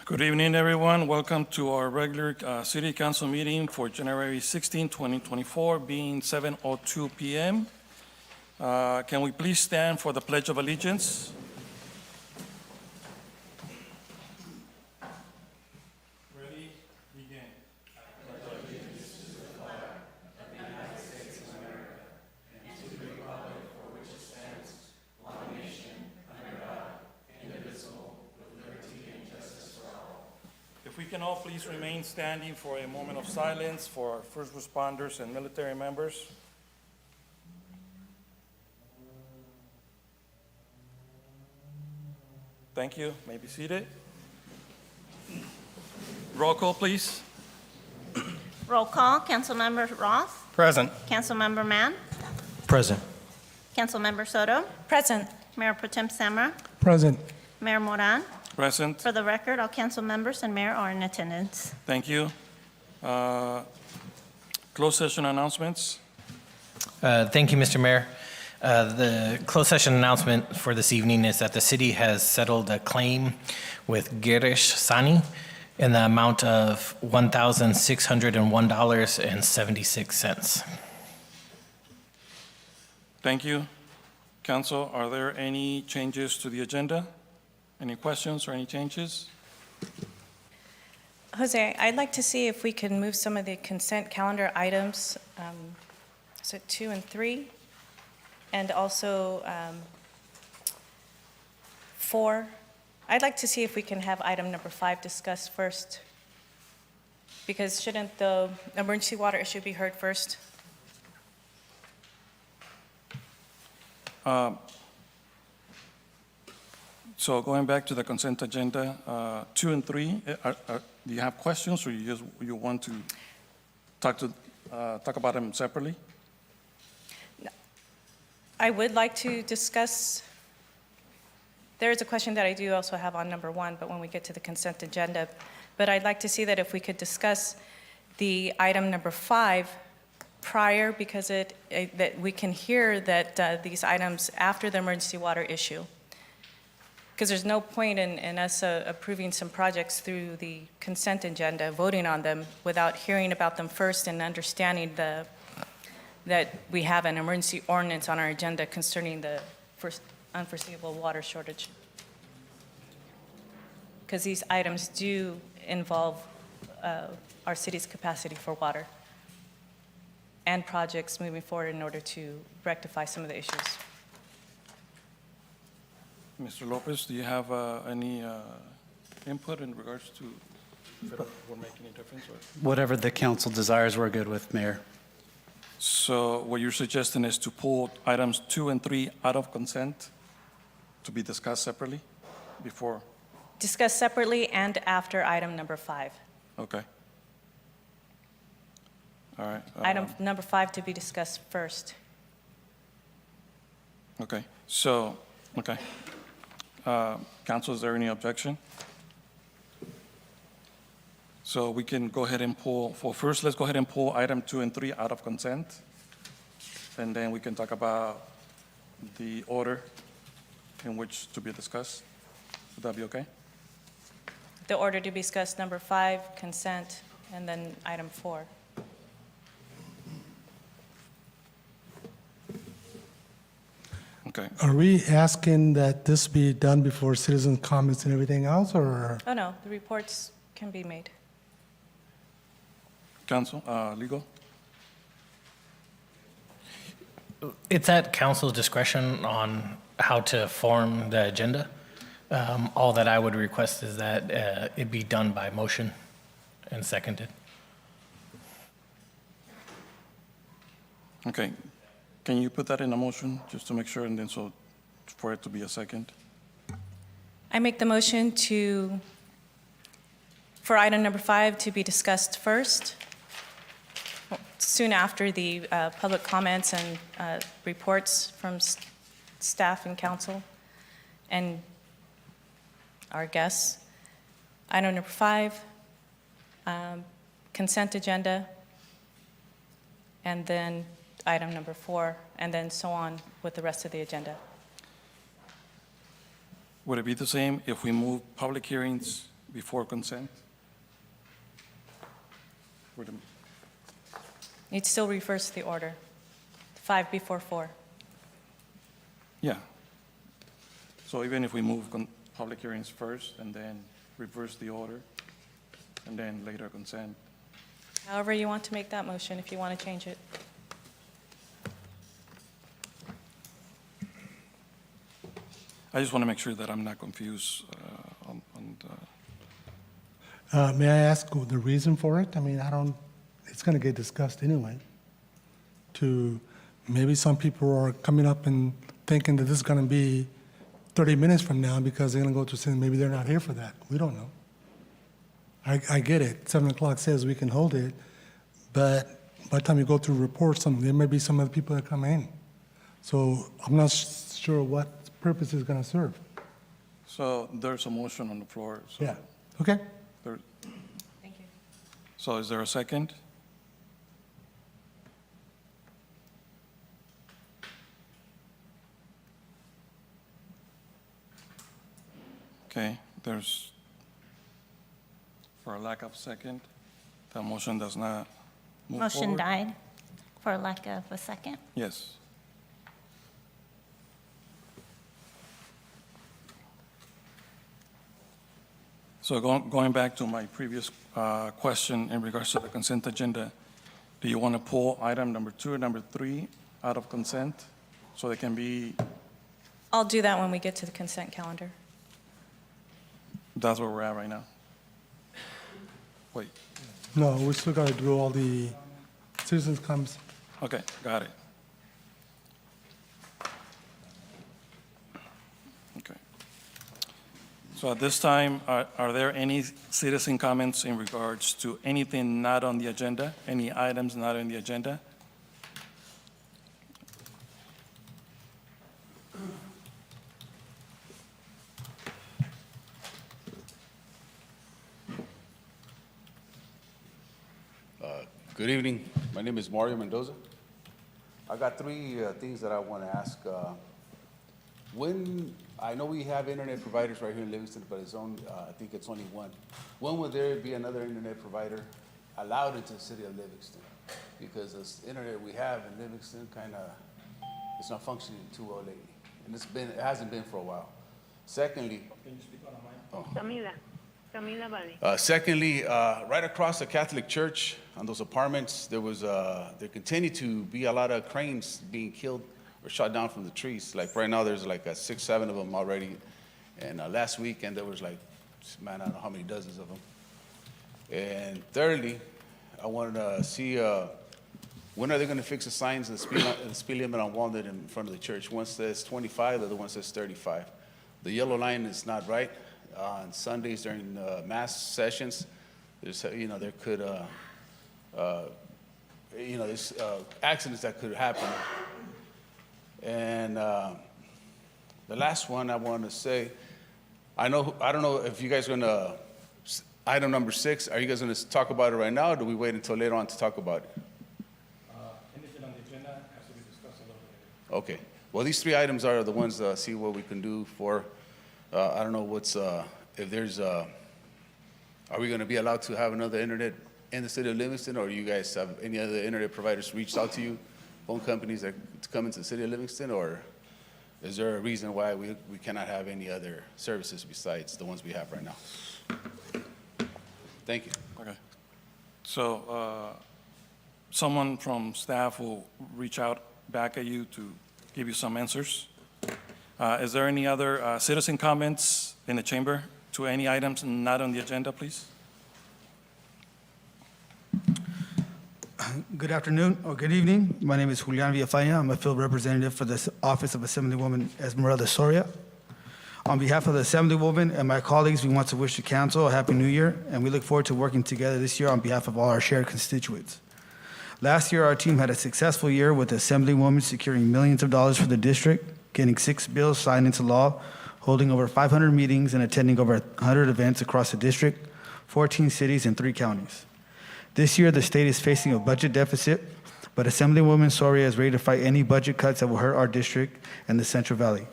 Good evening, everyone. Welcome to our regular City Council meeting for January 16, 2024, being 7:02 p.m. Can we please stand for the Pledge of Allegiance? Ready? Begin. If we can all please remain standing for a moment of silence for our first responders and military members. Thank you. May be seated. Roll call, please. Roll call. Councilmember Roth. Present. Councilmember Mann. Present. Councilmember Soto. Present. Mayor Pro Tem Samra. Present. Mayor Moran. Present. For the record, all council members and mayor are in attendance. Thank you. Closed session announcements. Thank you, Mr. Mayor. The closed session announcement for this evening is that the city has settled a claim with Girish Sani in the amount of $1,601.76. Thank you. Council, are there any changes to the agenda? Any questions or any changes? Jose, I'd like to see if we can move some of the consent calendar items, so 2 and 3, and also 4. I'd like to see if we can have item number 5 discussed first, because shouldn't the emergency water issue be heard first? So going back to the consent agenda, 2 and 3, do you have questions or you want to talk about them separately? I would like to discuss, there is a question that I do also have on number 1, but when we get to the consent agenda. But I'd like to see that if we could discuss the item number 5 prior, because that we can hear that these items after the emergency water issue. Because there's no point in us approving some projects through the consent agenda, voting on them, without hearing about them first and understanding that we have an emergency ordinance on our agenda concerning the first unforeseeable water shortage. Because these items do involve our city's capacity for water and projects moving forward in order to rectify some of the issues. Mr. Lopez, do you have any input in regards to if it will make any difference? Or? Whatever the council desires, we're good with, Mayor. So what you're suggesting is to pull items 2 and 3 out of consent to be discussed separately before? Discussed separately and after item number 5. Okay. All right. Item number 5 to be discussed first. Okay. So, okay. Council, is there any objection? So we can go ahead and pull, first, let's go ahead and pull item 2 and 3 out of consent. And then we can talk about the order in which to be discussed. Would that be okay? The order to be discussed, number 5, consent, and then item 4. Okay. Are we asking that this be done before citizen comments and everything else, or? Oh, no, the reports can be made. Council, legal? It's at council's discretion on how to form the agenda. All that I would request is that it be done by motion and seconded. Okay. Can you put that in a motion just to make sure, and then so for it to be a second? I make the motion for item number 5 to be discussed first, soon after the public comments and reports from staff and council and our guests. Item number 5, consent agenda, and then item number 4, and then so on with the rest of the agenda. Would it be the same if we move public hearings before consent? Wait a minute. It still refers to the order, 5 before 4. Yeah. So even if we move public hearings first and then reverse the order, and then later consent, However you want to make that motion, if you want to change it. I just want to make sure that I'm not confused on the, May I ask the reason for it? I mean, it's going to get discussed anyway. Maybe some people are coming up and thinking that this is going to be 30 minutes from now because they're going to go to sin. Maybe they're not here for that. We don't know. I get it. 7 o'clock says we can hold it, but by the time you go through reports, there may be some other people that come in. So I'm not sure what purpose it's going to serve. so there's a motion on the floor. So Yeah. Okay. there- Thank you. So is there a second? Okay, for a lack of second, the motion does not move Motion forward. died for lack of a second. Yes. So going back to my previous question in regards to the consent agenda, do you want to pull item number 2 and number 3 out of consent so they can be, I'll do that when we get to the consent calendar. that's where we're at right now? Wait, No, we still got to do all the citizens comes. okay, got it. Okay. So at this time, are there any citizen comments in regards to anything not on the agenda, any items not on the agenda? Good evening. My name is Mario Mendoza. I got three things that I want to ask. I know we have internet providers right here in Livingston, but I think it's only one. When will there be another internet provider allowed into the city of Livingston? Because this internet we have in Livingston it's not functioning too well lately. And it hasn't been for a while. Secondly, Camila Valley. Secondly, right across the Catholic Church on those apartments, there continue to be a lot of cranes being killed or shot down from the trees. Like right now, there's like 6, 7 of them already. And last weekend, there was like, man, I don't know how many dozens of them. And thirdly, I wanted to see when are they going to fix the signs and the speed limit on Walnut in front of the church? One says 25, the other one says 35. The yellow line is not right. On Sundays during mass sessions, there's there could there's accidents that could happen. And the last one I want to say, I don't know if you guys are gonna item number 6. Are you guys gonna talk about it right now, or do we wait until later on to talk about it? Anything on the agenda has to be discussed a little bit later. Okay. Well, these 3 items are the ones see what we can do for. I don't know if there's, are we going to be allowed to have another internet in the city of Livingston, or you guys have any other internet providers reached out to you, phone companies that to come into the city of Livingston, or is there a reason why we cannot have any other services besides the ones we have right now? Thank you. Okay. So someone from staff will reach out back at you to give you some answers. Is there any other citizen comments in the chamber to any items not on the agenda, please? Good afternoon, or good evening. My name is Julian Villafaña. I'm a field representative for the Office of Assemblywoman Esmeralda Soria. On behalf of the Assemblywoman and my colleagues, we want to wish the council a happy new year, and we look forward to working together this year on behalf of all our shared constituents. Last year, our team had a successful year with the Assemblywoman securing millions of dollars for the district, getting 6 bills signed into law, holding over 500 meetings, and attending over 100 events across the district, 14 cities, and 3 counties. This year, the state is facing a budget deficit, but Assemblywoman Soria is ready to fight any budget cuts that will hurt our district and the Central Valley.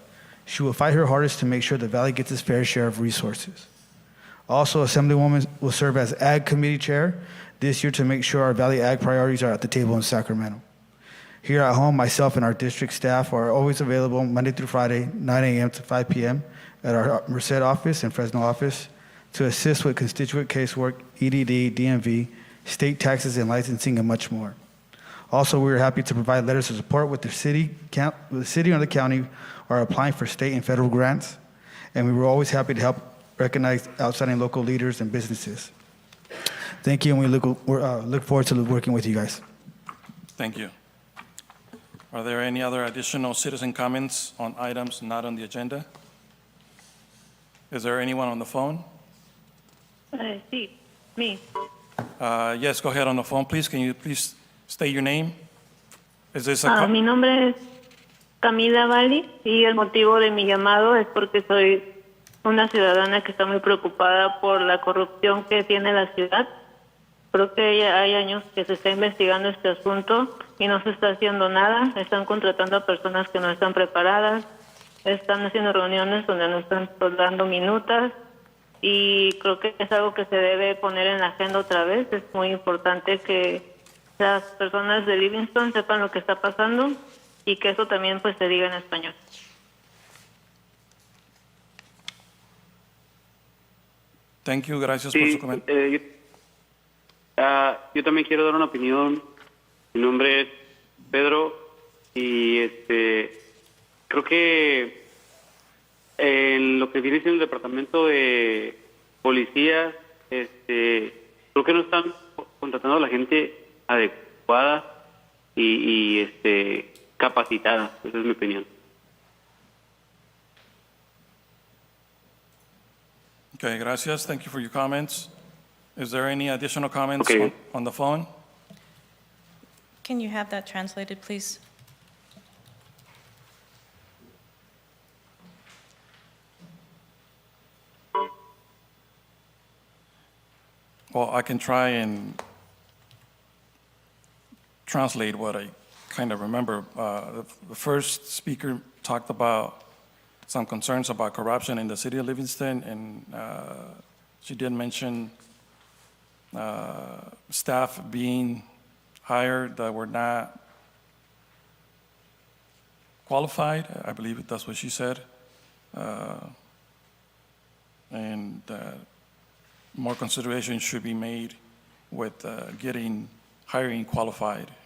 She will fight her hardest to make sure the Valley gets its fair share of resources. Also, Assemblywoman will serve as Ag Committee Chair this year to make sure our Valley Ag priorities are at the table in Sacramento. Here at home, myself and our district staff are always available Monday through Friday, 9 a.m. to 5 p.m. at our Merced office and Fresno office to assist with constituent casework, EDD, DMV, state taxes and licensing, and much more. Also, we are happy to provide letters of support with the city or the county are applying for state and federal grants, and we were always happy to help recognize outstanding local leaders and businesses. Thank you, and we look forward to working with you guys. Thank you. Are there any other additional citizen comments on items not on the agenda? Is there anyone on the phone? Sí, me. Yes, go ahead on the phone, please. Can you please state your name? Is this a Mi nombre es Camila Valli y el motivo de mi llamado es porque soy una ciudadana que está muy preocupada por la corrupción que tiene la ciudad. Creo que ya hay años que se está investigando este asunto y no se está haciendo nada. Están contratando a personas que no están preparadas, están haciendo reuniones donde no están dando minutas y creo que es algo que se debe poner en la agenda otra vez. Es muy importante que las personas de Livingston sepan lo que está pasando y que eso también pues se diga en español. Thank you, gracias por su Sí, comentario. yo también quiero dar una opinión. Mi nombre es Pedro y creo que en lo que viene siendo el departamento de policía, creo que no están contratando a la gente adecuada y capacitada. Esa es mi opinión. Okay, gracias. Thank you for your comments. Is there any additional comments Okay. on the phone? Can you have that translated, please? Well, I can try and translate what I kind of remember. The first speaker talked about some concerns about corruption in the city of Livingston, and she did mention staff being hired that were not qualified. I believe that's what she said. And more consideration should be made with hiring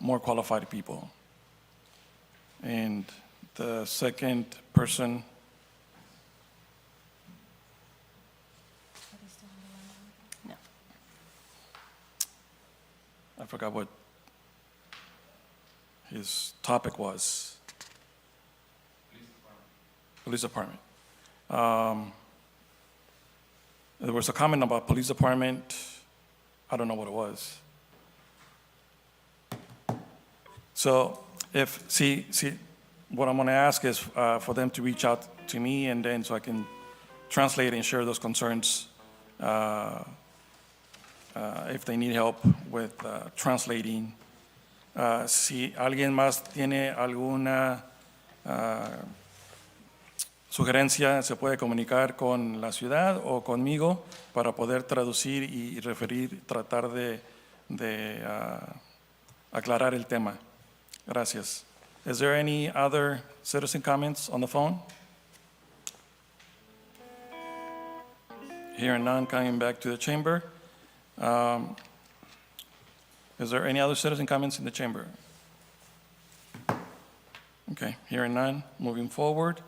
more qualified people. And the second person, No. I forgot what his topic was. Police department. There was a comment about police department. I don't know what it was. So what I'm going to ask is for them to reach out to me, and then so I can translate and share those concerns if they need help with translating. Si alguien más tiene alguna sugerencia, se puede comunicar con la ciudad o conmigo para poder traducir y tratar de aclarar el tema. Gracias. Is there any other citizen comments on the phone? Hearing none, coming back to the chamber. Is there any other citizen comments in the chamber? Okay, hearing none, moving forward.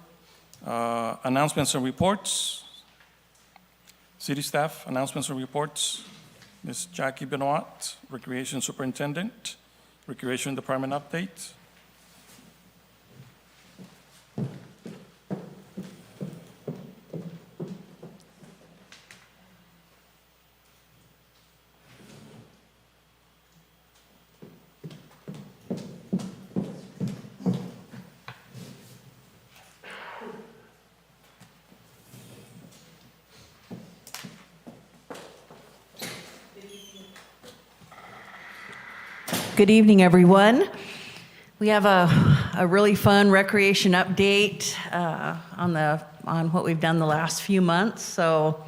Announcements and reports. City staff, announcements and reports. Ms. Jackie Benoit, Recreation Superintendent. Recreation Department update. Good evening, everyone. We have a really fun recreation update on what we've done the last few months. So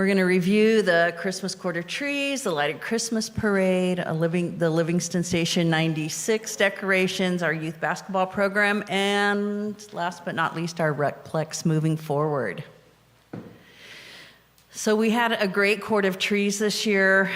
We're going to review the Christmas quarter trees, the lighted Christmas parade, the Livingston Station 96 decorations, our youth basketball program, and last but not least, our Recplex moving forward. So we had a great quart of trees this year.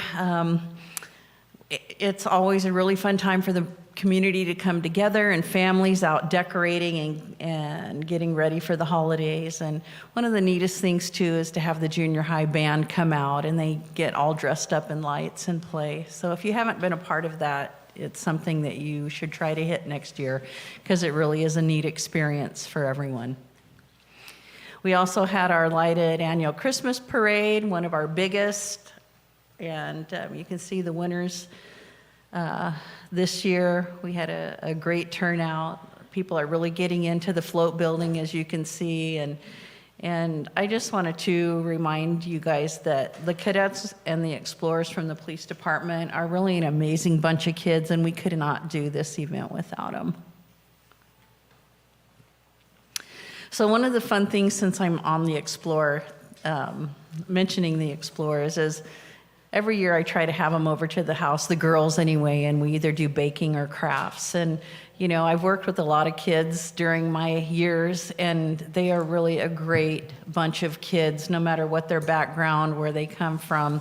It's always a really fun time for the community to come together and families out decorating and getting ready for the holidays. And one of the neatest things too is to have the junior high band come out and they get all dressed up in lights and play. So if you haven't been a part of that, it's something that you should try to hit next year because it really is a neat experience for everyone. We also had our lighted annual Christmas parade, one of our biggest, and you can see the winners. This year, we had a great turnout. People are really getting into the float building, as you can see. And I just wanted to remind you guys that the cadets and the explorers from the police department are really an amazing bunch of kids, and we could not do this event without them. So one of the fun things, since I'm on the Explorer, mentioning the Explorers, is every year I try to have them over to the house, the girls anyway, and we either do baking or crafts. And, you know, I've worked with a lot of kids during my years, and they are really a great bunch of kids, no matter what their background, where they come from,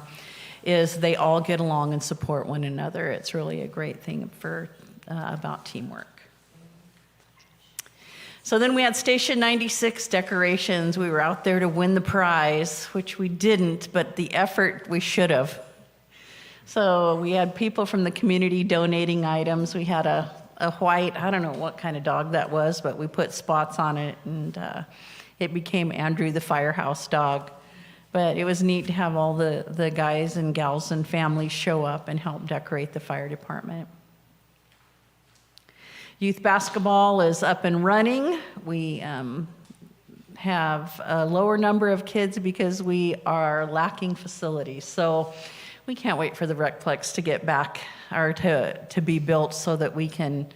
is they all get along and support one another. It's really a great thing for about teamwork. So then we had Station 96 decorations. We were out there to win the prize, which we didn't, but the effort we should have. So we had people from the community donating items. We had a white, I don't know what kind of dog that was, but we put spots on it, and it became Andrew the Firehouse dog. But it was neat to have all the guys and gals and families show up and help decorate the fire department. Youth basketball is up and running. We have a lower number of kids because we are lacking facilities. So we can't wait for the Recplex to get back or to be built so that we can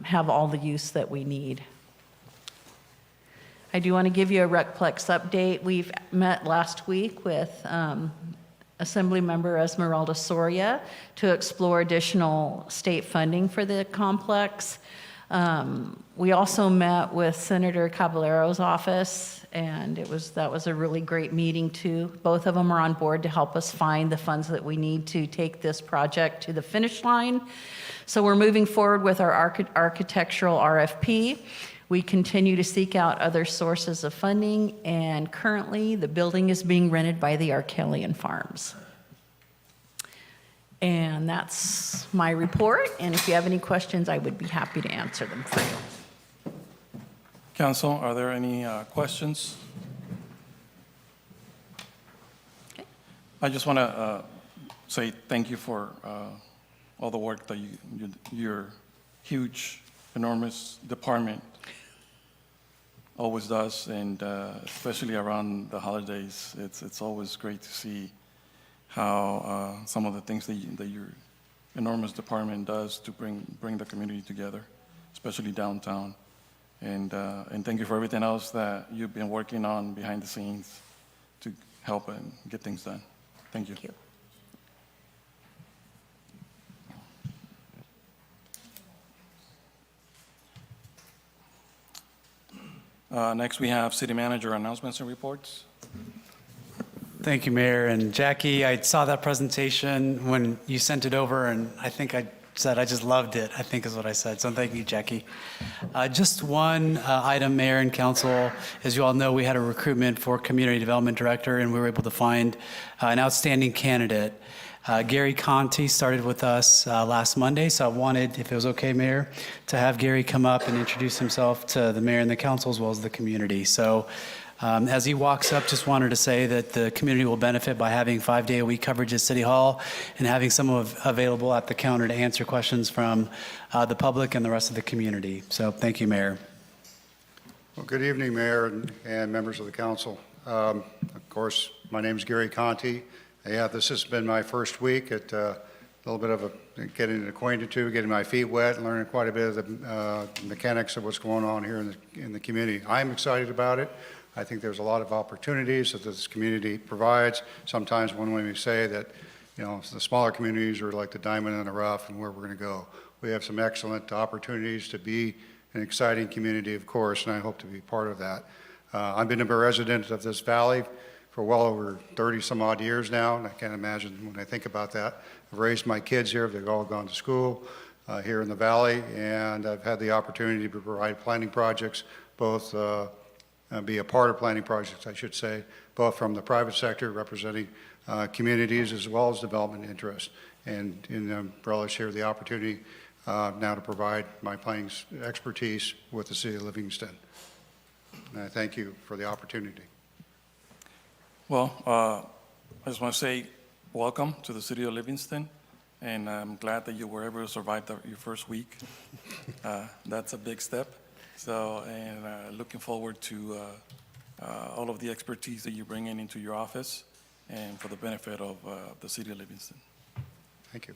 have all the use that we need. I do want to give you a Recplex update. We've met last week with Assemblymember Esmeralda Soria to explore additional state funding for the complex. We also met with Senator Caballero's office, and that was a really great meeting too. Both of them are on board to help us find the funds that we need to take this project to the finish line. So we're moving forward with our architectural RFP. We continue to seek out other sources of funding, and currently the building is being rented by the Arkelian Farms. And that's my report, and if you have any questions, I would be happy to answer them for you. Council, are there any questions? Okay. I just want to say thank you for all the work that your huge, enormous department always does, and especially around the holidays. It's always great to see how some of the things that your enormous department does to bring the community together, especially downtown. And thank you for everything else that you've been working on behind the scenes to help and get things done. Thank you. Thank you. Next, we have city manager announcements and reports. Thank you, Mayor. And Jackie, I saw that presentation when you sent it over, and I think I said I just loved it, I think is what I said. So thank you, Jackie. Just one item, Mayor and Council. As you all know, we had a recruitment for Community Development Director, and we were able to find an outstanding candidate. Gary Conti started with us last Monday, so I wanted, if it was okay, Mayor, to have Gary come up and introduce himself to the Mayor and the Council as well as the community. So as he walks up, just wanted to say that the community will benefit by having 5-day-a-week coverage at City Hall and having someone available at the counter to answer questions from the public and the rest of the community. So thank you, Mayor. Well, good evening, Mayor and members of the Council. Of course, my name is Gary Conti. Yeah, this has been my first week at a little bit of getting acquainted to, getting my feet wet, and learning quite a bit of the mechanics of what's going on here in the community. I'm excited about it. I think there's a lot of opportunities that this community provides. Sometimes when we say that, you know, the smaller communities are like the diamond in the rough and where we're going to go. We have some excellent opportunities to be an exciting community, of course, and I hope to be part of that. I've been a resident of this valley for well over 30 some odd years now, and I can't imagine when I think about that. I've raised my kids here. They've all gone to school here in the valley, and I've had the opportunity to provide planning projects, both be a part of planning projects, I should say, both from the private sector representing communities as well as development interest. And relish here the opportunity now to provide my planning expertise with the City of Livingston. And I thank you for the opportunity. Well, I just want to say welcome to the City of Livingston, and I'm glad that you were able to survive your first week. That's a big step. So, and looking forward to all of the expertise that you bring into your office and for the benefit of the City of Livingston. Thank you.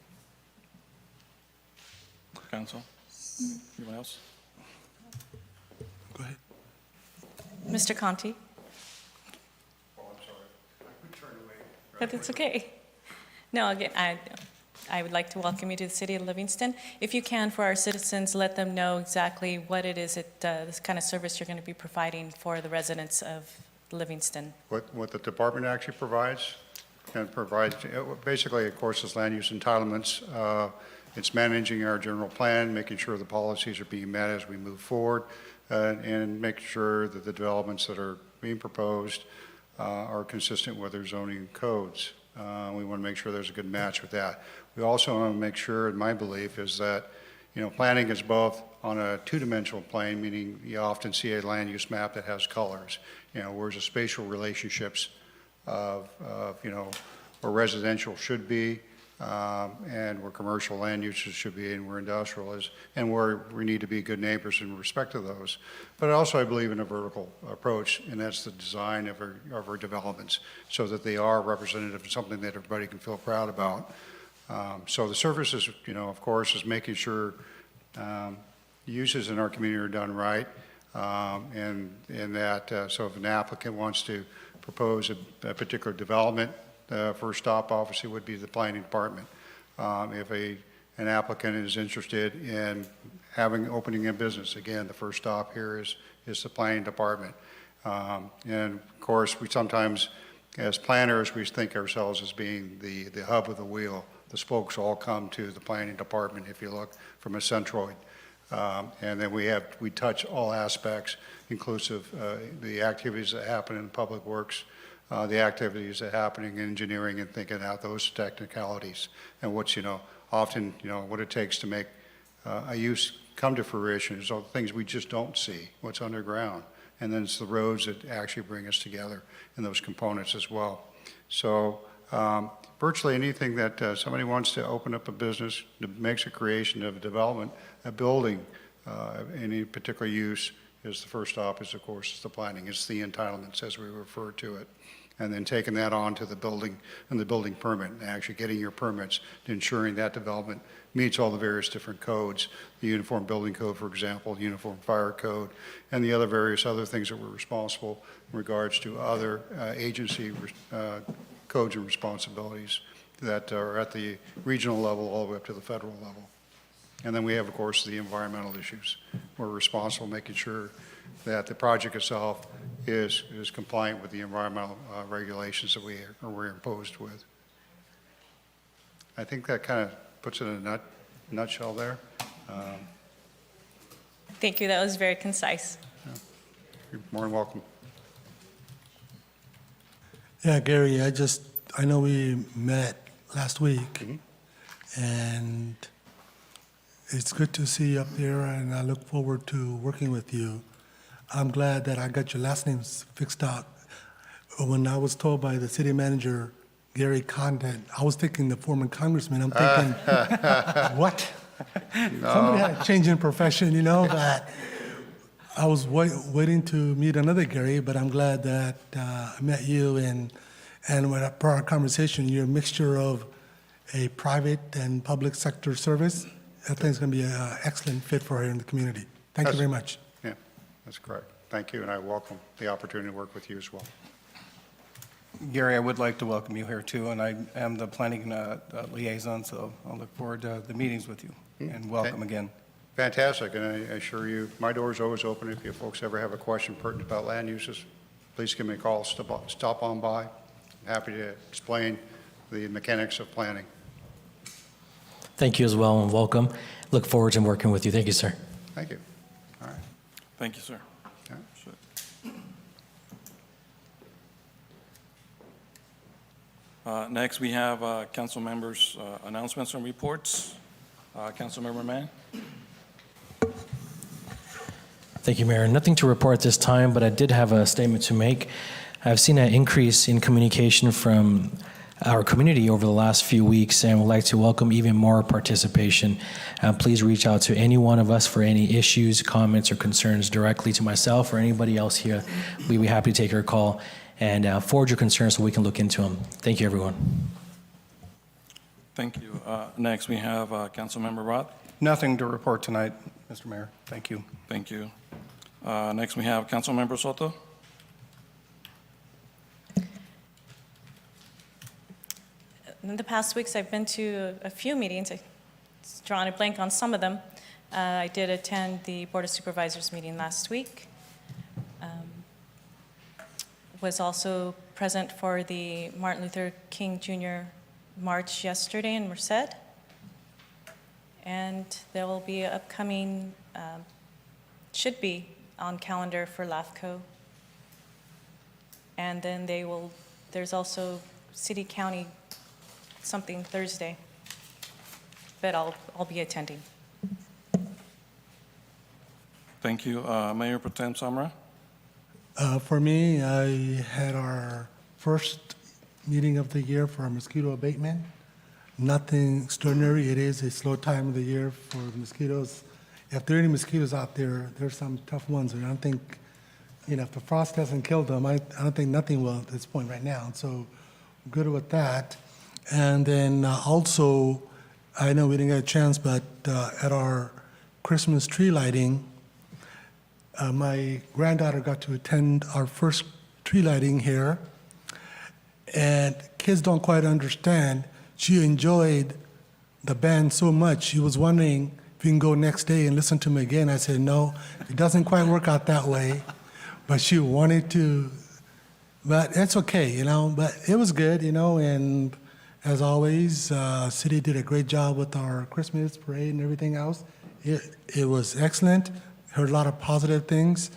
Council, anyone else? Go ahead. Mr. Conti? Oh, I'm sorry. I could turn away. But that's okay. No, again, I would like to welcome you to the City of Livingston. If you can, for our citizens, let them know exactly what it is, this kind of service you're going to be providing for the residents of Livingston. What the department actually provides, and provides, basically, of course, is land use entitlements. It's managing our general plan, making sure the policies are being met as we move forward, and making sure that the developments that are being proposed are consistent with their zoning codes. We want to make sure there's a good match with that. We also want to make sure, and my belief is that, you know, planning is both on a two-dimensional plane, meaning you often see a land use map that has colors, you know, where's the spatial relationships of you know, where residential should be, and where commercial land uses should be, and where industrial is, and where we need to be good neighbors in respect to those. But also I believe in a vertical approach, and that's the design of our developments, so that they are representative of something that everybody can feel proud about. So the services, you know, of course, is making sure uses in our community are done right, and that so if an applicant wants to propose a particular development, first stop obviously would be the planning department. If an applicant is interested in opening a business, again, the first stop here is the planning department. And of course, we sometimes, as planners, we think ourselves as being the hub of the wheel. The spokes all come to the planning department if you look from a centroid. And then we touch all aspects, inclusive the activities that happen in public works, the activities that are happening in engineering, and thinking out those technicalities and what's, you know, often, you know, what it takes to make a use come to fruition is all the things we just don't see, what's underground. And then it's the roads that actually bring us together in those components as well. So virtually anything that somebody wants to open up a business, makes a creation of a development, a building, any particular use, is the first stop is, of course, is the planning. It's the entitlements, as we refer to it. And then taking that on to the building and the building permit, and actually getting your permits, to ensuring that development meets all the various different codes, the Uniform Building Code, for example, the Uniform Fire Code, and the other various other things that we're responsible in regards to other agency codes and responsibilities that are at the regional level all the way up to the federal level. And then we have, of course, the environmental issues. We're responsible making sure that the project itself is compliant with the environmental regulations that we're imposed with. I think that kind of puts it in a nutshell there. Thank you, that was very concise. You're more than welcome. Yeah, Gary, I know we met last week, and it's good to see you up there, and I look forward to working with you. I'm glad that I got your last names fixed up. When I was told by the city manager, Gary Condon, I was thinking the former congressman. I'm thinking, what? Somebody had a change in profession, you know, but I was waiting to meet another Gary, but I'm glad that I met you, and for our conversation, you're a mixture of a private and public sector service. I think it's going to be an excellent fit for her in the community. Thank you very much. Yeah, that's correct. thank you, and I welcome the opportunity to work with you as well. Gary, I would like to welcome you here too, and I am the planning liaison, so I'll look forward to the meetings with you, and welcome again. Fantastic, and I assure you, my door is always open. If you folks ever have a question pertinent about land uses, please give me a call, stop on by. I'm happy to explain the mechanics of planning. Thank you as well, and welcome. Look forward to working with you. Thank you, sir. Thank you. All right. Thank you, sir. All right. Sure. Next, we have council members' announcements and reports. Councilmember Mann. Thank you, Mayor. Nothing to report at this time, but I did have a statement to make. I've seen an increase in communication from our community over the last few weeks and would like to welcome even more participation. Please reach out to any one of us for any issues, comments, or concerns directly to myself or anybody else here. We'd be happy to take your call and forward your concerns so we can look into them. Thank you, everyone. Thank you. Next, we have Councilmember Roth. Nothing to report tonight, Mr. Mayor. Thank you. Thank you. Next, we have Councilmember Soto. In the past weeks, I've been to a few meetings. I've drawn a blank on some of them. I did attend the Board of Supervisors meeting last week. Was also present for the Martin Luther King Jr. March yesterday in Merced. And there will be an upcoming, should be on calendar for LAFCO. And then there's also city county something Thursday, but I'll be attending. Thank you. Mayor Pro Tem Samra. For me, I had our first meeting of the year for our mosquito abatement. Nothing extraordinary. It is a slow time of the year for the mosquitoes. If there are any mosquitoes out there, there's some tough ones, and I don't think, if the frost hasn't killed them, I don't think nothing will at this point right now. So good with that. And then also, I know we didn't get a chance, but at our Christmas tree lighting, my granddaughter got to attend our first tree lighting here, and kids don't quite understand. She enjoyed the band so much, she was wondering if you can go next day and listen to them again. I said, no, it doesn't quite work out that way, but she wanted to, but it's okay, but it was good, and as always, city did a great job with our Christmas parade and everything else. It was excellent. Heard a lot of positive things,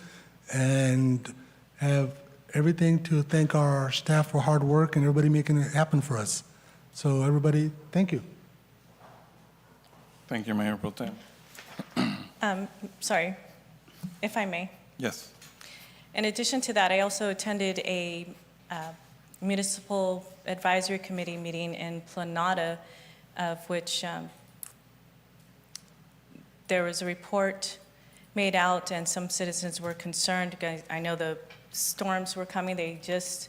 and have everything to thank our staff for hard work and everybody making it happen for us. So everybody, thank you. Thank you, Mayor Pro Tem. Sorry, if I may. Yes. In addition to that, I also attended a municipal advisory committee meeting in Planada, of which there was a report made out, and some citizens were concerned. I know the storms were coming. They just,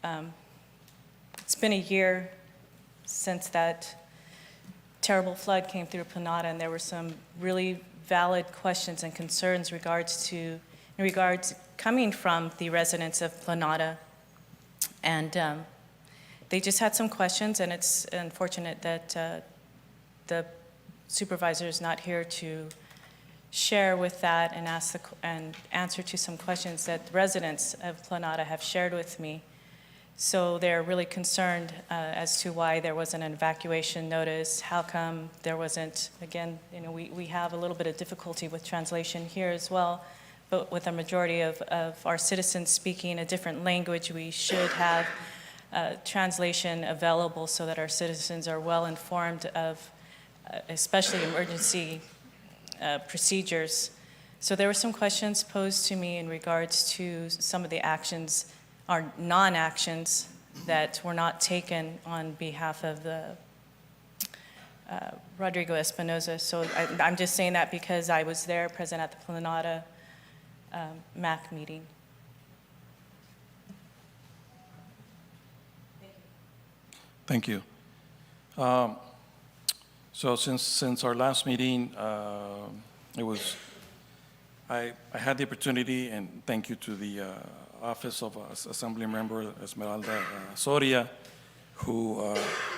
it's been a year since that terrible flood came through Planada, and there were some really valid questions and concerns in regards coming from the residents of Planada. And they just had some questions, and it's unfortunate that the supervisor is not here to share with that and answer to some questions that residents of Planada have shared with me. So they're really concerned as to why there wasn't an evacuation notice. How come there wasn't, again, we have a little bit of difficulty with translation here as well, but with a majority of our citizens speaking a different language, we should have translation available so that our citizens are well informed of especially emergency procedures. So there were some questions posed to me in regards to some of the actions, or non-actions, that were not taken on behalf of the Rodrigo Espinoza. So I'm just saying that because I was there present at the Planada MAC meeting. Thank you. So since our last meeting, it was I had the opportunity, and thank you to the Office of Assembly Member Esmeralda Soria, who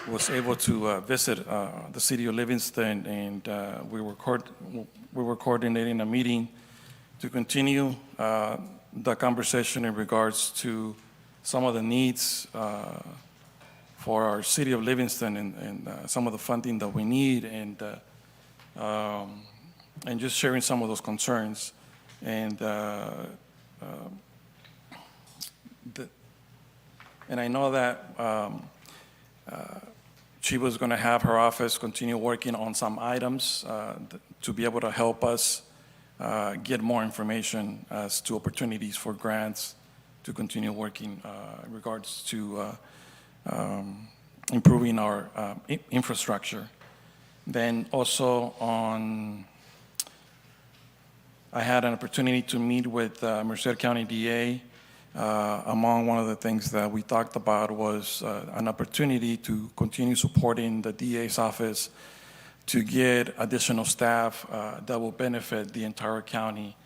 was able to visit the city of Livingston, and we were coordinating a meeting to continue the conversation in regards to some of the needs for our city of Livingston and some of the funding that we need, and just sharing some of those concerns. And I know that she was going to have her office continue working on some items to be able to help us get more information as to opportunities for grants to continue working in regards to improving our infrastructure. Then also I had an opportunity to meet with Merced County DA. Among one of the things that we talked about was an opportunity to continue supporting the DA's office to get additional staff that will benefit the entire county,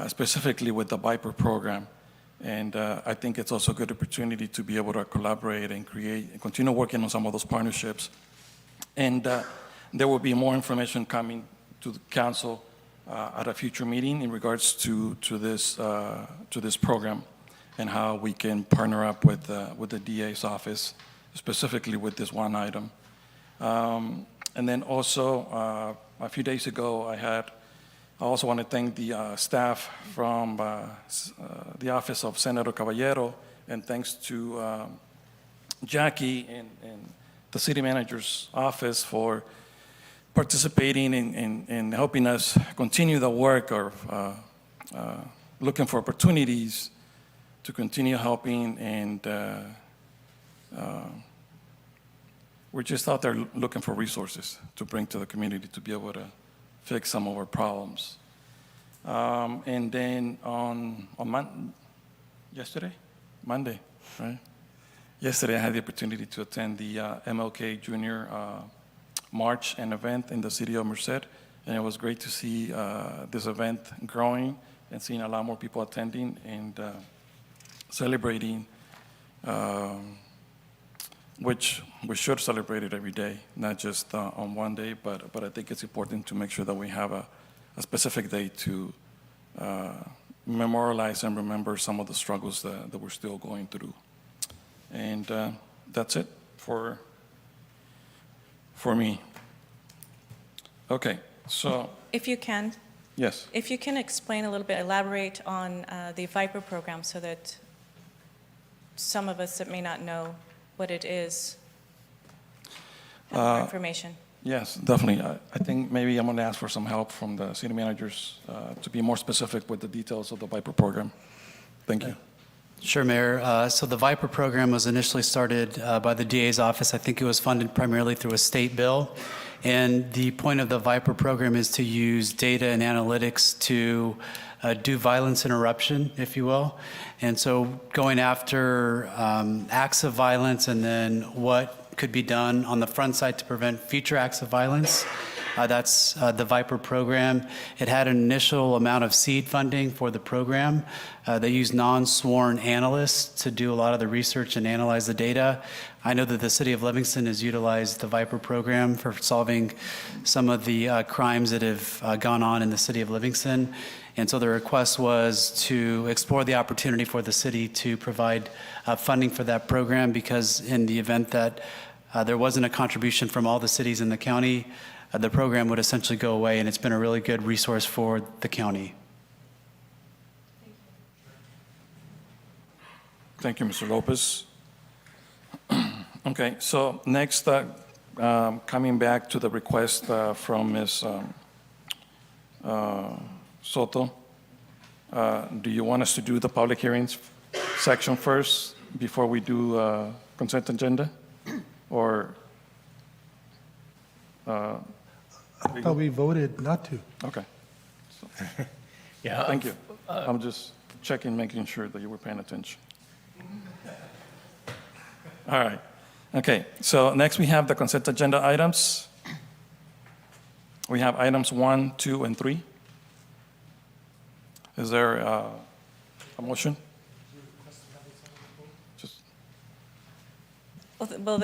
specifically with the Viper program. And I think it's also a good opportunity to be able to collaborate and create and continue working on some of those partnerships. And there will be more information coming to the council at a future meeting in regards to this program and how we can partner up with the DA's office, specifically with this one item. And then also, a few days ago, I also want to thank the staff from the office of Senator Caballero, and thanks to Jackie and the city manager's office for participating in helping us continue the work of looking for opportunities to continue helping, and we're just out there looking for resources to bring to the community to be able to fix some of our problems. And then on Monday, right? Yesterday, I had the opportunity to attend the MLK Junior March and event in the city of Merced, and it was great to see this event growing and seeing a lot more people attending and celebrating, which we should celebrate it every day, not just on one day, but I think it's important to make sure that we have a specific day to memorialize and remember some of the struggles that we're still going through. And that's it for me. Okay, so. If you can, Yes. if you can explain a little bit, elaborate on the Viper program so that some of us that may not know what it is have more information. Yes, definitely. I think maybe I'm going to ask for some help from the city managers to be more specific with the details of the Viper program. Thank you. Sure, Mayor. So the Viper program was initially started by the DA's office. I think it was funded primarily through a state bill. And the point of the Viper program is to use data and analytics to do violence interruption, if you will. And so going after acts of violence and then what could be done on the front side to prevent future acts of violence. That's the Viper program. It had an initial amount of seed funding for the program. They used non-sworn analysts to do a lot of the research and analyze the data. I know that the city of Livingston has utilized the Viper program for solving some of the crimes that have gone on in the city of Livingston. And so the request was to explore the opportunity for the city to provide funding for that program, because in the event that there wasn't a contribution from all the cities in the county, the program would essentially go away, and it's been a really good resource for the county. Thank you, Mr. Lopez. Okay, so next, coming back to the request from Ms. Soto, do you want us to do the public hearings section first before we do consent agenda? Or? I thought we voted not to. Okay. Yeah. Thank you. I'm just checking, making sure that you were paying attention. All right. Okay, so next we have the consent agenda items. We have items 1, 2, and 3. Is there a motion? Just, Well,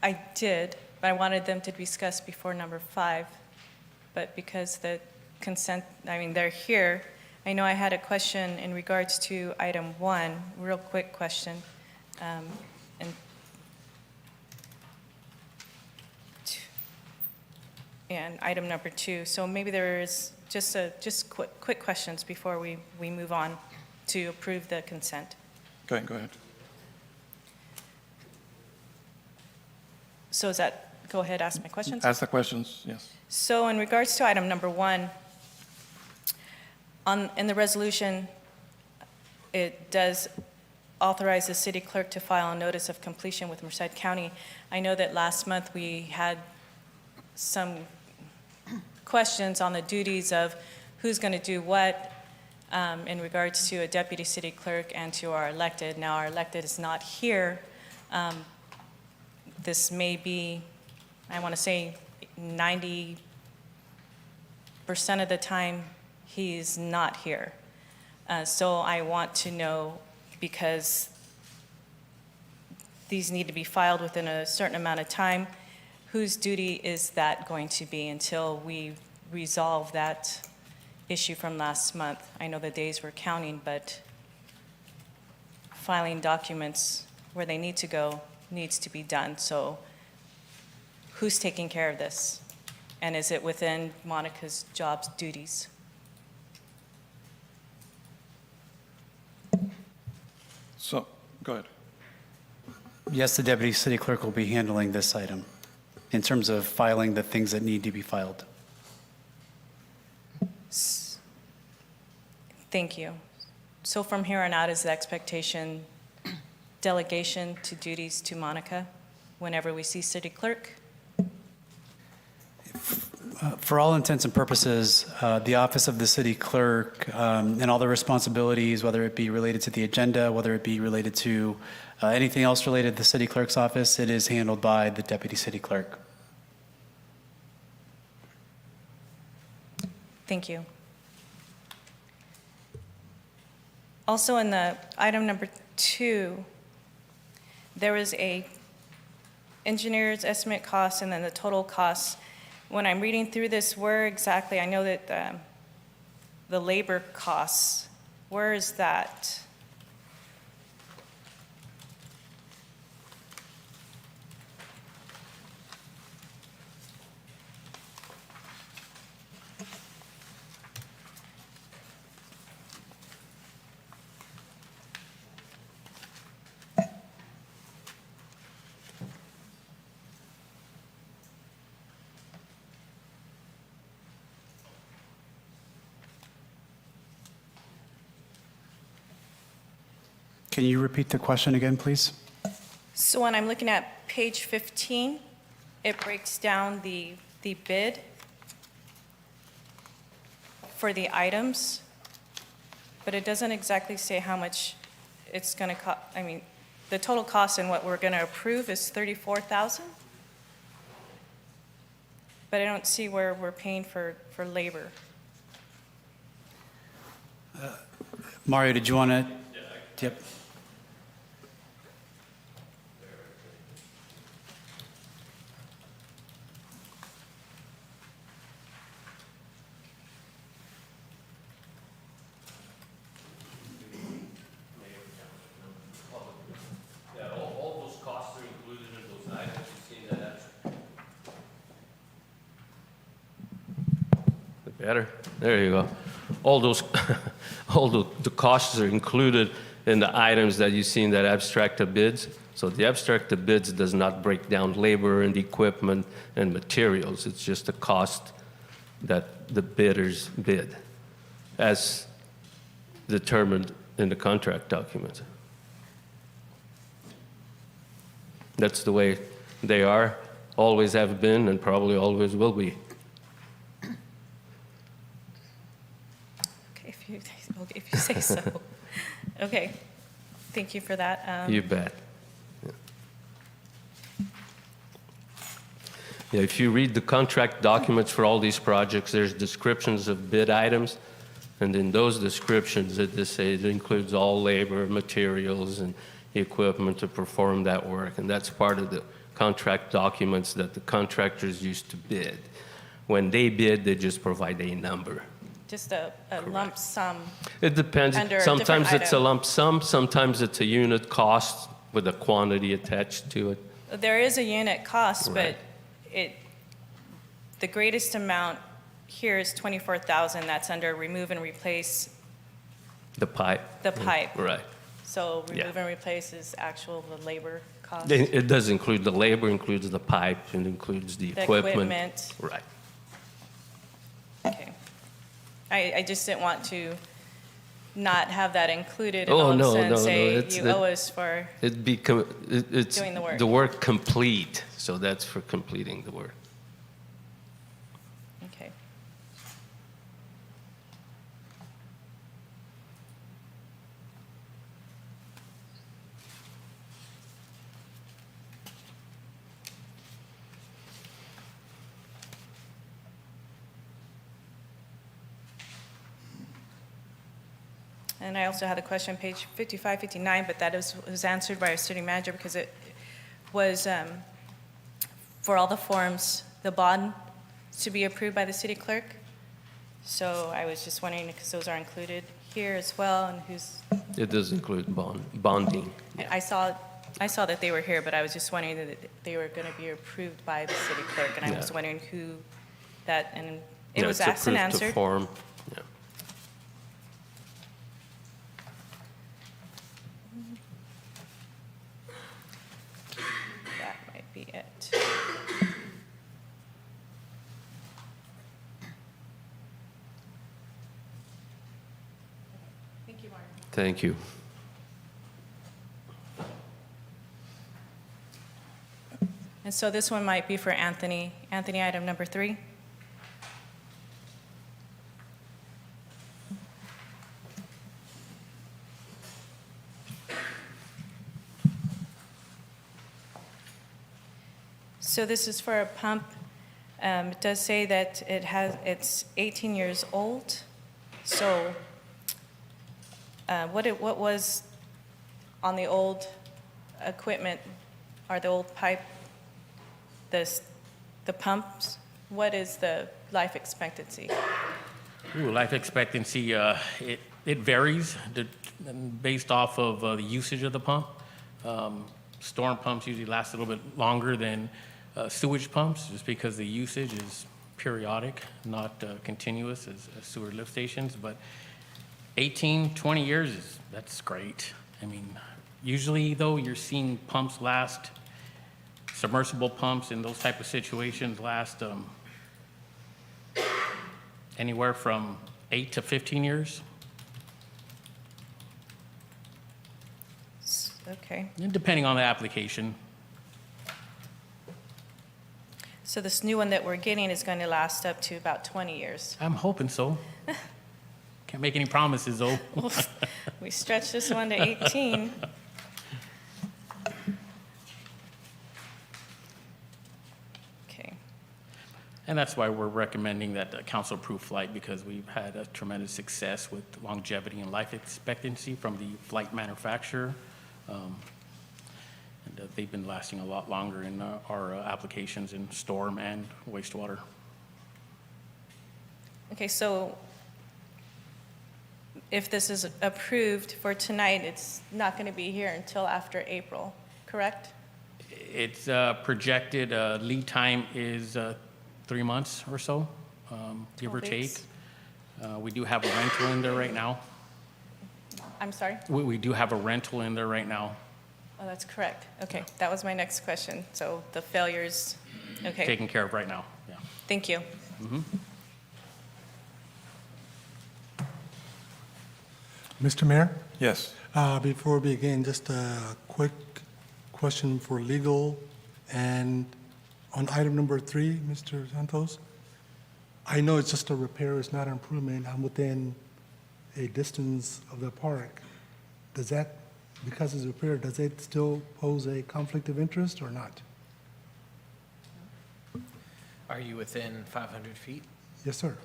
I did, but I wanted them to discuss before number 5. But because the consent, they're here. I know I had a question in regards to item 1, real quick question. And item number 2. So maybe there is just quick questions before we move on to approve the consent. okay, go ahead. So is that, go ahead, ask my questions? Ask the questions, yes. So in regards to item number 1, in the resolution, it does authorize the city clerk to file a notice of completion with Merced County. I know that last month we had some questions on the duties of who's going to do what in regards to a deputy city clerk and to our elected. Now, our elected is not here. This may be, I want to say 90% of the time he's not here. So I want to know, because these need to be filed within a certain amount of time, whose duty is that going to be until we resolve that issue from last month? I know the days were counting, but filing documents where they need to go needs to be done. So who's taking care of this? And is it within Monica's job's duties? So, go ahead. Yes, the deputy city clerk will be handling this item in terms of filing the things that need to be filed. Thank you. So from here on out, is the expectation delegation to duties to Monica whenever we see city clerk? For all intents and purposes, the office of the city clerk and all the responsibilities, whether it be related to the agenda, whether it be related to anything else related to the city clerk's office, it is handled by the deputy city clerk. Thank you. Also in the item number 2, there was a engineer's estimate cost and then the total cost. When I'm reading through this, where exactly, I know that the labor costs, where is that? Can you repeat the question again, please? So when I'm looking at page 15, it breaks down the bid for the items, but it doesn't exactly say how much it's going to cost. I mean, the total cost and what we're going to approve is $34,000, but I don't see where we're paying for labor. Mario, did you want to? Yep. All those costs are included in those items. You've seen that. Better. There you go. All those, all the costs are included in the items that you see in that abstract of bids. So the abstract of bids does not break down labor and equipment and materials. It's just the cost that the bidders bid, as determined in the contract document. That's the way they are, always have been, and probably always will be. Okay, if you say so. Okay, thank you for that. You bet. Yeah, if you read the contract documents for all these projects, there's descriptions of bid items, and in those descriptions, it just says it includes all labor, materials, and equipment to perform that work, and that's part of the contract documents that the contractors used to bid. When they bid, they just provide a number. Just a lump sum. It depends. Under a Sometimes different it's a item. lump sum, sometimes it's a unit cost with a quantity attached to it. There is a unit cost, but Right. the greatest amount here is 24,000. That's under remove and replace The pipe. the pipe. Right. So Yeah. remove and replace is the labor cost. It does include the labor, includes the pipe, and includes the The equipment. equipment. Right. Okay. I just didn't want to not have that included and Oh, all of a no, sudden no, no, say it's- you owe us for, It's Doing the work. the work complete, so that's for completing the work. okay. And I also had a question on page 55, 59, but that was answered by our city manager because it was for all the forms, the bond to be approved by the city clerk. So I was just wondering, because those are included here as well, and It does include bonding. I saw that they were here, but I was just wondering that they were going to be approved by the city clerk, and I was Yeah. wondering who that, and it Yeah, was it's asked and approved to answered. form. Yeah. That might be it. Thank you, Martin. Thank you. And so this one might be for Anthony. Anthony, item number 3. So this is for a pump. It does say that it's 18 years old. So what was on the old equipment, or the old pipe, the pumps, what is the life expectancy? Life expectancy, it varies based off of the usage of the pump. Storm pumps usually last a little bit longer than sewage pumps, just because the usage is periodic, not continuous as sewer lift stations. But 18, 20 years, that's great. I mean, usually though, you're seeing pumps last, submersible pumps in those type of situations last anywhere from 8 to 15 years. Okay. And depending on the application. So this new one that we're getting is going to last up to about 20 years. I'm hoping so. Can't make any promises though. We stretched this one to 18. Okay. And that's why we're recommending that the council approve flight, because we've had a tremendous success with longevity and life expectancy from the flight manufacturer. And they've been lasting a lot longer in our applications in storm and wastewater. Okay, so if this is approved for tonight, it's not going to be here until after April, correct? It's projected lead time is 3 months or so, give or 12 take. weeks. We do have a rental in there right now. I'm sorry? We do have a rental in there right now, Oh, that's correct. Okay, that was my next question. So the failures, okay, taken care of right now, yeah. thank you. Mr. Mayor, Yes. before we begin, just a quick question for legal. And on item number 3, Mr. Santos, I know it's just a repair, it's not an improvement. I'm within a distance of the park. Does that, because it's a repair, does it still pose a conflict of interest or not? Are you within 500 feet? Yes, sir.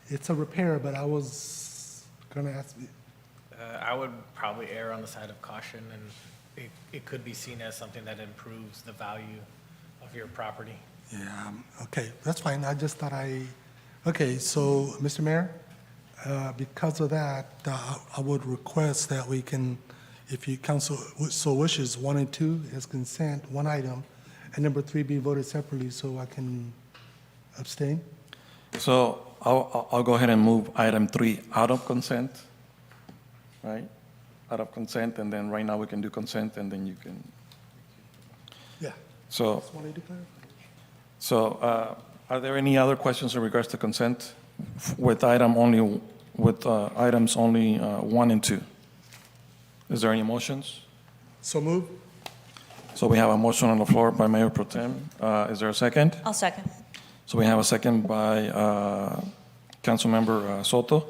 It's a repair, but I was gonna ask, I would probably err on the side of caution, and it could be seen as something that improves the value of your property. yeah, okay, that's fine. I just thought okay, so, Mr. Mayor, because of that, I would request that we can, if you council so wishes, 1 and 2 as consent, one item, and number 3 be voted separately, so I can abstain. So I'll go ahead and move item 3 out of consent, right? Out of consent, and then right now we can do consent, and then you can, Yeah. so, Just wanted to clarify. so are there any other questions in regards to consent with items only 1 and 2? Is there any motions? So move. So we have a motion on the floor by Mayor Pro Tem. Is there a second? I'll second. So we have a second by Councilmember Soto.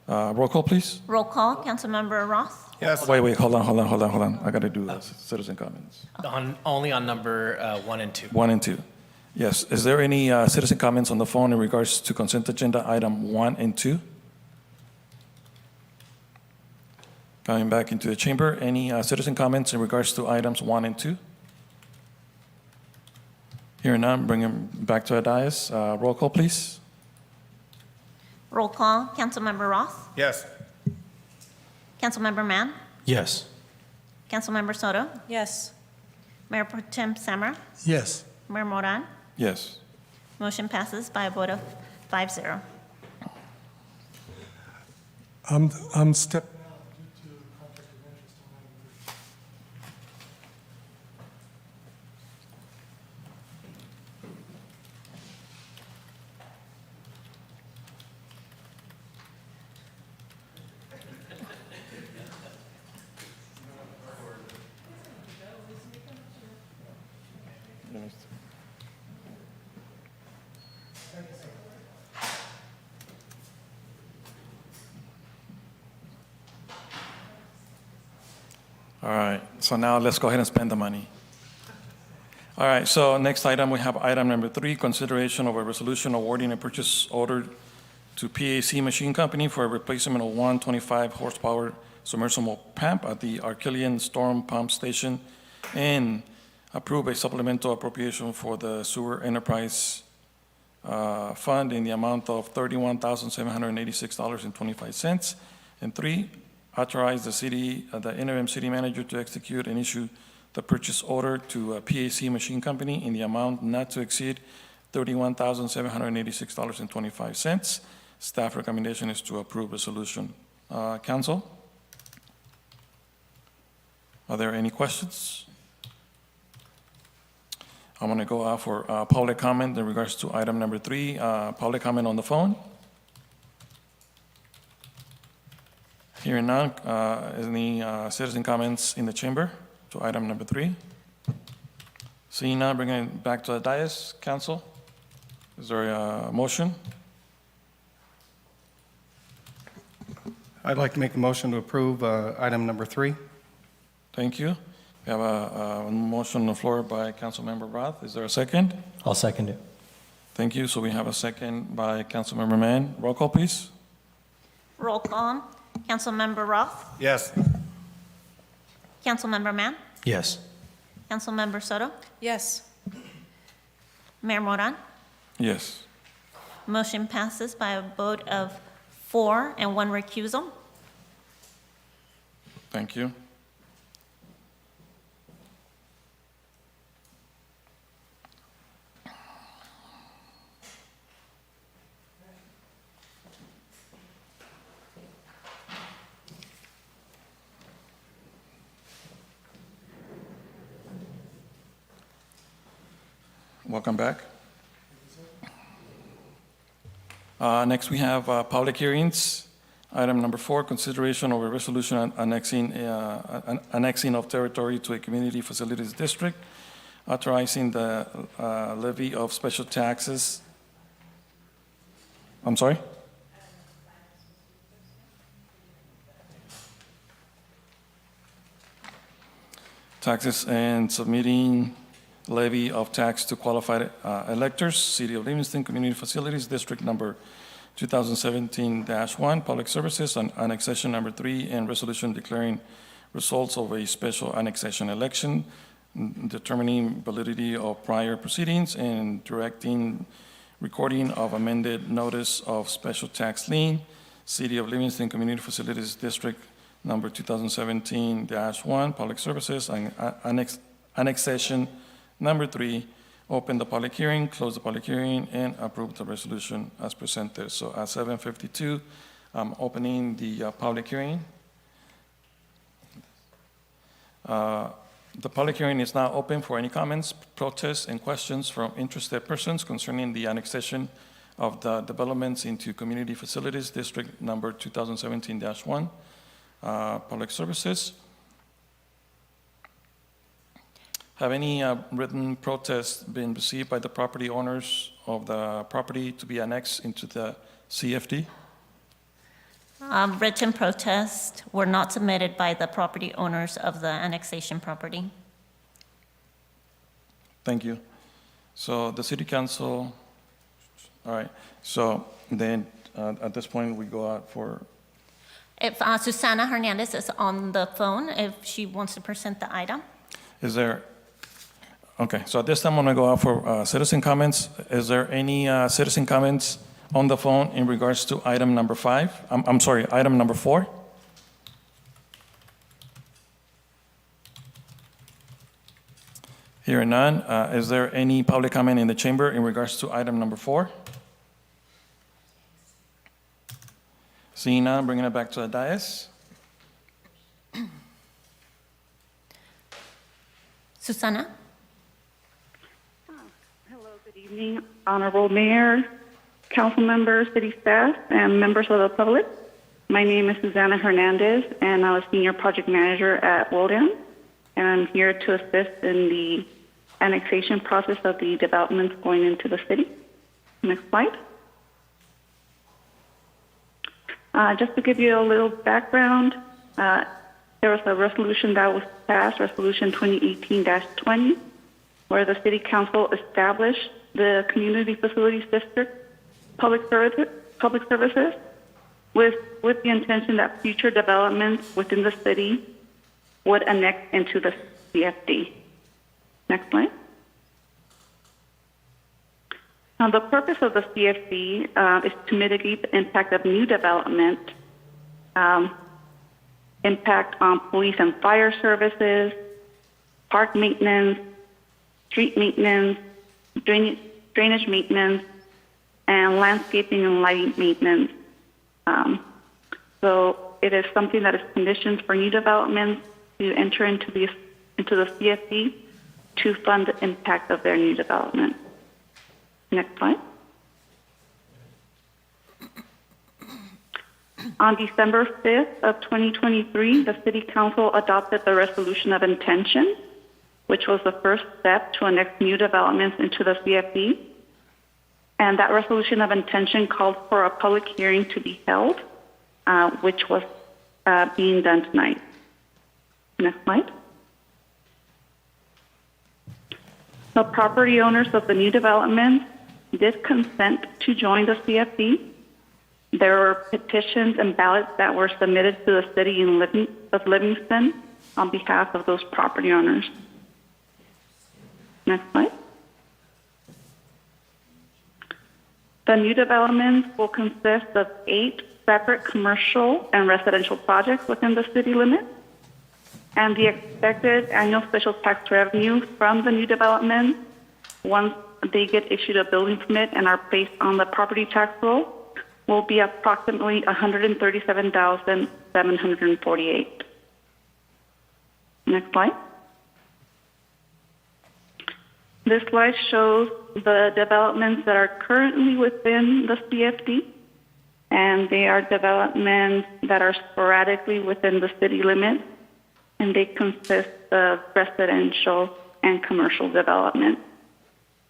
Roll call, please. Roll call, Councilmember Roth? Yes. Wait, hold on. I got to do citizen comments. Only on number 1 and 2. 1 and 2. Yes. Is there any citizen comments on the phone in regards to consent agenda item 1 and 2? Coming back into the chamber, any citizen comments in regards to items 1 and 2? Hearing none, bring them back to the dais. Roll call, please. Roll call, Councilmember Roth? Yes. Councilmember Mann? Yes. Councilmember Soto? Yes. Mayor Pro Tem Samra? Yes. Mayor Moran? Yes. Motion passes by a vote of 5-0. I'm stepping out due to conflict of interest on item 3. All right, so now let's go ahead and spend the money. All right, so next item, we have item number 3, consideration of a resolution awarding a purchase order to PAC Machine Company for a replacement of 125 horsepower submersible pump at the Arcillian Storm Pump Station, and approve a supplemental appropriation for the Sewer Enterprise Fund in the amount of $31,786.25. And 3, authorize the interim city manager to execute and issue the purchase order to PAC Machine Company in the amount not to exceed $31,786.25. Staff recommendation is to approve resolution. Council? Are there any questions? I'm going to go out for public comment in regards to item number 3. Public comment on the phone? Hearing none, any citizen comments in the chamber to item number 3? Seeing none, bringing it back to the dais. Council, is there a motion? I'd like to make a motion to approve item number 3. Thank you. We have a motion on the floor by Councilmember Roth. Is there a second? I'll second it. Thank you. So we have a second by Councilmember Mann. Roll call, please. Roll call, Councilmember Roth? Yes. Councilmember Mann? Yes. Councilmember Soto? Yes. Mayor Moran? Yes. Motion passes by a vote of 4 and 1 recusal. Thank you. Welcome back. Next, we have public hearings. Item number 4, consideration of a resolution annexing of territory to a community facilities district, authorizing the levy of special taxes. I'm sorry? Taxes and submitting levy of tax to qualified electors, City of Livingston Community Facilities District Number 2017-1, Public Services, and annexation number 3, and resolution declaring results of a special annexation election, determining validity of prior proceedings, and directing recording of amended notice of special tax lien, City of Livingston Community Facilities District Number 2017-1, Public Services, and annexation number 3, open the public hearing, close the public hearing, and approve the resolution as presented. So at 7:52, I'm opening the public hearing. The public hearing is now open for any comments, protests, and questions from interested persons concerning the annexation of the developments into Community Facilities District Number 2017-1, Public Services. Have any written protests been received by the property owners of the property to be annexed into the CFD? Written protests were not submitted by the property owners of the annexation property. Thank you. So the city council, all right. So then at this point, we go out for. If Susana Hernandez is on the phone, if she wants to present the item. Is there, okay, so at this time, I'm gonna go out for citizen comments. Is there any citizen comments on the phone in regards to item number 5? I'm sorry, item number 4? Hearing none, is there any public comment in the chamber in regards to item number 4? Seeing none, bringing it back to the dais. Susana? Hello, good evening, Honorable Mayor, council members, city staff, and members of the public. My name is Susana Hernandez, and I'm a senior project manager at Wodan, and I'm here to assist in the annexation process of the developments going into the city. Next slide. Just to give you a little background, there was a resolution that was passed, Resolution 2018-20, where the City Council established the Community Facilities District Public Services with the intention that future developments within the city would annex into the CFD. Next slide. Now, the purpose of the CFD is to mitigate the impact of new development, impact on police and fire services, park maintenance, street maintenance, drainage maintenance, and landscaping and lighting maintenance. So it is something that is conditioned for new developments to enter into the CFD to fund the impact of their new development. Next slide. On December 5th of 2023, the City Council adopted the Resolution of Intention, which was the first step to annex new developments into the CFD. And that Resolution of Intention called for a public hearing to be held, which was being done tonight. Next slide. The property owners of the new development did consent to join the CFD. There were petitions and ballots that were submitted to the city of Livingston on behalf of those property owners. Next slide. The new developments will consist of 8 separate commercial and residential projects within the city limits, and the expected annual special tax revenue from the new development, once they get issued a building permit and are placed on the property tax roll, will be approximately $137,748. Next slide. This slide shows the developments that are currently within the CFD, and they are developments that are sporadically within the city limits, and they consist of residential and commercial development.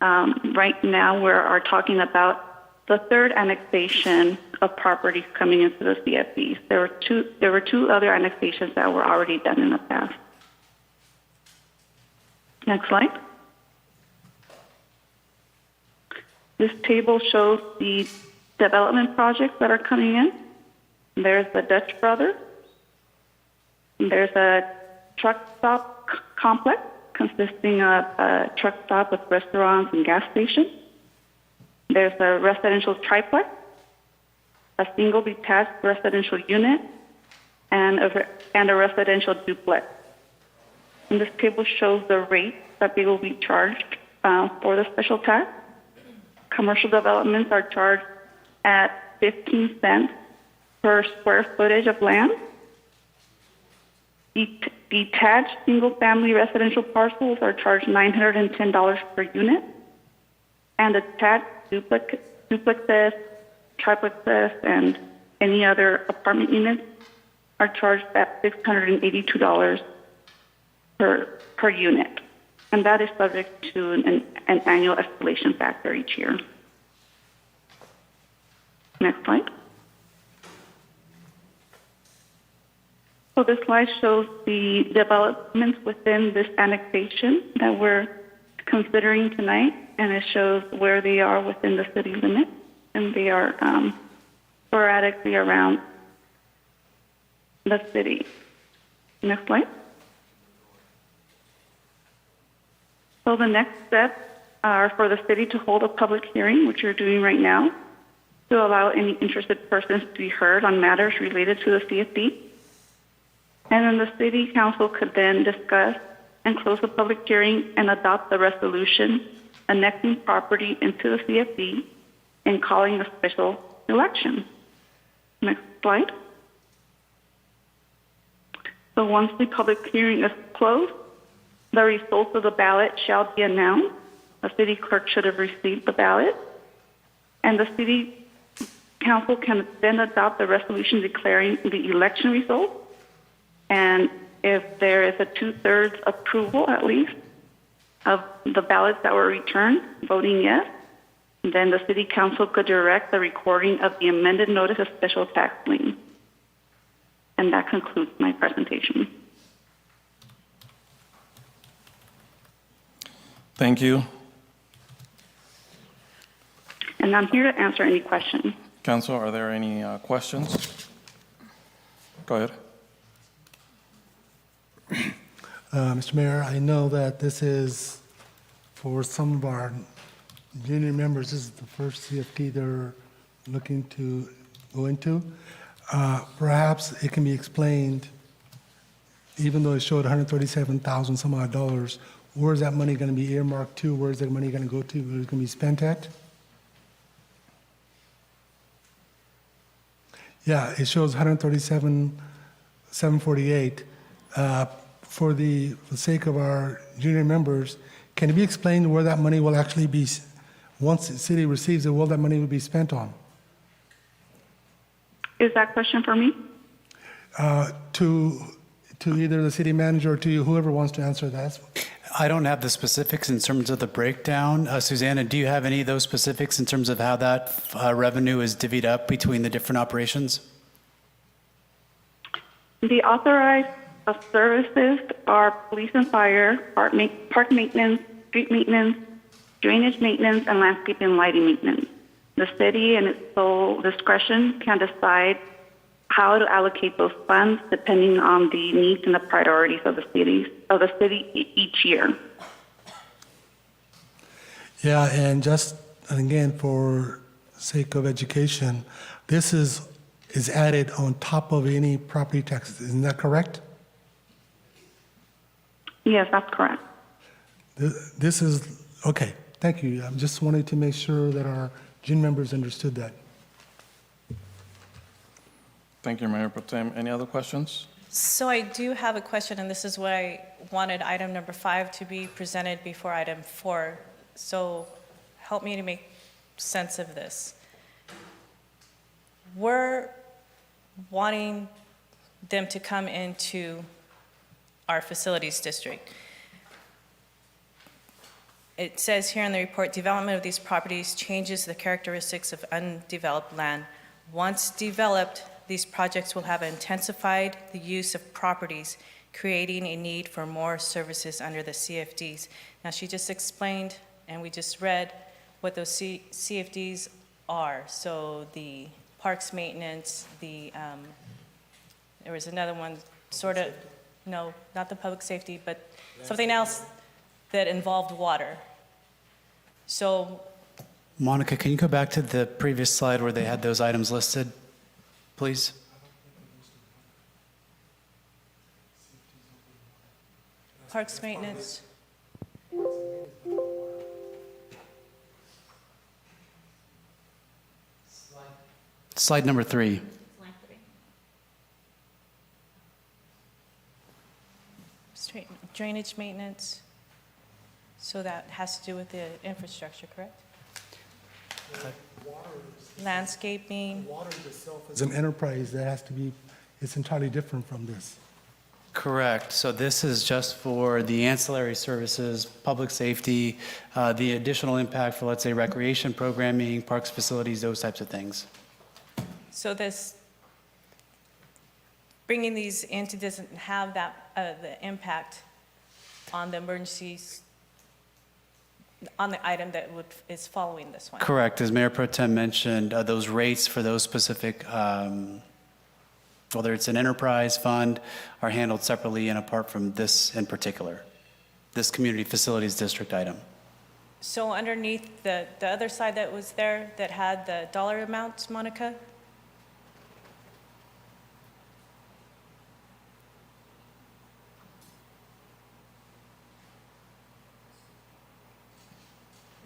Right now, we are talking about the third annexation of properties coming into the CFDs. There were two other annexations that were already done in the past. Next slide. This table shows the development projects that are coming in. There's the Dutch Brothers. There's a truck stop complex consisting of a truck stop with restaurants and gas stations. There's a residential triplex, a single detached residential unit, and a residential duplex. And this table shows the rates that they will be charged for the special tax. Commercial developments are charged at 15 cents per square footage of land. Detached single-family residential parcels are charged $910 per unit, and attached duplexes, triplexes, and any other apartment units are charged at $682 per unit, and that is subject to an annual escalation factor each year. Next slide. So this slide shows the developments within this annexation that we're considering tonight, and it shows where they are within the city limits, and they are sporadically around the city. Next slide. So the next steps are for the city to hold a public hearing, which you're doing right now, to allow any interested persons to be heard on matters related to the CFD. And then the city council could then discuss and close the public hearing and adopt the resolution annexing property into the CFD and calling a special election. Next slide. So once the public hearing is closed, the results of the ballot shall be announced. The city clerk should have received the ballot, and the city council can then adopt the resolution declaring the election results. And if there is a 2/3 approval, at least, of the ballots that were returned, voting yes, then the city council could direct the recording of the amended notice of special tax lien. And that concludes my presentation. Thank you. And I'm here to answer any questions. Council, are there any questions? Go ahead. Mr. Mayor, I know that this is, for some of our union members, this is the first CFD they're looking to go into. Perhaps it can be explained, even though it showed $137,000 some odd dollars, where is that money going to be earmarked to? Where is that money going to go to? Where is it going to be spent at? Yeah, it shows 137,748. For the sake of our junior members, can it be explained where that money will actually be, once the city receives it, will that money will be spent on? Is that question for me? To either the city manager or to you, whoever wants to answer that. I don't have the specifics in terms of the breakdown. Susanna, do you have any of those specifics in terms of how that revenue is divvied up between the different operations? The authorized services are police and fire, park maintenance, street maintenance, drainage maintenance, and landscape and lighting maintenance. The city, in its sole discretion, can decide how to allocate those funds depending on the needs and the priorities of the city each year. Yeah, and just again, for sake of education, this is added on top of any property taxes. Isn't that correct? Yes, that's correct. This is, okay, thank you. I just wanted to make sure that our junior members understood that. Thank you, Mayor Pro Tem. Any other questions? So I do have a question, and this is what I wanted item number 5 to be presented before item 4. So help me to make sense of this. We're wanting them to come into our facilities district. It says here in the report, development of these properties changes the characteristics of undeveloped land. Once developed, these projects will have intensified the use of properties, creating a need for more services under the CFDs. Now, she just explained, and we just read, what those CFDs are. So the parks maintenance, there was another one, sort of, no, not the public safety, but something else that involved water. So Monica, can you go back to the previous slide where they had those items listed, please? parks maintenance, Slide number 3. drainage maintenance. So that has to do with the infrastructure, correct? Landscaping. Water itself is an enterprise that has to be, it's entirely different from this. Correct. So this is just for the ancillary services, public safety, the additional impact for, let's say, recreation programming, parks facilities, those types of things. So this, bringing these into doesn't have that, the impact on the emergencies, on the item that is following this one. Correct. As Mayor Pro Tem mentioned, those rates for those specific, whether it's an enterprise fund, are handled separately and apart from this in particular, this community facilities district item. So underneath the other side that was there that had the dollar amounts, Monica?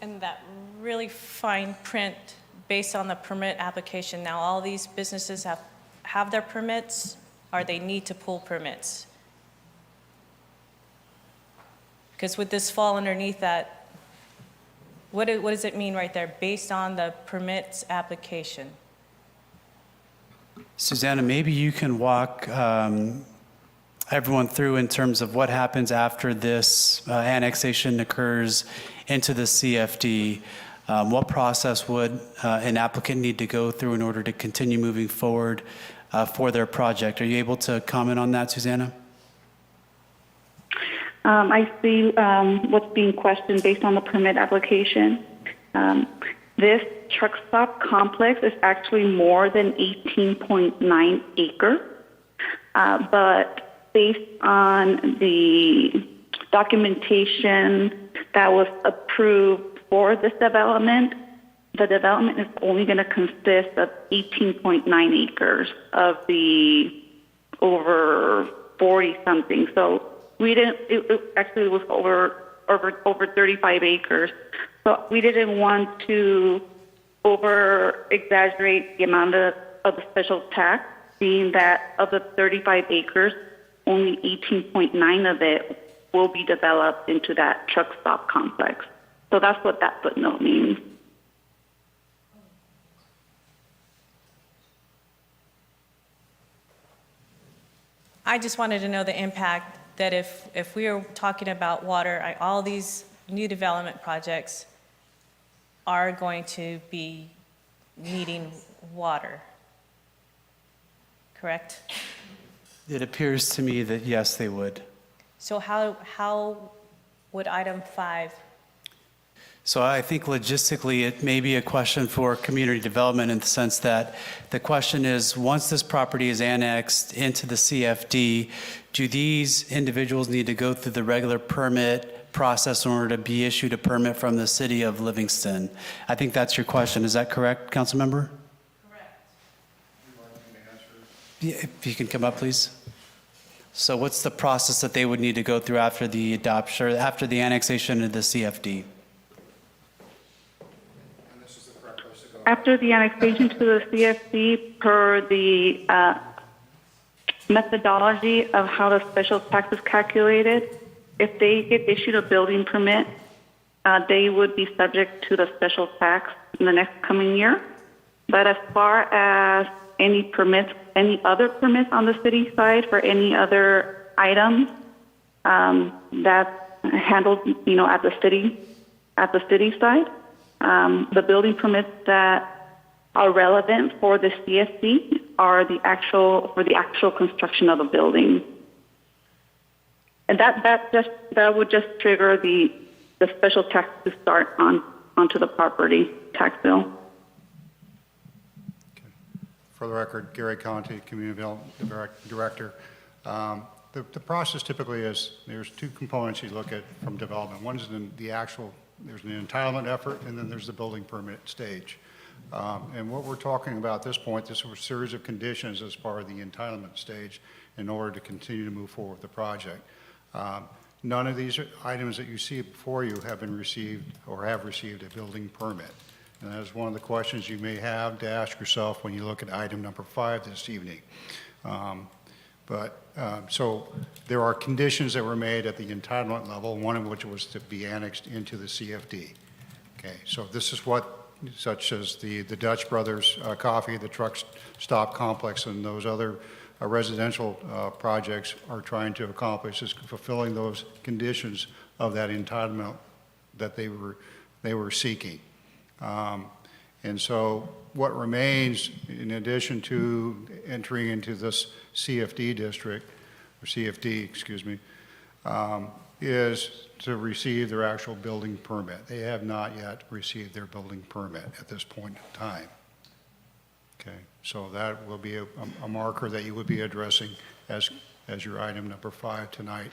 And that really fine print based on the permit application. Now, all these businesses have their permits, or they need to pull permits? Because would this fall underneath that? What does it mean right there, based on the permits application? Susanna, maybe you can walk everyone through in terms of what happens after this annexation occurs into the CFD. What process would an applicant need to go through in order to continue moving forward for their project? Are you able to comment on that, Susanna? I see what's being questioned based on the permit application. This truck stop complex is actually more than 18.9 acres, but based on the documentation that was approved for this development, the development is only going to consist of 18.9 acres of the over 40 something. So we didn't, it actually was over 35 acres. So we didn't want to over exaggerate the amount of the special tax, being that of the 35 acres, only 18.9 of it will be developed into that truck stop complex. So that's what that footnote means. I just wanted to know the impact that if we are talking about water, all these new development projects are going to be needing water, correct? It appears to me that yes, they would. So how would item 5? So I think logistically, it may be a question for community development in the sense that the question is, once this property is annexed into the CFD, do these individuals need to go through the regular permit process in order to be issued a permit from the city of Livingston? I think that's your question. Is that correct, council member? Correct. Yeah, if you can come up, please. So what's the process that they would need to go through after the adoption, or after the annexation of the CFD? After the annexation to the CFD, per the methodology of how the special tax is calculated, if they get issued a building permit, they would be subject to the special tax in the next coming year. But as far as any permits, any other permits on the city side for any other items, that's handled, at the city side. The building permits that are relevant for the CFD are for the actual construction of a building. And that would just trigger the special tax to start on onto the property tax bill. For the record, Gary Conti, Community Development Director. The process typically is, there's two components you look at from development. One is the actual, there's an entitlement effort, and then there's the building permit stage. And what we're talking about at this point, this was a series of conditions as part of the entitlement stage in order to continue to move forward with the project. None of these items that you see before you have been received or have received a building permit. And that is one of the questions you may have to ask yourself when you look at item number 5 this evening. So there are conditions that were made at the entitlement level, one of which was to be annexed into the CFD. Okay, so this is what, such as the Dutch Brothers Coffee, the truck stop complex, and those other residential projects are trying to accomplish, is fulfilling those conditions of that entitlement that they were seeking. And so what remains, in addition to entering into this CFD district, or CFD, excuse me, is to receive their actual building permit. They have not yet received their building permit at this point in time. Okay, so that will be a marker that you would be addressing as your item number 5 tonight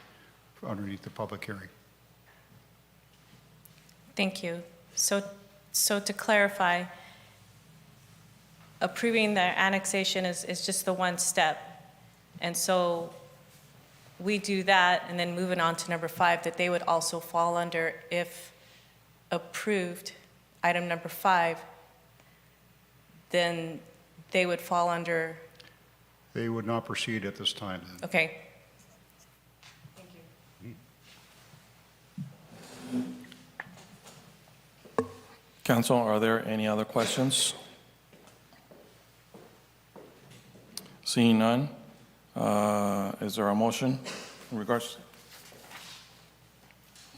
underneath the public hearing. Thank you. So to clarify, approving the annexation is just the one step. And so we do that, and then moving on to number 5, that they would also fall under, if approved, item number 5, then they would fall under. They would not proceed at this time then. Okay. Thank you. Council, are there any other questions? Seeing none, is there a motion in regards?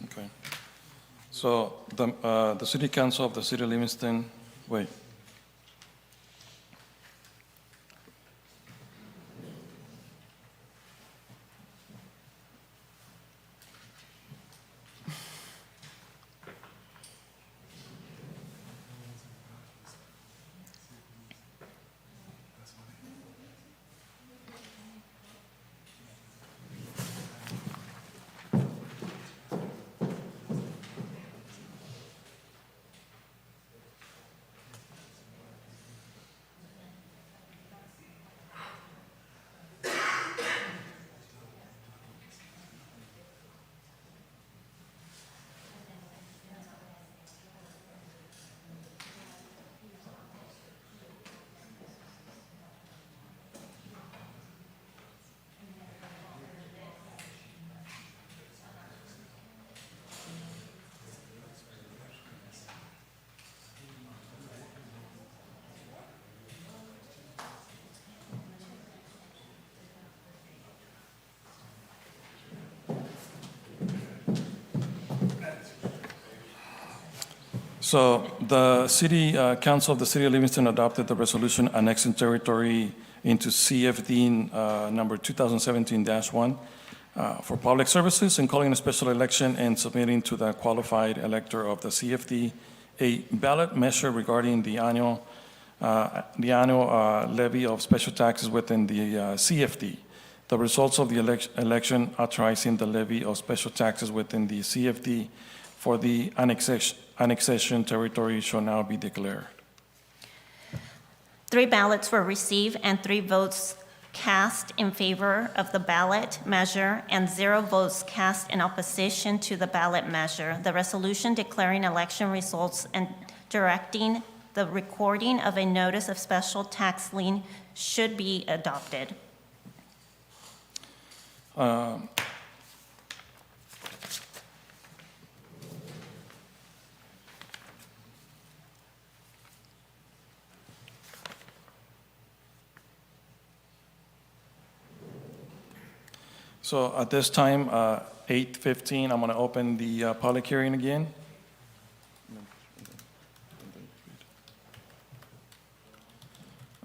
Okay. So the City Council of the City of Livingston, wait. So the City Council of the City of Livingston adopted the resolution annexing territory into CFD number 2017-1 for public services and calling a special election and submitting to the qualified elector of the CFD a ballot measure regarding the annual levy of special taxes within the CFD. The results of the election authorizing the levy of special taxes within the CFD for the annexation territory shall now be declared. 3 ballots were received and 3 votes cast in favor of the ballot measure and 0 votes cast in opposition to the ballot measure. The resolution declaring election results and directing the recording of a notice of special tax lien should be adopted. So at this time, 8:15, I'm going to open the public hearing again.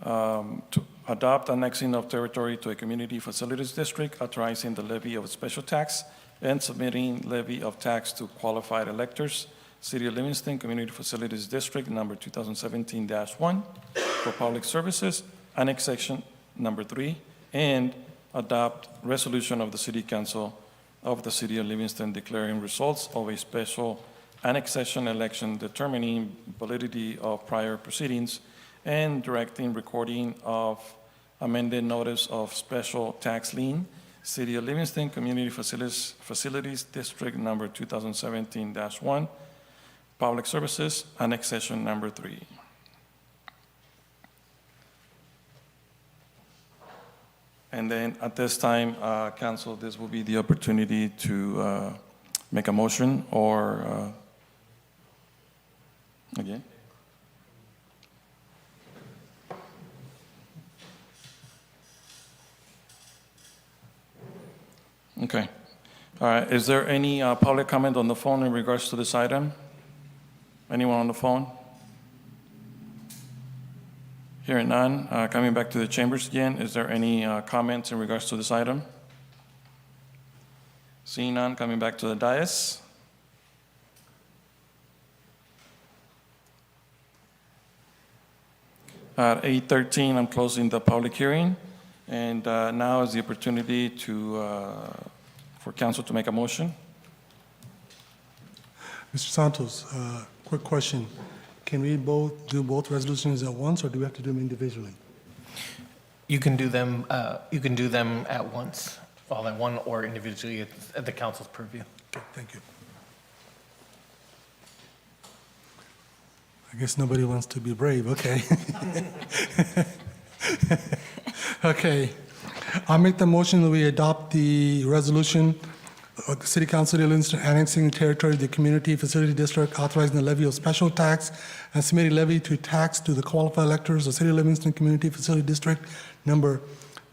To adopt annexing of territory to a community facilities district, authorizing the levy of a special tax and submitting levy of tax to qualified electors. City of Livingston Community Facilities District number 2017-1 for public services, annexation number 3, and adopt resolution of the City Council of the City of Livingston declaring results of a special annexation election, determining validity of prior proceedings, and directing recording of amended notice of special tax lien, City of Livingston Community Facilities District number 2017-1, Public Services, annexation number 3. And then at this time, Council, this will be the opportunity to make a motion or, again? Okay. All right. Is there any public comment on the phone in regards to this item? Anyone on the phone? Hearing none. Coming back to the chambers again, is there any comments in regards to this item? Seeing none, coming back to the dais. At 8:13, I'm closing the public hearing. And now is the opportunity for council to make a motion. Mr. Santos, quick question. Can we do both resolutions at once, or do we have to do them individually? You can do them at once, all at one or individually at the council's purview. Okay, thank you. I guess nobody wants to be brave, okay. Okay, I'll make the motion that we adopt the resolution of the City Council of Livingston annexing territory of the Community Facility District, authorizing the levy of special tax and submitting levy to tax to the qualified electors of City of Livingston Community Facility District number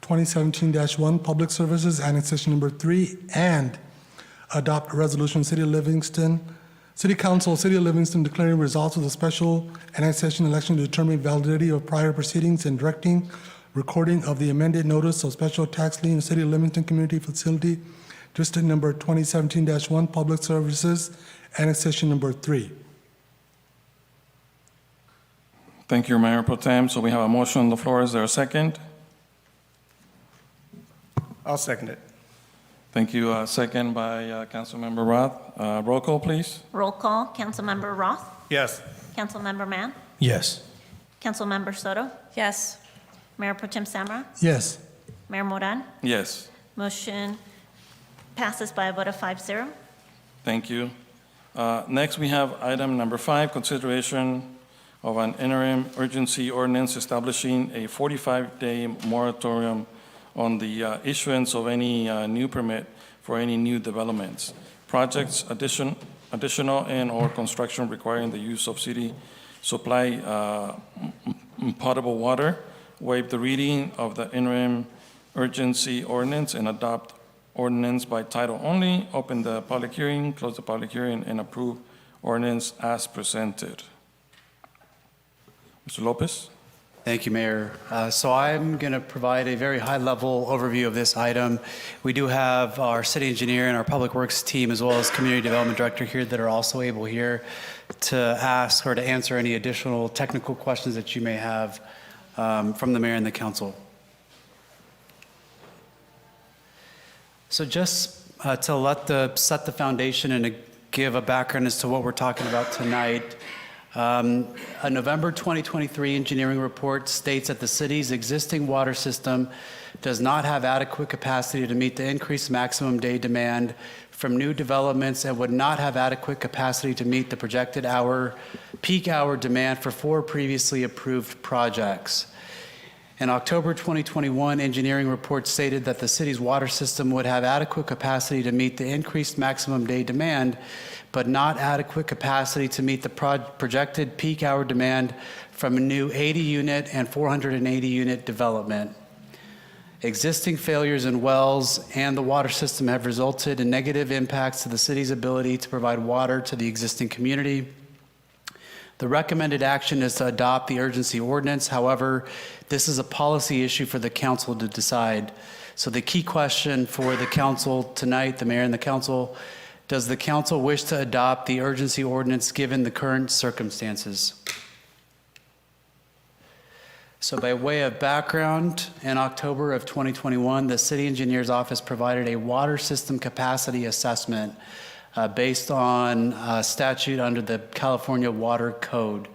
2017-1, Public Services, annexation number 3, and adopt a resolution, City Council, City of Livingston declaring results of the special annexation election to determine validity of prior proceedings and directing recording of the amended notice of special tax lien, City of Livingston Community Facility District number 2017-1, Public Services, annexation number 3. Thank you, Mayor Pro Tem. So we have a motion on the floor. Is there a second? I'll second it. Thank you. Second by Councilmember Roth. Roll call, please. Roll call, Councilmember Roth, Yes. Councilmember Mann, Yes. Councilmember Soto, Yes. Mayor Pro Tem Samra, Yes. Mayor Moran. Yes. Motion passes by a vote of 5-0. Thank you. Next, we have item number 5, consideration of an interim urgency ordinance establishing a 45-day moratorium on the issuance of any new permit for any new developments, projects, additional and/or construction requiring the use of city supply potable water, waive the reading of the interim urgency ordinance and adopt ordinance by title only, open the public hearing, close the public hearing, and approve ordinance as presented. Mr. Lopez? Thank you, Mayor. So I'm going to provide a very high-level overview of this item. We do have our city engineer and our public works team, as well as community development director here, that are also able here to ask or to answer any additional technical questions that you may have from the mayor and the council. So just to set the foundation and to give a background as to what we're talking about tonight, a November 2023 engineering report states that the city's existing water system does not have adequate capacity to meet the increased maximum day demand from new developments and would not have adequate capacity to meet the projected peak hour demand for 4 previously approved projects. In October 2021, engineering reports stated that the city's water system would have adequate capacity to meet the increased maximum day demand, but not adequate capacity to meet the projected peak hour demand from a new 80-unit and 480-unit development. Existing failures in wells and the water system have resulted in negative impacts to the city's ability to provide water to the existing community. The recommended action is to adopt the urgency ordinance. However, this is a policy issue for the council to decide. So the key question for the council tonight, the mayor and the council, Does the council wish to adopt the urgency ordinance given the current circumstances? So by way of background, in October of 2021, the city engineer's office provided a water system capacity assessment based on statute under the California Water Code.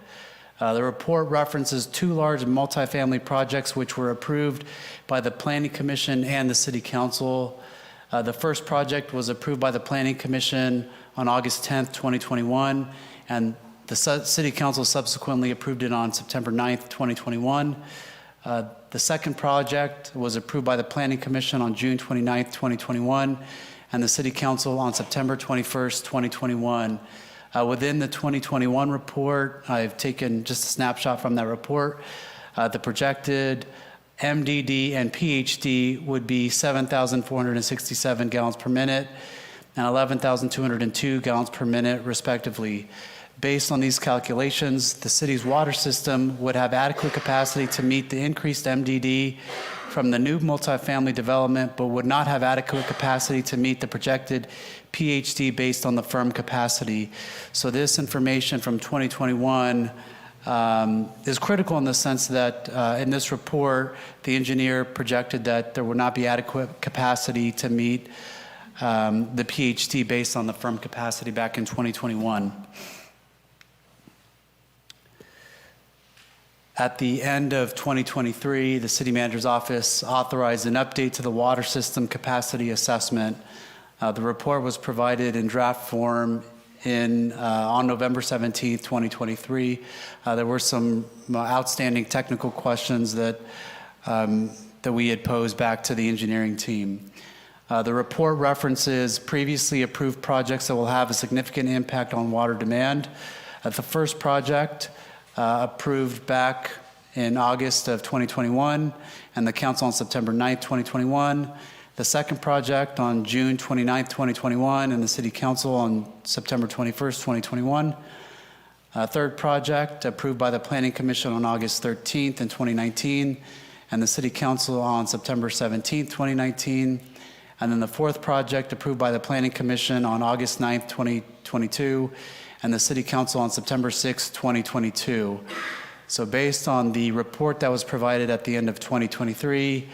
The report references 2 large multifamily projects which were approved by the Planning Commission and the City Council. The first project was approved by the Planning Commission on August 10th, 2021, and the City Council subsequently approved it on September 9th, 2021. The second project was approved by the Planning Commission on June 29th, 2021, and the City Council on September 21st, 2021. Within the 2021 report, I've taken just a snapshot from that report. The projected MDD and PhD would be 7,467 gallons per minute and 11,202 gallons per minute, respectively. Based on these calculations, the city's water system would have adequate capacity to meet the increased MDD from the new multifamily development, but would not have adequate capacity to meet the projected PhD based on the firm capacity. So this information from 2021 is critical in the sense that in this report, the engineer projected that there would not be adequate capacity to meet the PhD based on the firm capacity back in 2021. At the end of 2023, the city manager's office authorized an update to the water system capacity assessment. The report was provided in draft form on November 17th, 2023. There were some outstanding technical questions that we had posed back to the engineering team. The report references previously approved projects that will have a significant impact on water demand. The first project approved back in August of 2021, and the council on September 9th, 2021. The second project on June 29th, 2021, and the City Council on September 21st, 2021. Third project approved by the Planning Commission on August 13th in 2019, and the City Council on September 17th, 2019. And then the fourth project approved by the Planning Commission on August 9th, 2022, and the City Council on September 6th, 2022. So based on the report that was provided at the end of 2023,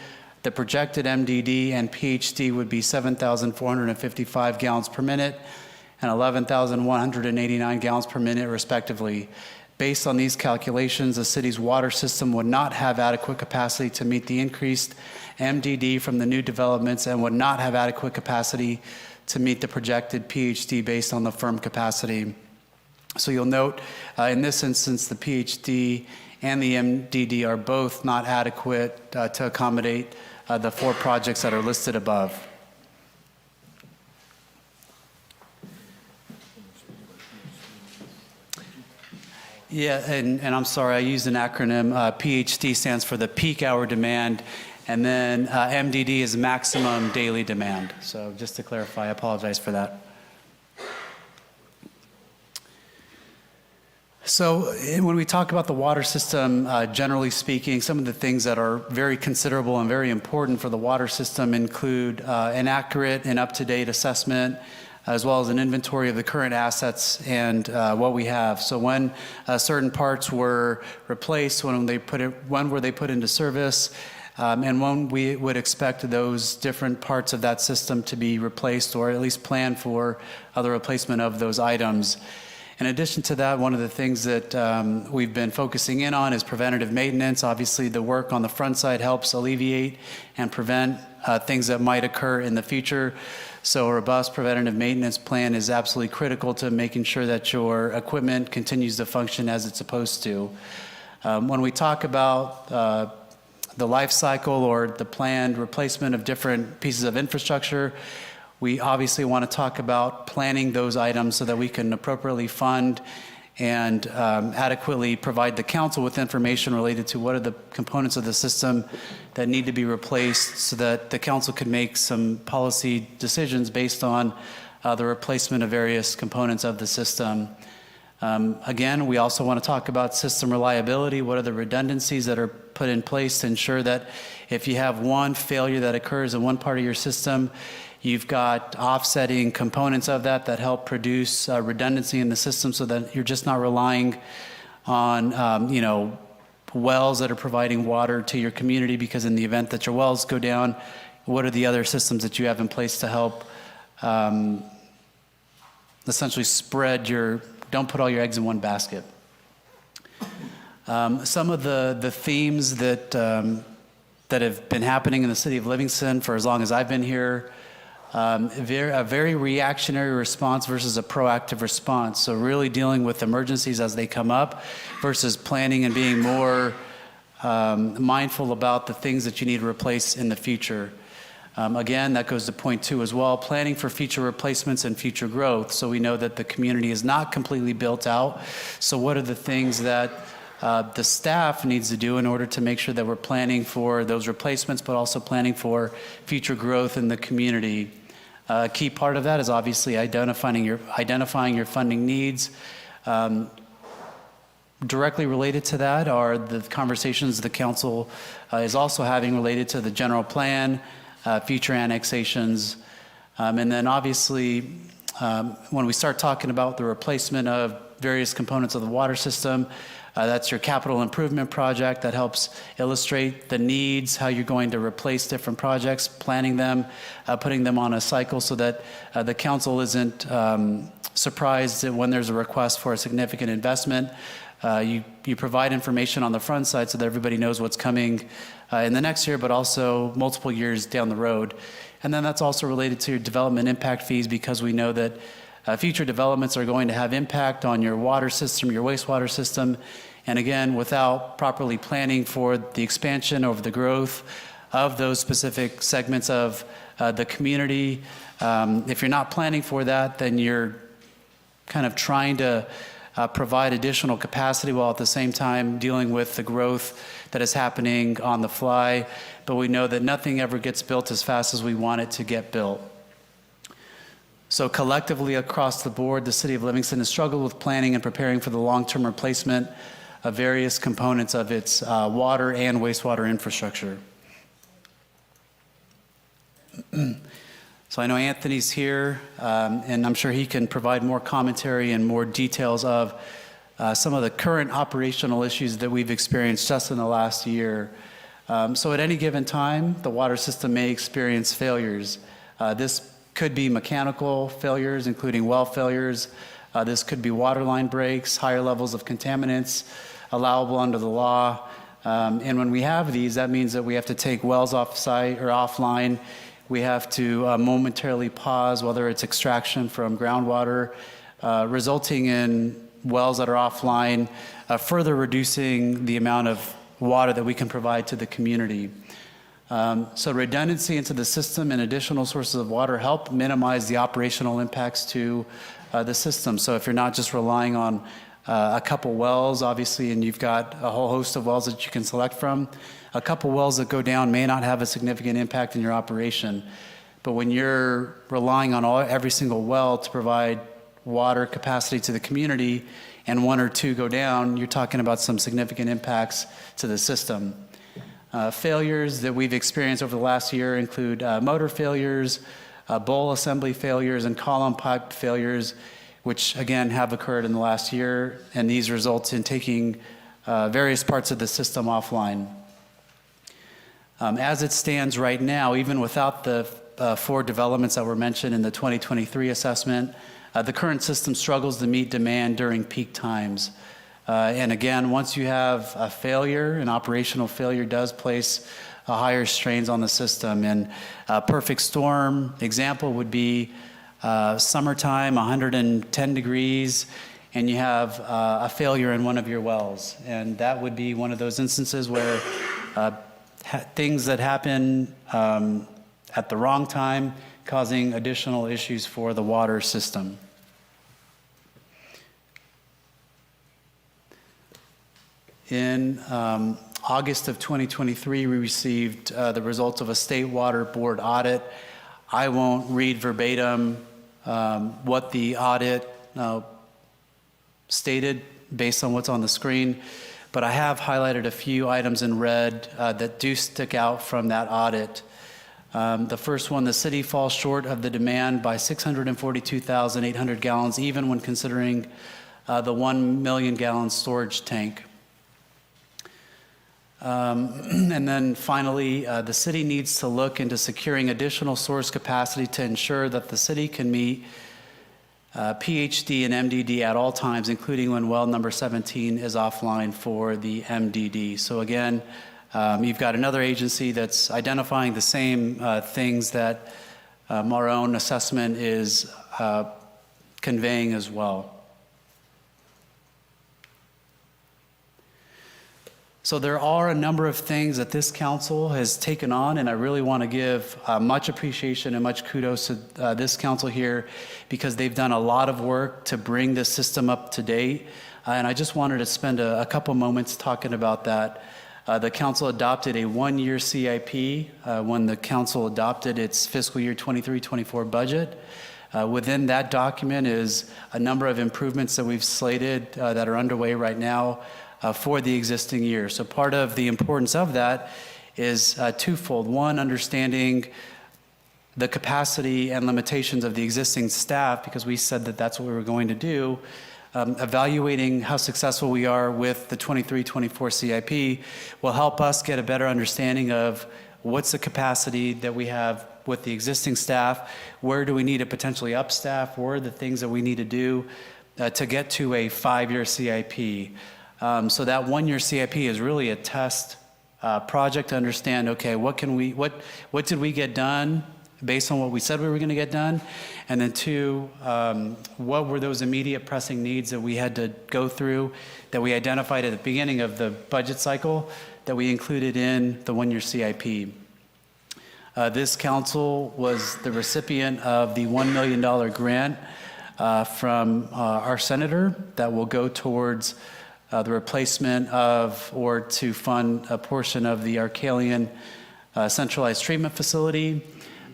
the projected MDD and PhD would be 7,455 gallons per minute and 11,189 gallons per minute, respectively. Based on these calculations, the city's water system would not have adequate capacity to meet the increased MDD from the new developments and would not have adequate capacity to meet the projected PhD based on the firm capacity. So you'll note in this instance, the PhD and the MDD are both not adequate to accommodate the 4 projects that are listed above. Yeah, and I'm sorry, I used an acronym. PhD stands for the peak hour demand, and then MDD is maximum daily demand. So just to clarify, I apologize for that. So when we talk about the water system, generally speaking, some of the things that are very considerable and very important for the water system include an accurate and up-to-date assessment, as well as an inventory of the current assets and what we have. So when certain parts were replaced, when were they put into service, and when we would expect those different parts of that system to be replaced, or at least plan for the replacement of those items. In addition to that, one of the things that we've been focusing in on is preventative maintenance. Obviously, the work on the front side helps alleviate and prevent things that might occur in the future. So a robust preventative maintenance plan is absolutely critical to making sure that your equipment continues to function as it's supposed to. When we talk about the life cycle or the planned replacement of different pieces of infrastructure, we obviously want to talk about planning those items so that we can appropriately fund and adequately provide the council with information related to what are the components of the system that need to be replaced so that the council can make some policy decisions based on the replacement of various components of the system. Again, we also want to talk about system reliability. What are the redundancies that are put in place to ensure that if you have one failure that occurs in one part of your system, you've got offsetting components of that that help produce redundancy in the system so that you're just not relying on, wells that are providing water to your community, because in the event that your wells go down, what are the other systems that you have in place to help essentially don't put all your eggs in one basket. Some of the themes that have been happening in the city of Livingston for as long as I've been here, a very reactionary response versus a proactive response. So really dealing with emergencies as they come up versus planning and being more mindful about the things that you need to replace in the future. Again, that goes to point 2 as well, planning for future replacements and future growth. So we know that the community is not completely built out. So what are the things that the staff needs to do in order to make sure that we're planning for those replacements, but also planning for future growth in the community? A key part of that is obviously identifying your funding needs. Directly related to that are the conversations the council is also having related to the general plan, future annexations, and then obviously when we start talking about the replacement of various components of the water system, that's your capital improvement project that helps illustrate the needs, how you're going to replace different projects, planning them, putting them on a cycle so that the council isn't surprised when there's a request for a significant investment. You provide information on the front side so that everybody knows what's coming in the next year, but also multiple years down the road. And then that's also related to your development impact fees, because we know that future developments are going to have impact on your water system, your wastewater system. And again, without properly planning for the expansion or the growth of those specific segments of the community, if you're not planning for that, then you're kind of trying to provide additional capacity while at the same time dealing with the growth that is happening on the fly. But we know that nothing ever gets built as fast as we want it to get built. So collectively across the board, the city of Livingston has struggled with planning and preparing for the long-term replacement of various components of its water and wastewater infrastructure. So I know Anthony's here, and I'm sure he can provide more commentary and more details of some of the current operational issues that we've experienced just in the last year. So at any given time, the water system may experience failures. This could be mechanical failures, including well failures. This could be water line breaks, higher levels of contaminants allowable under the law. And when we have these, that means that we have to take wells off-site or offline. We have to momentarily pause, whether it's extraction from groundwater, resulting in wells that are offline, further reducing the amount of water that we can provide to the community. So redundancy into the system and additional sources of water help minimize the operational impacts to the system. So if you're not just relying on a couple wells, obviously, and you've got a whole host of wells that you can select from, a couple wells that go down may not have a significant impact in your operation. But when you're relying on every single well to provide water capacity to the community and one or two go down, you're talking about some significant impacts to the system. Failures that we've experienced over the last year include motor failures, bowl assembly failures, and column pipe failures, which again have occurred in the last year, and these result in taking various parts of the system offline. As it stands right now, even without the 4 developments that were mentioned in the 2023 assessment, the current system struggles to meet demand during peak times. And again, once you have a failure, an operational failure does place higher strains on the system. And a perfect storm example would be summertime, 110 degrees, and you have a failure in one of your wells. And that would be one of those instances where things that happen at the wrong time causing additional issues for the water system. In August of 2023, we received the results of a state water board audit. I won't read verbatim what the audit stated based on what's on the screen, but I have highlighted a few items in red that do stick out from that audit. The first one, the city falls short of the demand by 642,800 gallons, even when considering the 1 million gallon storage tank. And then finally, the city needs to look into securing additional source capacity to ensure that the city can meet PhD and MDD at all times, including when well number 17 is offline for the MDD. So again, you've got another agency that's identifying the same things that our own assessment is conveying as well. So there are a number of things that this council has taken on, and I really want to give much appreciation and much kudos to this council here, because they've done a lot of work to bring this system up to date. And I just wanted to spend a couple moments talking about that. The council adopted a one-year CIP when the council adopted its fiscal year 23-24 budget. Within that document is a number of improvements that we've slated that are underway right now for the existing year. So part of the importance of that is twofold. One, understanding the capacity and limitations of the existing staff, because we said that that's what we were going to do. Evaluating how successful we are with the 23-24 CIP will help us get a better understanding of what's the capacity that we have with the existing staff, where do we need to potentially up staff, what are the things that we need to do to get to a 5-year CIP. So that one-year CIP is really a test project to understand, okay, what did we get done based on what we said we were going to get done? And then two, what were those immediate pressing needs that we had to go through that we identified at the beginning of the budget cycle that we included in the one-year CIP? This council was the recipient of the $1 million grant from our senator that will go towards the replacement of or to fund a portion of the Arcalian centralized treatment facility.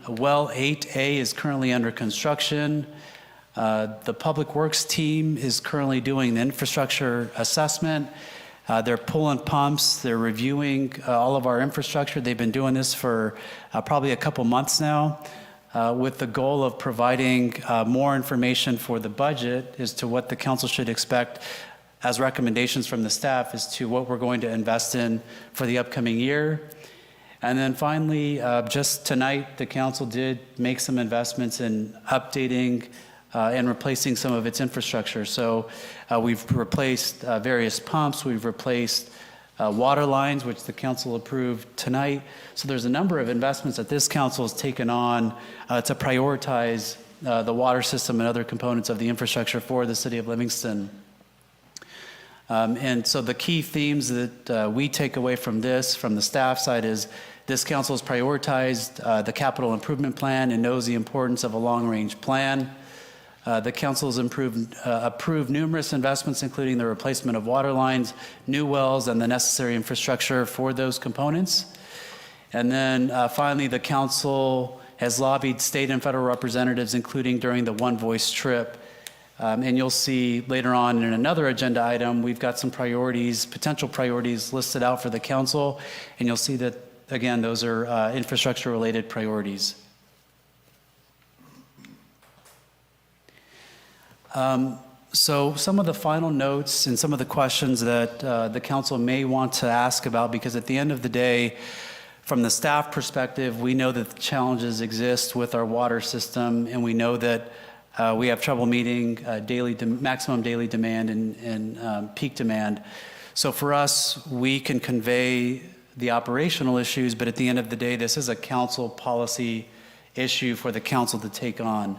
Well 8A is currently under construction. The Public Works team is currently doing the infrastructure assessment. They're pulling pumps, they're reviewing all of our infrastructure. They've been doing this for probably a couple months now with the goal of providing more information for the budget as to what the council should expect as recommendations from the staff as to what we're going to invest in for the upcoming year. And then finally, just tonight, the council did make some investments in updating and replacing some of its infrastructure. So we've replaced various pumps, we've replaced water lines, which the council approved tonight. So there's a number of investments that this council has taken on to prioritize the water system and other components of the infrastructure for the city of Livingston. And so the key themes that we take away from this, from the staff side, is this council has prioritized the capital improvement plan and knows the importance of a long-range plan. The council has approved numerous investments, including the replacement of water lines, new wells, and the necessary infrastructure for those components. And then finally, the council has lobbied state and federal representatives, including during the One Voice trip. And you'll see later on in another agenda item, we've got some priorities, potential priorities listed out for the council. And you'll see that, again, those are infrastructure-related priorities. So some of the final notes and some of the questions that the council may want to ask about, because at the end of the day, from the staff perspective, we know that the challenges exist with our water system, and we know that we have trouble meeting maximum daily demand and peak demand. So for us, we can convey the operational issues, but at the end of the day, this is a council policy issue for the council to take on.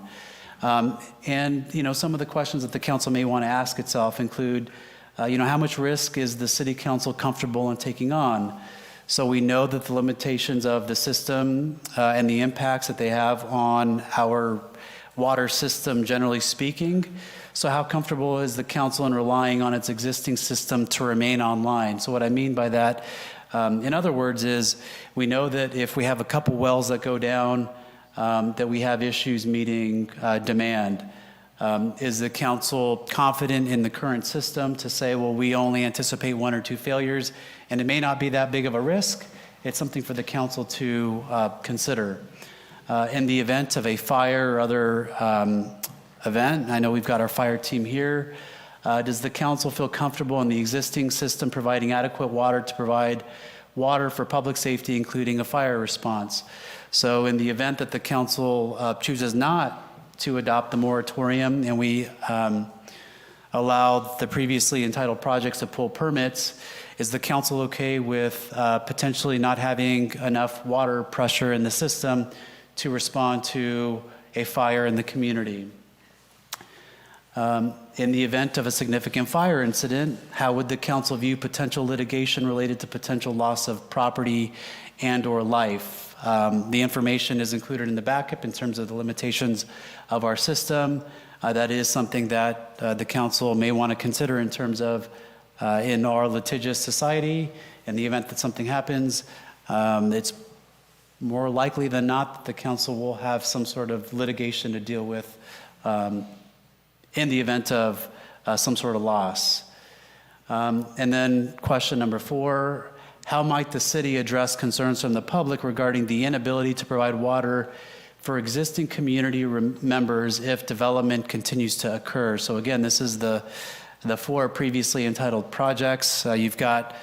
And some of the questions that the council may want to ask itself include, how much risk is the city council comfortable in taking on? So we know that the limitations of the system and the impacts that they have on our water system, generally speaking. So how comfortable is the council in relying on its existing system to remain online? So what I mean by that, in other words, is we know that if we have a couple wells that go down, that we have issues meeting demand. Is the council confident in the current system to say, well, we only anticipate 1 or 2 failures, and it may not be that big of a risk? It's something for the council to consider. In the event of a fire or other event, I know we've got our fire team here, does the council feel comfortable in the existing system providing adequate water to provide water for public safety, including a fire response? So in the event that the council chooses not to adopt the moratorium and we allow the previously entitled projects to pull permits, is the council okay with potentially not having enough water pressure in the system to respond to a fire in the community? In the event of a significant fire incident, how would the council view potential litigation related to potential loss of property and/or life? The information is included in the backup in terms of the limitations of our system. That is something that the council may want to consider in terms of in our litigious society. In the event that something happens, it's more likely than not that the council will have some sort of litigation to deal with in the event of some sort of loss. And then question number 4, how might the city address concerns from the public regarding the inability to provide water for existing community members if development continues to occur? So again, this is the 4 previously entitled projects. You've got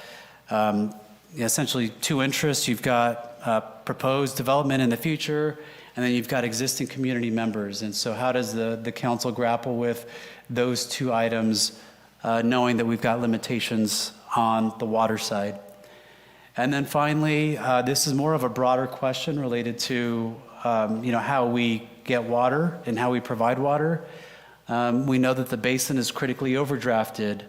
essentially 2 interests. You've got proposed development in the future, and then you've got existing community members. And so how does the council grapple with those 2 items, knowing that we've got limitations on the water side? And then finally, this is more of a broader question related to how we get water and how we provide water. We know that the basin is critically overdrafted.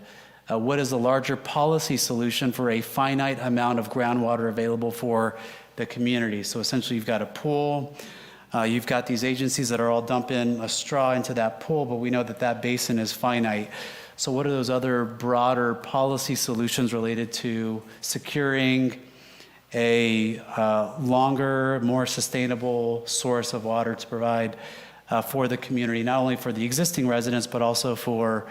What is a larger policy solution for a finite amount of groundwater available for the community? So essentially, you've got a pool. You've got these agencies that are all dumping a straw into that pool, but we know that that basin is finite. So what are those other broader policy solutions related to securing a longer, more sustainable source of water to provide for the community, not only for the existing residents, but also for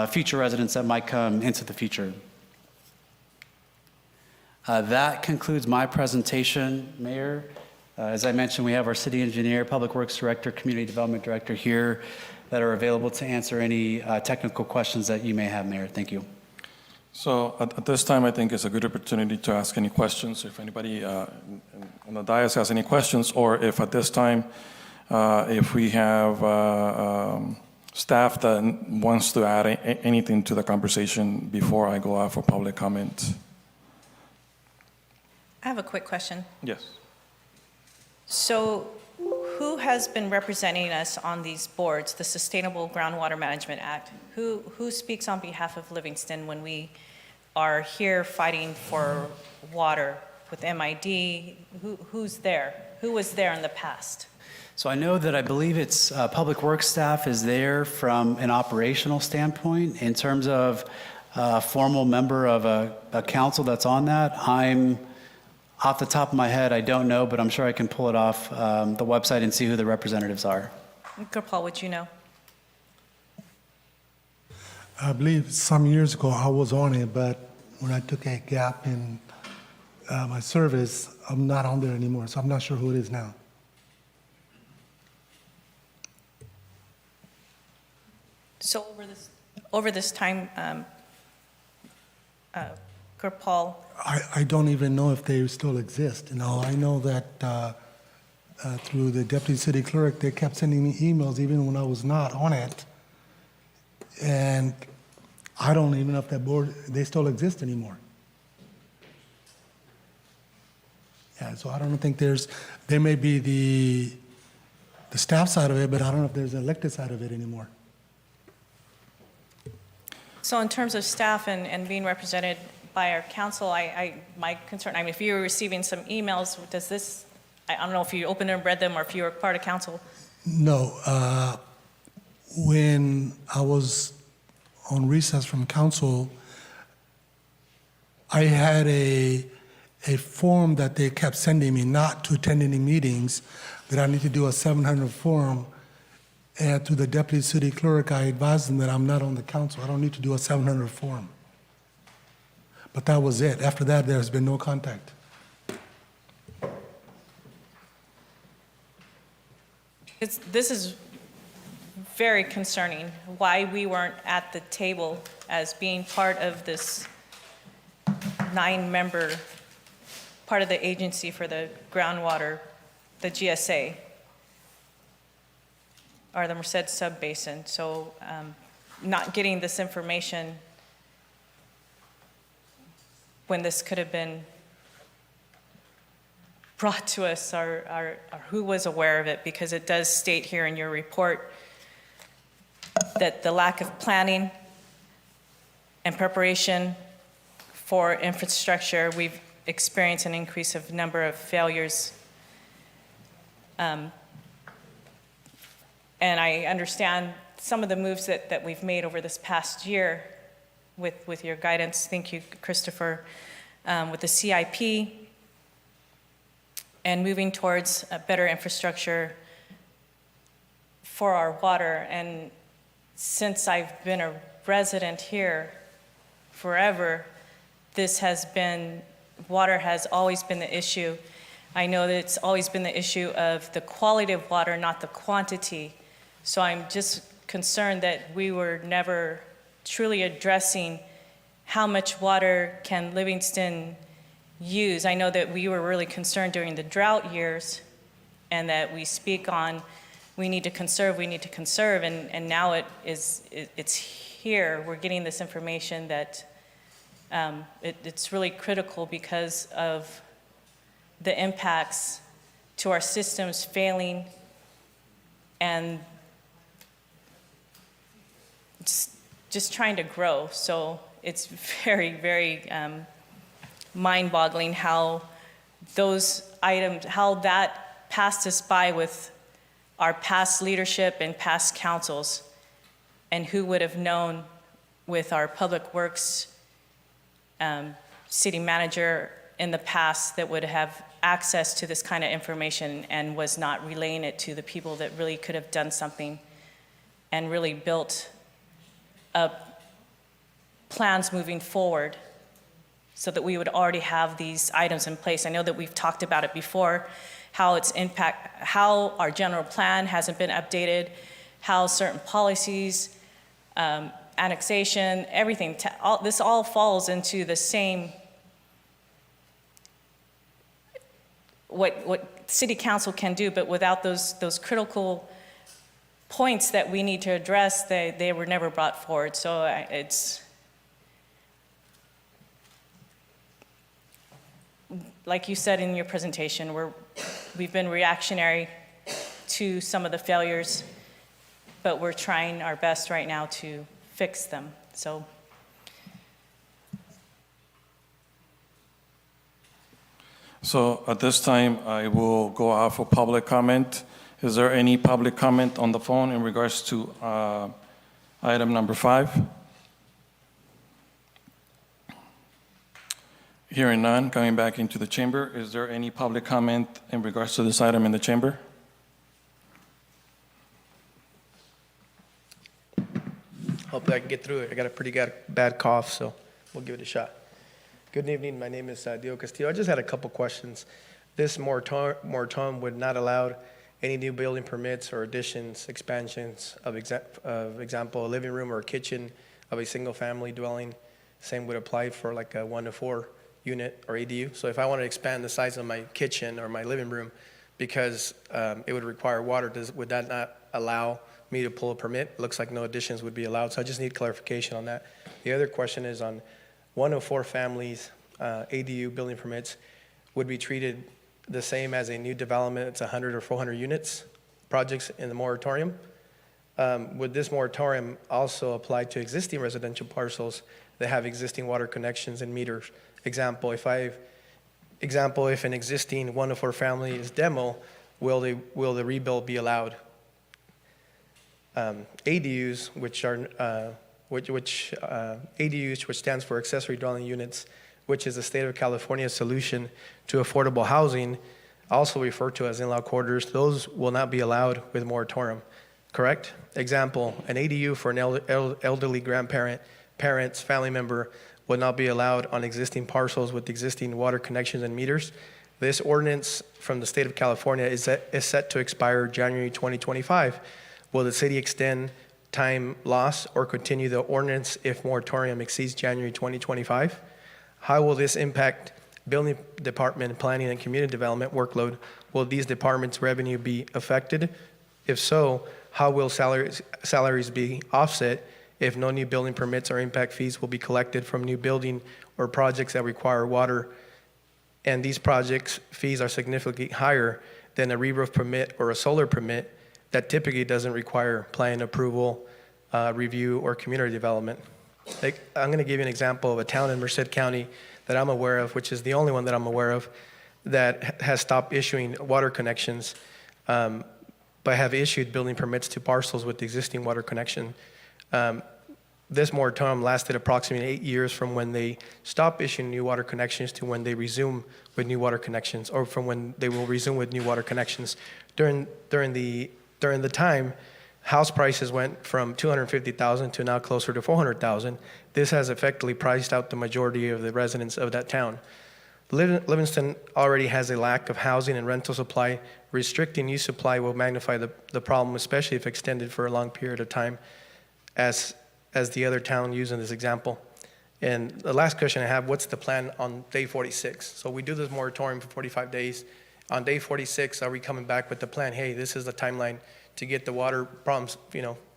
future residents that might come into the future? That concludes my presentation, Mayor. As I mentioned, we have our city engineer, public works director, community development director here that are available to answer any technical questions that you may have, Mayor. Thank you. So at this time, I think it's a good opportunity to ask any questions. If anybody on the dais has any questions, or if at this time, if we have staff that wants to add anything to the conversation before I go out for public comment. I have a quick question. Yes. So who has been representing us on these boards, the Sustainable Groundwater Management Act? Who speaks on behalf of Livingston when we are here fighting for water with MID? Who's there? Who was there in the past? So I know that I believe it's public works staff is there from an operational standpoint. In terms of a formal member of a council that's on that, I'm off the top of my head, I don't know, but I'm sure I can pull it off the website and see who the representatives are. Paul, would you know? I believe some years ago I was on it, but when I took a gap in my service, I'm not on there anymore, so I'm not sure who it is now. So over this time, Paul, I don't even know if they still exist. I know that through the deputy city clerk, they kept sending me emails even when I was not on it. And I don't even know if that board, they still exist anymore. Yeah, so I don't think there may be the staff side of it, but I don't know if there's an elected side of it anymore. so in terms of staff and being represented by our council, my concern, if you were receiving some emails, does this, I don't know if you opened and read them or if you were part of council. No. When I was on recess from council, I had a form that they kept sending me not to attend any meetings, that I need to do a 700 form, And to the deputy city clerk, I advised them that I'm not on the council. I don't need to do a 700 form. But that was it. After that, there's been no contact. This is very concerning, why we weren't at the table as being part of this 9-member, part of the agency for the groundwater, the GSA, or the Merced Subbasin. So not getting this information when this could have been brought to us, or who was aware of it, because it does state here in your report that the lack of planning and preparation for infrastructure, we've experienced an increase of number of failures. And I understand some of the moves that we've made over this past year with your guidance. Thank you, Christopher, with the CIP and moving towards a better infrastructure for our water. And since I've been a resident here forever, water has always been the issue. I know that it's always been the issue of the quality of water, not the quantity. So I'm just concerned that we were never truly addressing how much water can Livingston use. I know that we were really concerned during the drought years, and that we speak on we need to conserve, and now it's here. We're getting this information that it's really critical because of the impacts to our systems failing, and just trying to grow. So it's very, very mind-boggling how those items, how that passed us by with our past leadership and past councils, and who would have known with our public works city manager in the past that would have access to this kind of information and was not relaying it to the people that really could have done something and really built up plans moving forward so that we would already have these items in place. I know that we've talked about it before, how our general plan hasn't been updated, how certain policies, annexation, everything, this all falls into the same, what city council can do, but without those critical points that we need to address, they were never brought forward. So it's, like you said in your presentation, we've been reactionary to some of the failures, but we're trying our best right now to fix them. So at this time, I will go out for public comment. Is there any public comment on the phone in regards to item number 5? Hearing none, coming back into the chamber, is there any public comment in regards to this item in the chamber? Hopefully I can get through it. I got a pretty bad cough, so we'll give it a shot. Good evening. My name is Dio Castillo. I just had a couple questions. This moratorium would not allow any new building permits or additions, expansions of example, a living room or a kitchen of a single-family dwelling. Same would apply for like a 1 to 4 unit or ADU. So if I want to expand the size of my kitchen or my living room because it would require water, would that not allow me to pull a permit? It looks like no additions would be allowed, so I just need clarification on that. The other question is on 1 to 4 families, ADU building permits would be treated the same as a new development. It's 100 or 400 units projects in the moratorium. Would this moratorium also apply to existing residential parcels that have existing water connections and meters? Example, if an existing 1 to 4 family is demo, will the rebuild be allowed? ADUs, which stands for accessory dwelling units, which is the state of California's solution to affordable housing, also referred to as in-law quarters, those will not be allowed with moratorium, correct? Example, an ADU for an elderly grandparent, parents, family member will not be allowed on existing parcels with existing water connections and meters. This ordinance from the state of California is set to expire January 2025. Will the city extend time loss or continue the ordinance if moratorium exceeds January 2025? How will this impact building department, planning, and community development workload? Will these departments' revenue be affected? If so, how will salaries be offset if no new building permits or impact fees will be collected from new building or projects that require water? And these projects' fees are significantly higher than a re-roof permit or a solar permit that typically doesn't require plan approval, review, or community development. Like, I'm going to give you an example of a town in Merced County that I'm aware of, which is the only one that I'm aware of, that has stopped issuing water connections, but have issued building permits to parcels with existing water connection. This moratorium lasted approximately 8 years from when they stopped issuing new water connections to when they resume with new water connections, or from when they will resume with new water connections. During the time, house prices went from $250,000 to now closer to $400,000. This has effectively priced out the majority of the residents of that town. Livingston already has a lack of housing and rental supply. Restricting new supply will magnify the problem, especially if extended for a long period of time, as the other town used in this example. And the last question I have, what's the plan on day 46? So we do this moratorium for 45 days. On day 46, are we coming back with the plan? Hey, this is the timeline to get the water problems,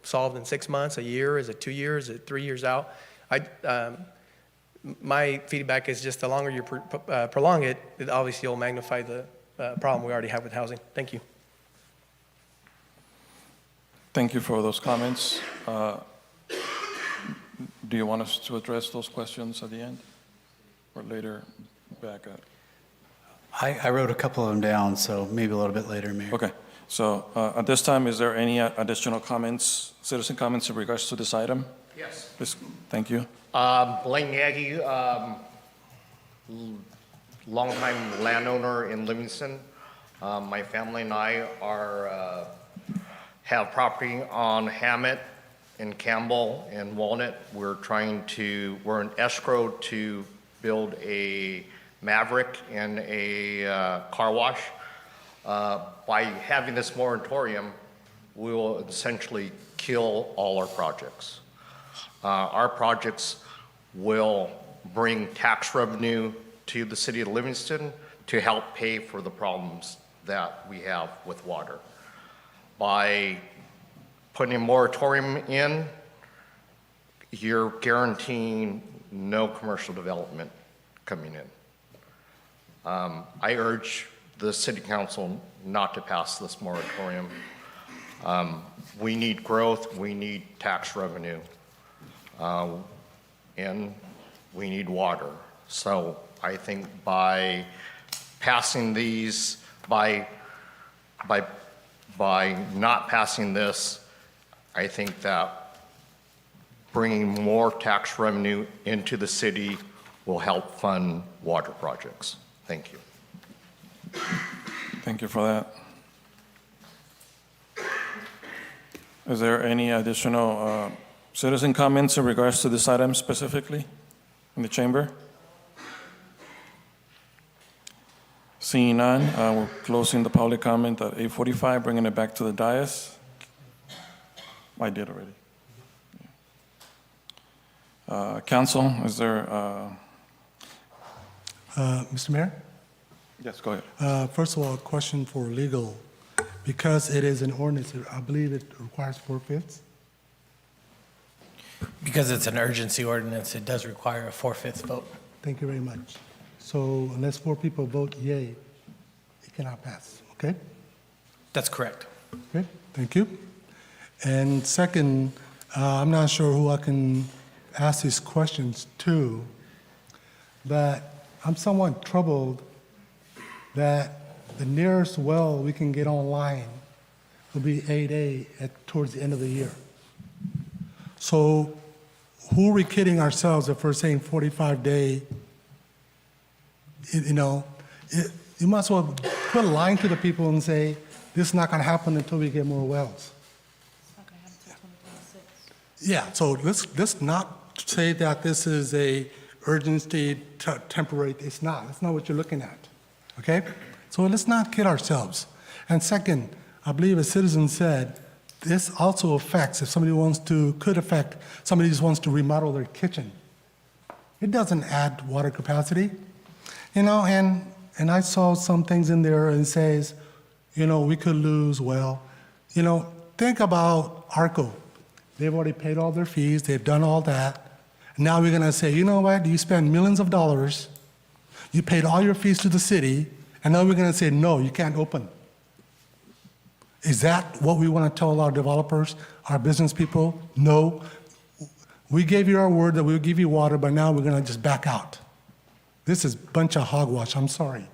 solved in 6 months, a year? Is it 2 years? Is it 3 years out? My feedback is just the longer you prolong it, obviously will magnify the problem we already have with housing. Thank you. Thank you for those comments. Do you want us to address those questions at the end or later back up? I wrote a couple of them down, so maybe a little bit later, Mayor. Okay. So at this time, is there any additional comments, citizen comments in regards to this item? Yes. Please, thank you. Blaine Yagi, longtime landowner in Livingston. My family and I have property on Hammett and Campbell and Walnut. We're in escrow to build a Maverick and a car wash. By having this moratorium, we will essentially kill all our projects. Our projects will bring tax revenue to the city of Livingston to help pay for the problems that we have with water. By putting a moratorium in, you're guaranteeing no commercial development coming in. I urge the city council not to pass this moratorium. We need growth, we need tax revenue, and we need water. So I think by passing these, by not passing this, I think that bringing more tax revenue into the city will help fund water projects. Thank you. Thank you for that. Is there any additional citizen comments in regards to this item specifically in the chamber? Seeing none, we're closing the public comment at 8:45, bringing it back to the dais. I did already. Council, is there? Mr. Mayor? Yes, go ahead. First of all, a question for legal. Because it is an ordinance, I believe it requires 4/5. Because it's an urgency ordinance, it does require a 4/5 vote. Thank you very much. So unless 4 people vote yay, it cannot pass, okay? That's correct. Okay, thank you. And second, I'm not sure who I can ask these questions to, but I'm somewhat troubled that the nearest well we can get online will be 8A towards the end of the year. So who are we kidding ourselves if we're saying 45-day? You might as well quit lying to the people and say, this is not going to happen until we get more wells. Yeah, so let's not say that this is a urgency temporary. It's not. That's not what you're looking at. Okay? So let's not kid ourselves. And second, I believe a citizen said this also affects, if somebody could affect, somebody just wants to remodel their kitchen. It doesn't add water capacity. You know, and I saw some things in there and it says, you know, we could lose. Well, you know, think about ARCO. They've already paid all their fees. They've done all that. Now we're going to say, you know what? You spend millions of dollars. You paid all your fees to the city. And now we're going to say, no, you can't open. Is that what we want to tell our developers, our business people? No. We gave you our word that we'll give you water, but now we're going to just back out. This is a bunch of hogwash. I'm sorry.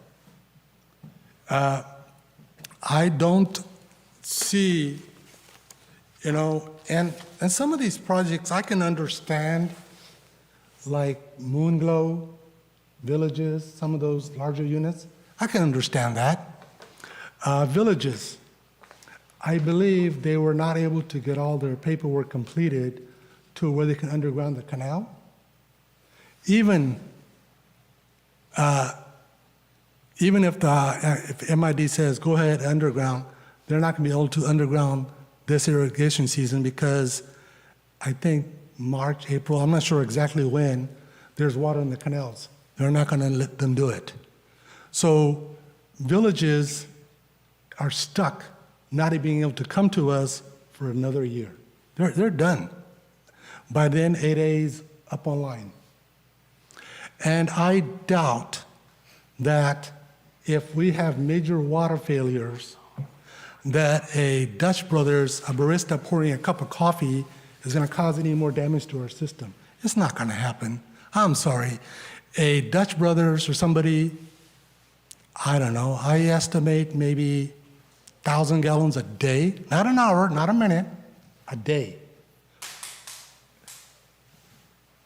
I don't see, you know, and some of these projects I can understand, like Moonglow, Villages, some of those larger units. I can understand that. Villages, I believe they were not able to get all their paperwork completed to where they can underground the canal. Even if MID says go ahead underground, they're not going to be able to underground this irrigation season because I think March, April, I'm not sure exactly when, there's water in the canals. They're not going to let them do it. So villages are stuck not being able to come to us for another year. They're done. By then, 8A's up online. And I doubt that if we have major water failures, that a Dutch Brothers, a barista pouring a cup of coffee is going to cause any more damage to our system. It's not going to happen. I'm sorry. A Dutch Brothers or somebody, I don't know, I estimate maybe 1,000 gallons a day, not an hour, not a minute, a day.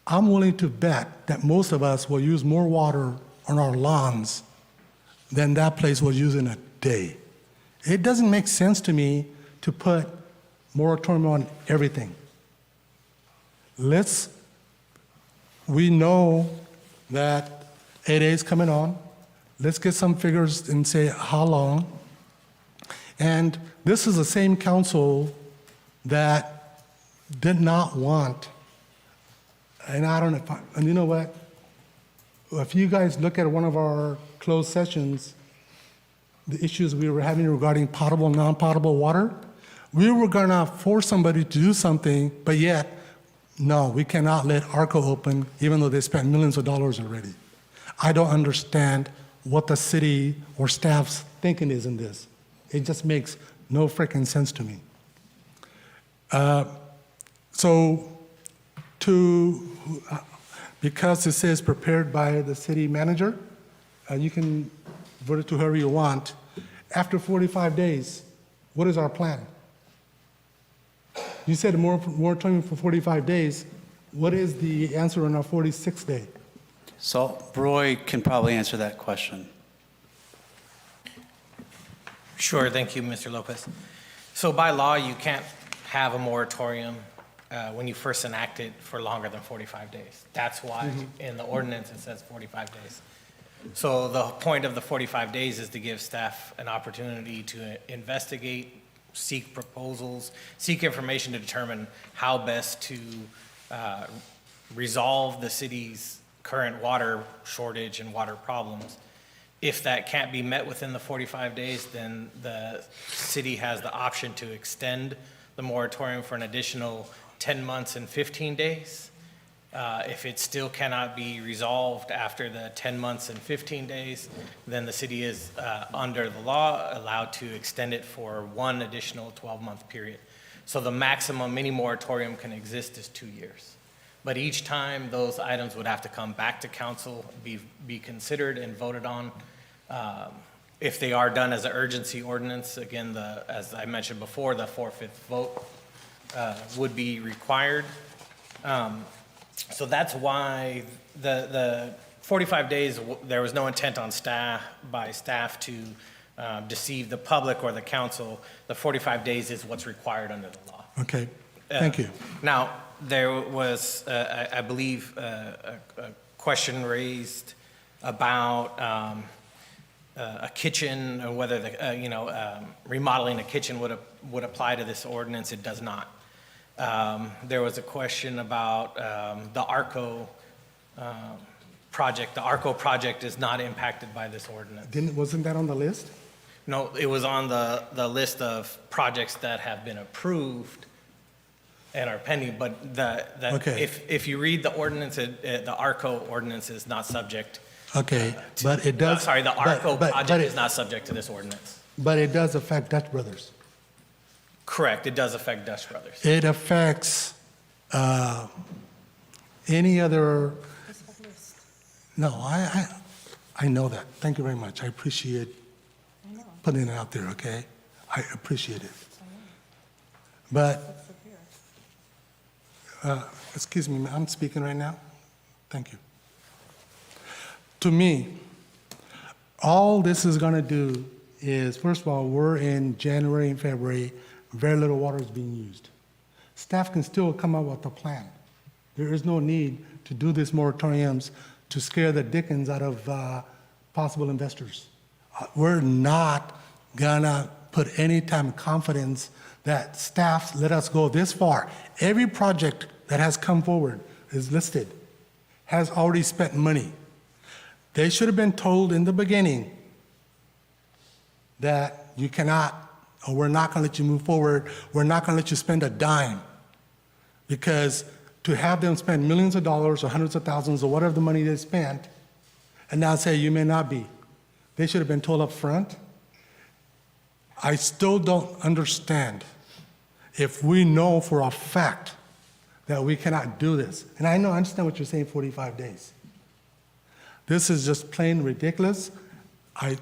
I'm willing to bet that most of us will use more water on our lawns than that place will use in a day. It doesn't make sense to me to put moratorium on everything. We know that 8A is coming on. Let's get some figures and say how long. And this is the same council that did not want, and I don't know, and you know what? If you guys look at one of our closed sessions, the issues we were having regarding potable, non-potable water, we were gonna force somebody to do something, but yet, no, we cannot let ARCO open, even though they spent millions of dollars already. I don't understand what the city or staff's thinking is in this. It just makes no freaking sense to me. Because it says prepared by the city manager, you can vote it to whoever you want. After 45 days, what is our plan? You said a moratorium for 45 days. What is the answer on our 46th day? So Roy can probably answer that question. Sure, thank you, Mr. Lopez. So by law, you can't have a moratorium when you first enact it for longer than 45 days. That's why in the ordinance it says 45 days. So the point of the 45 days is to give staff an opportunity to investigate, seek proposals, seek information to determine how best to resolve the city's current water shortage and water problems. If that can't be met within the 45 days, then the city has the option to extend the moratorium for an additional 10 months and 15 days. If it still cannot be resolved after the 10 months and 15 days, then the city is, under the law, allowed to extend it for one additional 12-month period. So the maximum mini moratorium can exist is 2 years. But each time, those items would have to come back to council, be considered and voted on. If they are done as an urgency ordinance, again, as I mentioned before, the 4/5 vote would be required. So that's why the 45 days, there was no intent on by staff to deceive the public or the council. The 45 days is what's required under the law. Okay, thank you. Now, There was, I believe, a question raised about a kitchen, or whether remodeling a kitchen would apply to this ordinance. It does not. There was a question about the ARCO project. The ARCO project is not impacted by this ordinance. Wasn't that on the list? No, it was on the list of projects that have been approved and are pending, but Okay. if you read the ordinance, the ARCO ordinance is not subject. Okay, but it does. Sorry, the ARCO but project is it- not subject to this ordinance. But it does affect Dutch Brothers. Correct, it does affect Dutch Brothers. It affects any other. No, I know that. Thank you very much. I appreciate putting it out there, okay? I appreciate it. But, excuse me, I'm speaking right now? Thank you. To me, all this is going to do is, first of all, we're in January and February, very little water is being used. Staff can still come up with a plan. There is no need to do these moratoriums to scare the dickens out of possible investors. We're not gonna put any time of confidence that staff let us go this far. Every project that has come forward is listed, has already spent money. They should have been told in the beginning that you cannot, or we're not gonna let you move forward, we're not gonna let you spend a dime. Because to have them spend millions of dollars or hundreds of thousands or whatever the money they spent, and now say you may not be, they should have been told up front. I still don't understand if we know for a fact that we cannot do this. And I understand what you're saying, 45 days. This is just plain ridiculous. I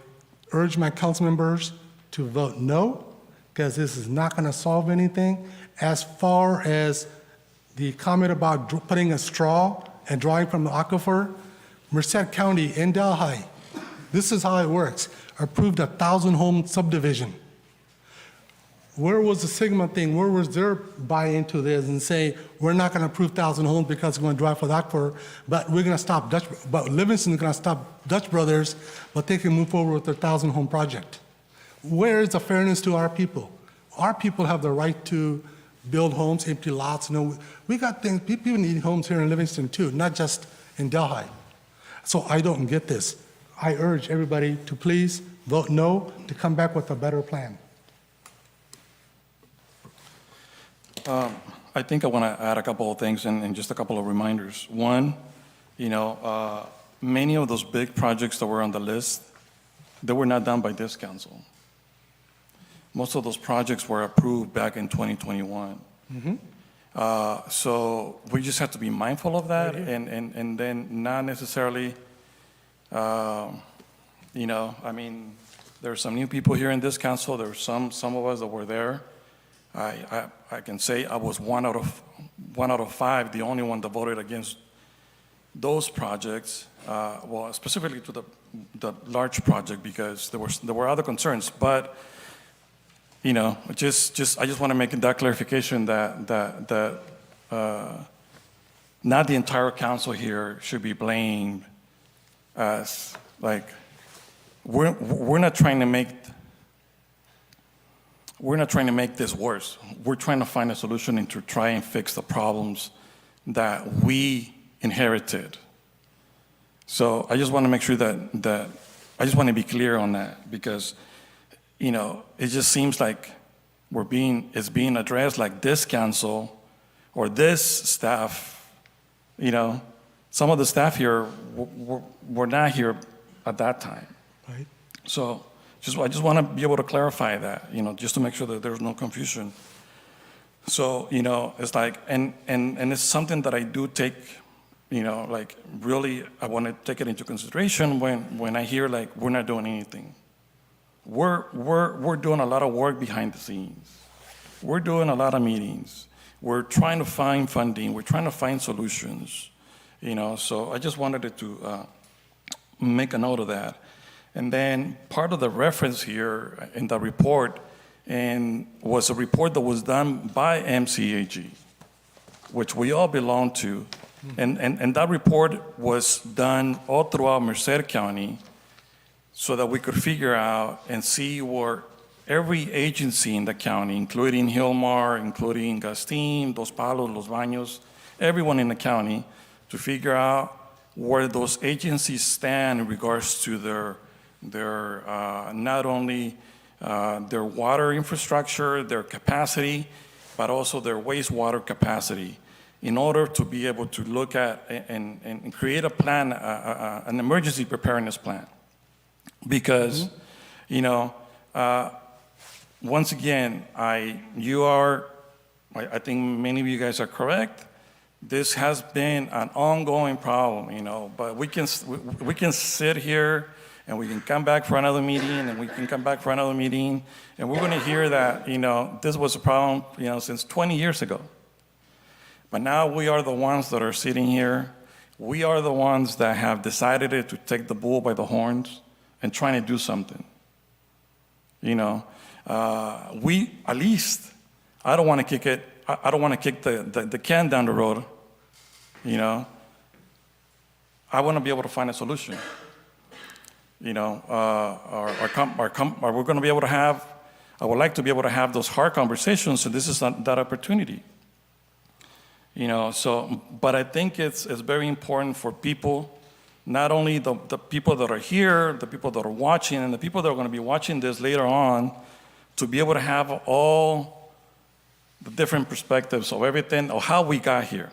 urge my council members to vote no, because this is not gonna solve anything. As far as the comment about putting a straw and drawing from the aquifer, Merced County in Delhi, this is how it works, approved 1,000-home subdivision. Where was the Sigma thing? Where was their buy into this and say, we're not gonna approve 1,000 homes because we're gonna drive for the aquifer, but we're gonna stop but Livingston is gonna stop Dutch Brothers, but they can move forward with their 1,000-home project. Where is the fairness to our people? Our people have the right to build homes, empty lots. We got things, people need homes here in Livingston too, not just in Delhi. So I don't get this. I urge everybody to please vote no, to come back with a better plan. I think I want to add a couple of things and just a couple of reminders. One, many of those big projects that were on the list, they were not done by this council. Most of those projects were approved back in 2021. So we just have to be mindful of that, and then not necessarily, I mean, there are some new people here in this council. There were some of us that were there. I can say I was one out of five, the only one that voted against those projects. Well, specifically to the large project, because there were other concerns, but. I just want to make that clarification that not the entire council here should be blamed as we're not trying to make this worse. We're trying to find a solution and to try and fix the problems that we inherited. So I just want to make sure that I just want to be clear on that, because it just seems like it's being addressed like this council or this staff, some of the staff here were not here at that time. Right. So I just want to be able to clarify that, just to make sure that there's no confusion. So, it's like, and it's something that I do take, really, I want to take it into consideration when I hear we're not doing anything. We're doing a lot of work behind the scenes. We're doing a lot of meetings. We're trying to find funding. We're trying to find solutions. So I just wanted to make a note of that. And then part of the reference here in the report was a report that was done by MCAG. which we all belong to. And that report was done all throughout Merced County so that we could figure out and see where every agency in the county, including Hillmar, including Gastin, Dos Palos, Los Baños, everyone in the county, to figure out where those agencies stand in regards to their not only their water infrastructure, their capacity, but also their wastewater capacity, in order to be able to look at and create a plan, an emergency preparedness plan. Because, you know, once again, I think many of you guys are correct. This has been an ongoing problem, you know, but we can sit here and we can come back for another meeting, and we can come back for another meeting, and we're gonna hear that, you know, this was a problem, you know, since 20 years ago. But now we are the ones that are sitting here. We are the ones that have decided to take the bull by the horns and trying to do something. You know, we, at least, I don't wanna kick it, I don't wanna kick the can down the road, you know. I wanna be able to find a solution. You know, we're gonna be able to have, I would like to be able to have those hard conversations, so this is that opportunity. You know, so, but I think it's very important for people, not only the people that are here, the people that are watching, and the people that are gonna be watching this later on, to be able to have all the different perspectives of everything, of how we got here.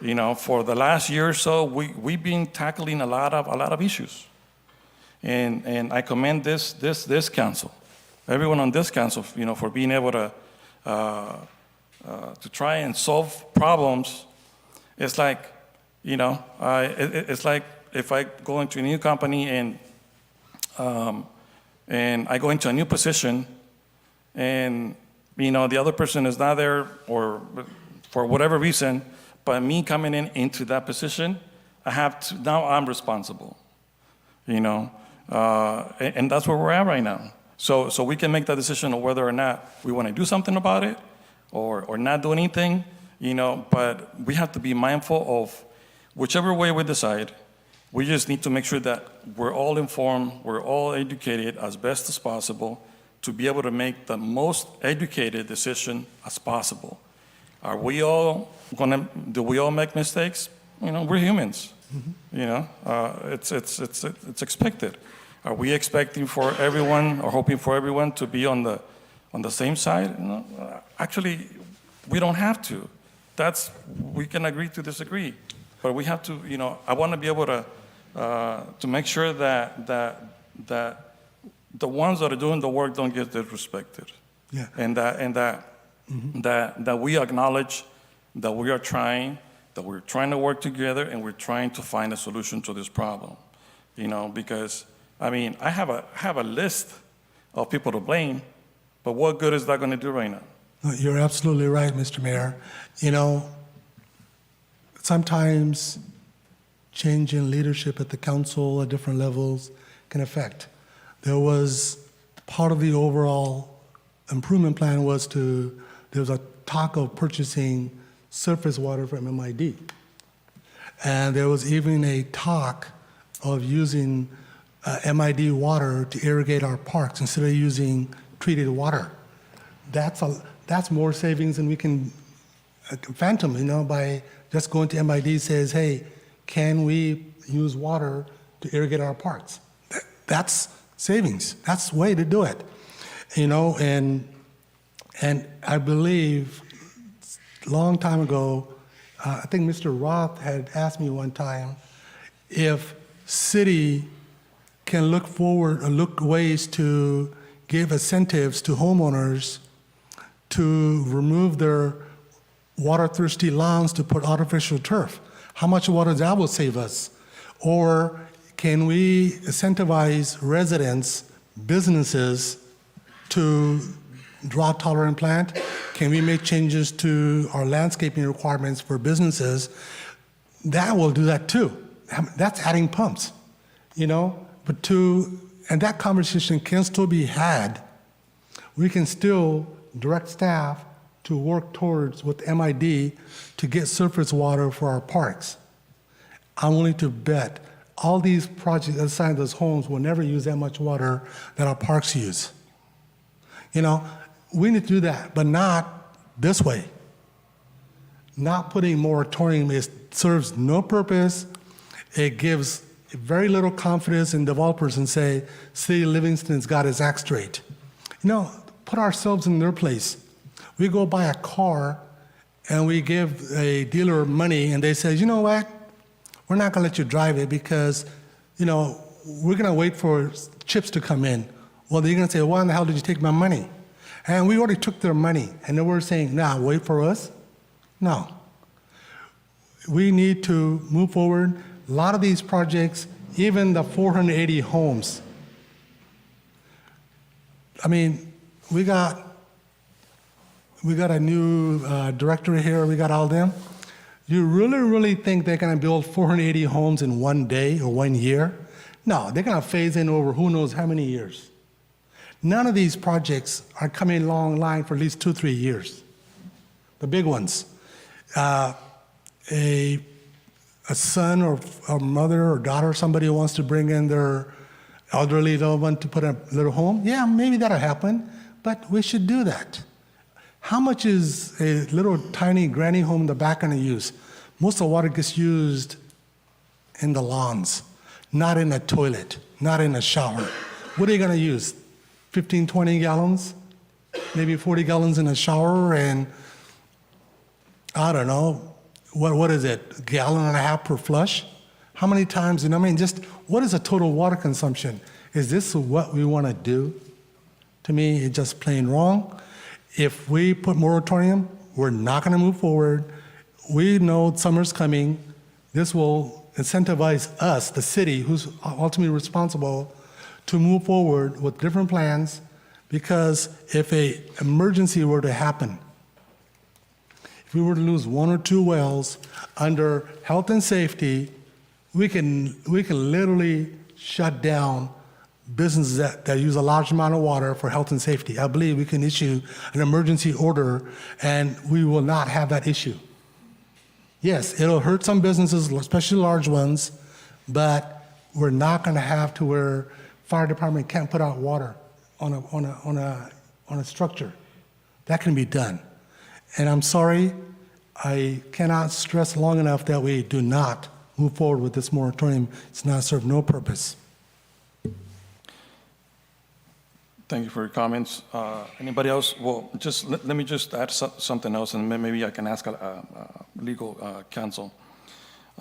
You know, for the last year or so, we've been tackling a lot of issues. And I commend this council, everyone on this council, you know, for being able to try and solve problems. It's like, you know, it's like if I go into a new company and I go into a new position, and, you know, the other person is not there, or for whatever reason, but me coming into that position, now I'm responsible, you know, and that's where we're at right now. So we can make that decision of whether or not we want to do something about it, or not do anything, you know, but we have to be mindful of whichever way we decide. We just need to make sure that we're all informed, we're all educated as best as possible to be able to make the most educated decision as possible. Do we all make mistakes? You know, we're humans. You know, it's expected. Are we expecting for everyone, or hoping for everyone to be on the same side? No, actually, we don't have to. We can agree to disagree, but we have to. You know, I want to be able to make sure that the ones that are doing the work don't get disrespected. Yeah. And that we acknowledge that we're trying to work together, and we're trying to find a solution to this problem. You know, because I mean, I have a list of people to blame, but what good is that going to do right now? No, you're absolutely right, Mr. Mayor. You know, sometimes change in leadership at the council at different levels can affect. There was part of the overall improvement plan there was a talk of purchasing surface water from MID. And there was even a talk of using MID water to irrigate our parks instead of using treated water. That's more savings than we can phantom, you know, by just going to MID says, hey, can we use water to irrigate our parks? That's savings. That's the way to do it, you know. And I believe a long time ago, I think Mr. Roth had asked me one time if city can look forward or look ways to give incentives to homeowners to remove their water-thirsty lawns to put artificial turf. How much water that will save us? Or can we incentivize residents, businesses to drought-tolerant plant? Can we make changes to our landscaping requirements for businesses? That will do that too. That's adding pumps, you know? And that conversation can still be had. We can still direct staff to to work towards with MID to get surface water for our parks. I'm willing to bet all these projects assigned those homes will never use that much water that our parks use. You know, we need to do that, but not this way. Not putting moratorium serves no purpose. It gives very little confidence in developers and say, City of Livingston's got its act straight. You know, put ourselves in their place. We go buy a car and we give a dealer money and they say, you know what? We're not gonna let you drive it because, you know, we're gonna wait for chips to come in. Well, they're gonna say, why in the hell did you take my money? And we already took their money and then we're saying, nah, wait for us? No. We need to move forward. A lot of these projects, even the 480 homes, I mean, we got a new director here, we got all them. You really think they're gonna build 480 homes in one day or 1 year? No, they're gonna phase in over who knows how many years. None of these projects are coming along line for at least 2-3 years. The big ones. A son or a mother or daughter, somebody who wants to bring in their elderly loved one to put a little home, yeah, maybe that'll happen, but we should do that. How much is a little tiny granny home in the back gonna use? Most of the water gets used in the lawns, not in a toilet, not in a shower. What are you gonna use? 15, 20 gallons? Maybe 40 gallons in a shower and, I don't know, what is it, a gallon and a half per flush? How many times, you know, I mean, just what is the total water consumption? Is this what we wanna do? To me, it's just plain wrong. If we put moratorium, we're not gonna move forward. We know summer's coming. This will incentivize us, the city, who's ultimately responsible, to move forward with different plans, because if an emergency were to happen, if we were to lose 1 or 2 wells under health and safety, we can literally shut down businesses that use a large amount of water for health and safety. I believe we can issue an emergency order and we will not have that issue. Yes, it'll hurt some businesses, especially large ones, but we're not gonna have to where fire department can't put out water on a structure. That can be done. And I'm sorry, I cannot stress long enough that we do not move forward with this moratorium. It's not served no purpose. Thank you for your comments. Anybody else? Well, just let me just add something else, and maybe I can ask legal counsel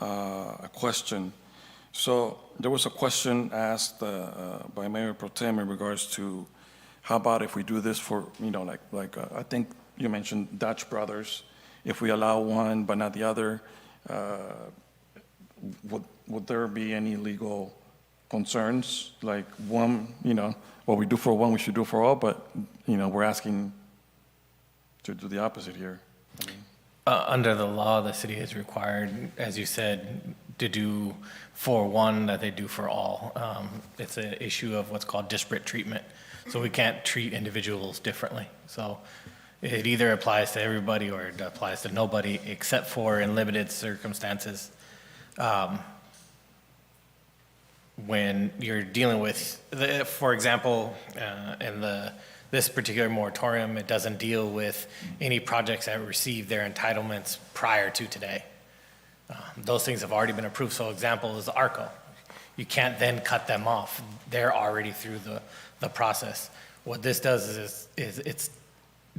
a question. So there was a question asked by Mayor Pro Tem in regards to how about if we do this for, you know, like I think you mentioned Dutch Brothers. If we allow one but not the other, would there be any legal concerns? Like one, you know, what we do for one, we should do for all, but, you know, we're asking to do the opposite here. I mean, Under the law, the city is required, as you said, to do for one that they do for all. It's an issue of what's called disparate treatment. So we can't treat individuals differently. So it either applies to everybody or it applies to nobody, except for in limited circumstances. When you're dealing with, for example, in this particular moratorium, it doesn't deal with any projects that receive their entitlements prior to today. Those things have already been approved. So example is ARCO. You can't then cut them off. They're already through the process. What this does is it's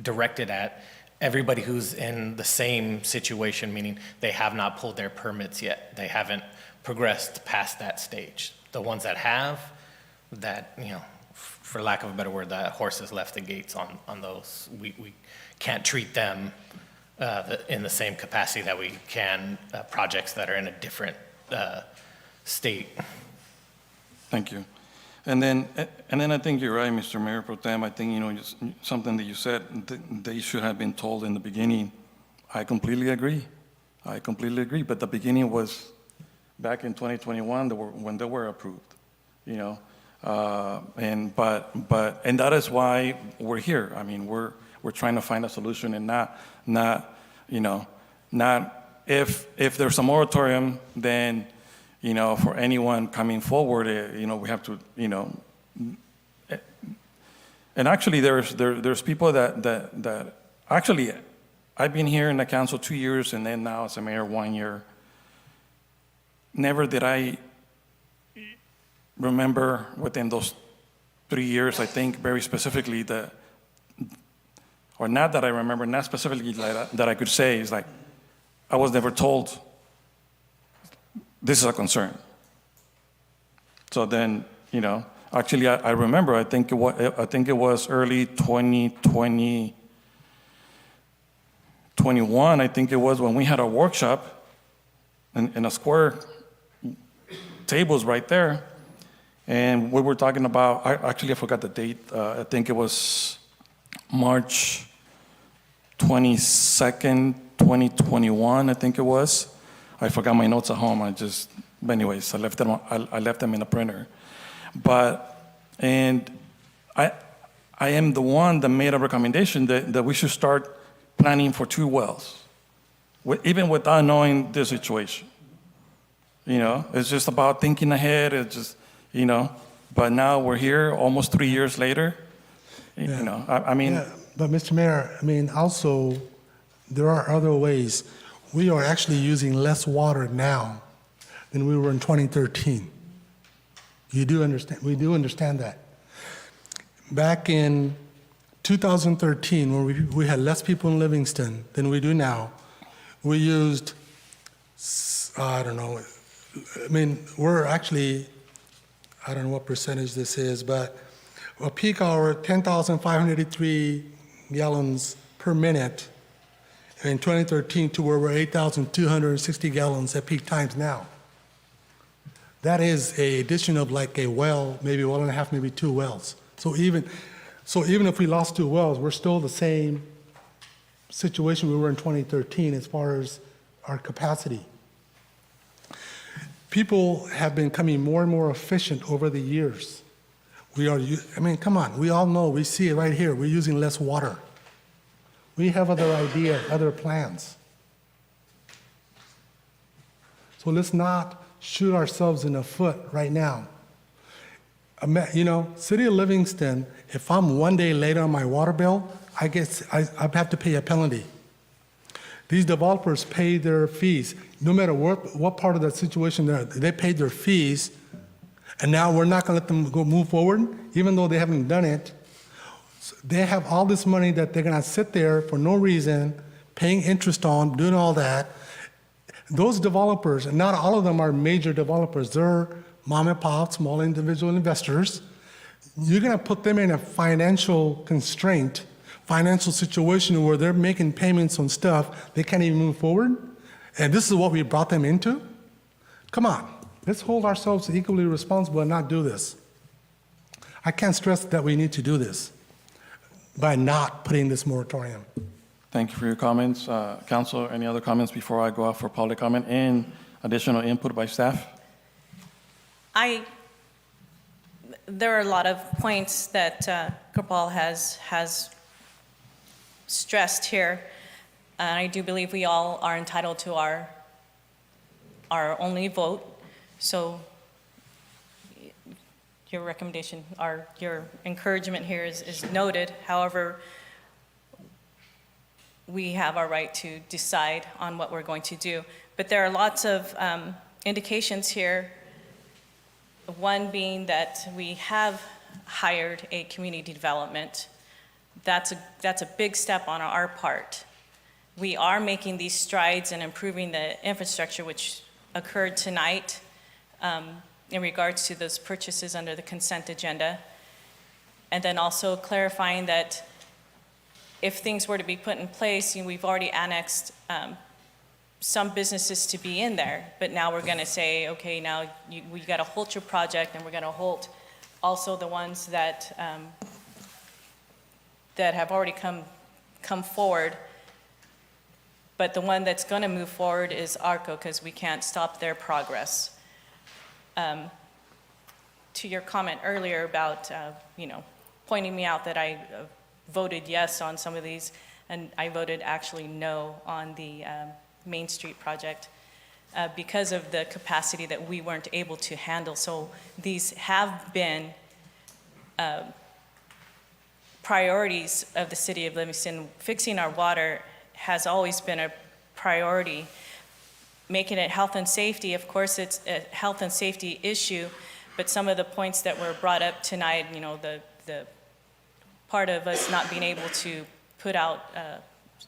directed at everybody who's in the same situation, meaning they have not pulled their permits yet. They haven't progressed past that stage. The ones that have, that, you know, for lack of a better word, that horse has left the gates on those. We can't treat them in the same capacity that we can projects that are in a different state. thank you. And then I think you're right, Mr. Mayor Pro Tem. I think, you know, just something that you said, they should have been told in the beginning. I completely agree. But the beginning was back in 2021, when they were approved, you know. And that is why we're here. I mean, we're we're trying to find a solution, and not if there's a moratorium, then, for anyone coming forward, we have to, and actually there's people that actually, I've been here in the council 2 years, and then now as a mayor 1 year. Never did I remember within those 3 years, I think very specifically or not that I remember, not specifically that I could say, is like, I was never told this is a concern. So then, actually I remember, I think it was early 2020, 21, I think it was, when we had a workshop in a square, tables right there, and we were talking about, I forgot the date, I think it was March 22nd, 2021, I think it was. I forgot my notes at home, but anyways, I left them in the printer. And I am the one that made a recommendation that we should start planning for 2 wells, even without knowing the situation. It's just about thinking ahead. It's just, but now we're here almost 3 years later. I mean. Yeah, but Mr. Mayor, also, there are other ways. We are actually using less water now than we were in 2013. We do understand that. Back in 2013, when we had less people in Livingston than we do now, we used, I don't know, we're actually, I don't know what percentage this is, but a peak hour, 10,583 gallons per minute in 2013 to where we're 8,260 gallons at peak times now. That is an addition of like a well, maybe 1.5, maybe 2 wells. So even if we lost 2 wells, we're still the same situation we were in 2013 as far as our capacity. People have been becoming more and more efficient over the years. Come on, we all know, we see it right here, we're using less water. We have other ideas, other plans. So let's not shoot ourselves in the foot right now. City of Livingston, if I'm 1 day late on my water bill, I have to pay a penalty. These developers pay their fees. No matter what part of the situation they paid their fees, and now we're not going to let them move forward, even though they haven't done it. They have all this money that they're going to sit there for no reason, paying interest on, doing all that. Those developers, and not all of them are major developers, they're mom and pop, small individual investors. You're going to put them in a financial constraint, financial situation where they're making payments on stuff they can't even move forward. And this is what we brought them into? Come on, let's hold ourselves equally responsible and not do this. I can't stress that we need to do this by not putting this moratorium. Thank you for your comments. Council, any other comments before I go out for public comment and additional input by staff? There are a lot of points that Gopal has stressed here. And I do believe we all are entitled to our only vote. So your recommendation, your encouragement here is noted. However, we have our right to decide on what we're going to do. But there are lots of indications here, one being that we have hired a community development. That's a big step on our part. We are making these strides in improving the infrastructure, which occurred tonight in regards to those purchases under the consent agenda. And then also clarifying that if things were to be put in place, we've already annexed some businesses to be in there, but now we're going to say, okay, now we got to halt your project, and we're going to halt also the ones that that have already come forward. But the one that's going to move forward is ARCO, because we can't stop their progress. To your comment earlier about pointing me out that I voted yes on some of these, and I voted actually no on the Main Street project because of the capacity that we weren't able to handle. So these have been priorities of the city of Livingston. Fixing our water has always been a priority. Making it health and safety, of course, it's a health and safety issue, but some of the points that were brought up tonight, you know, the part of us not being able to put out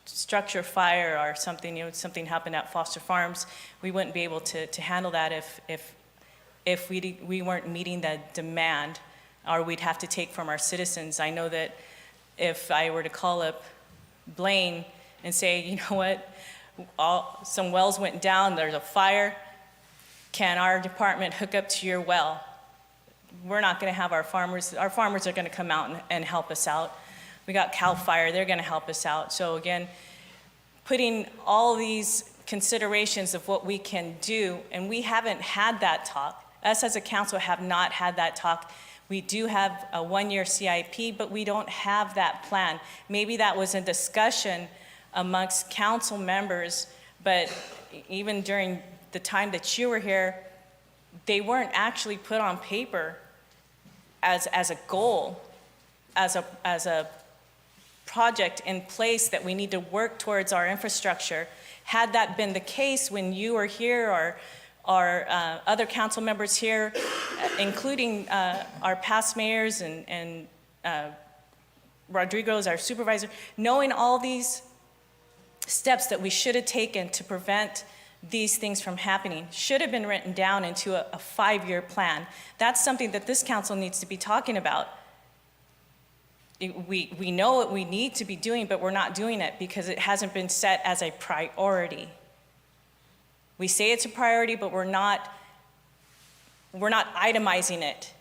structure fire or something, you know, something happened at Foster Farms, we wouldn't be able to handle that if we weren't meeting the demand, or we'd have to take from our citizens. I know that if I were to call up Blaine and say, you know what, some wells went down, there's a fire, can our department hook up to your well? We're not gonna have our farmers are gonna come out and help us out. We got CAL FIRE, they're gonna help us out. So again, putting all these considerations of what we can do, and we haven't had that talk. Us as a council have not had that talk. We do have a one-year CIP, but we don't have that plan. Maybe that was a discussion amongst council members, but even during the time that you were here, they weren't actually put on paper as a goal, as a project in place that we need to work towards our infrastructure. Had that been the case when you were here, or other council members here, including our past mayors and Rodrigo's, our supervisor, knowing all these steps that we should have taken to prevent these things from happening, should have been written down into a 5-year plan. That's something that this council needs to be talking about. We know what we need to be doing, but we're not doing it because it hasn't been set as a priority. We say it's a priority, but we're not itemizing it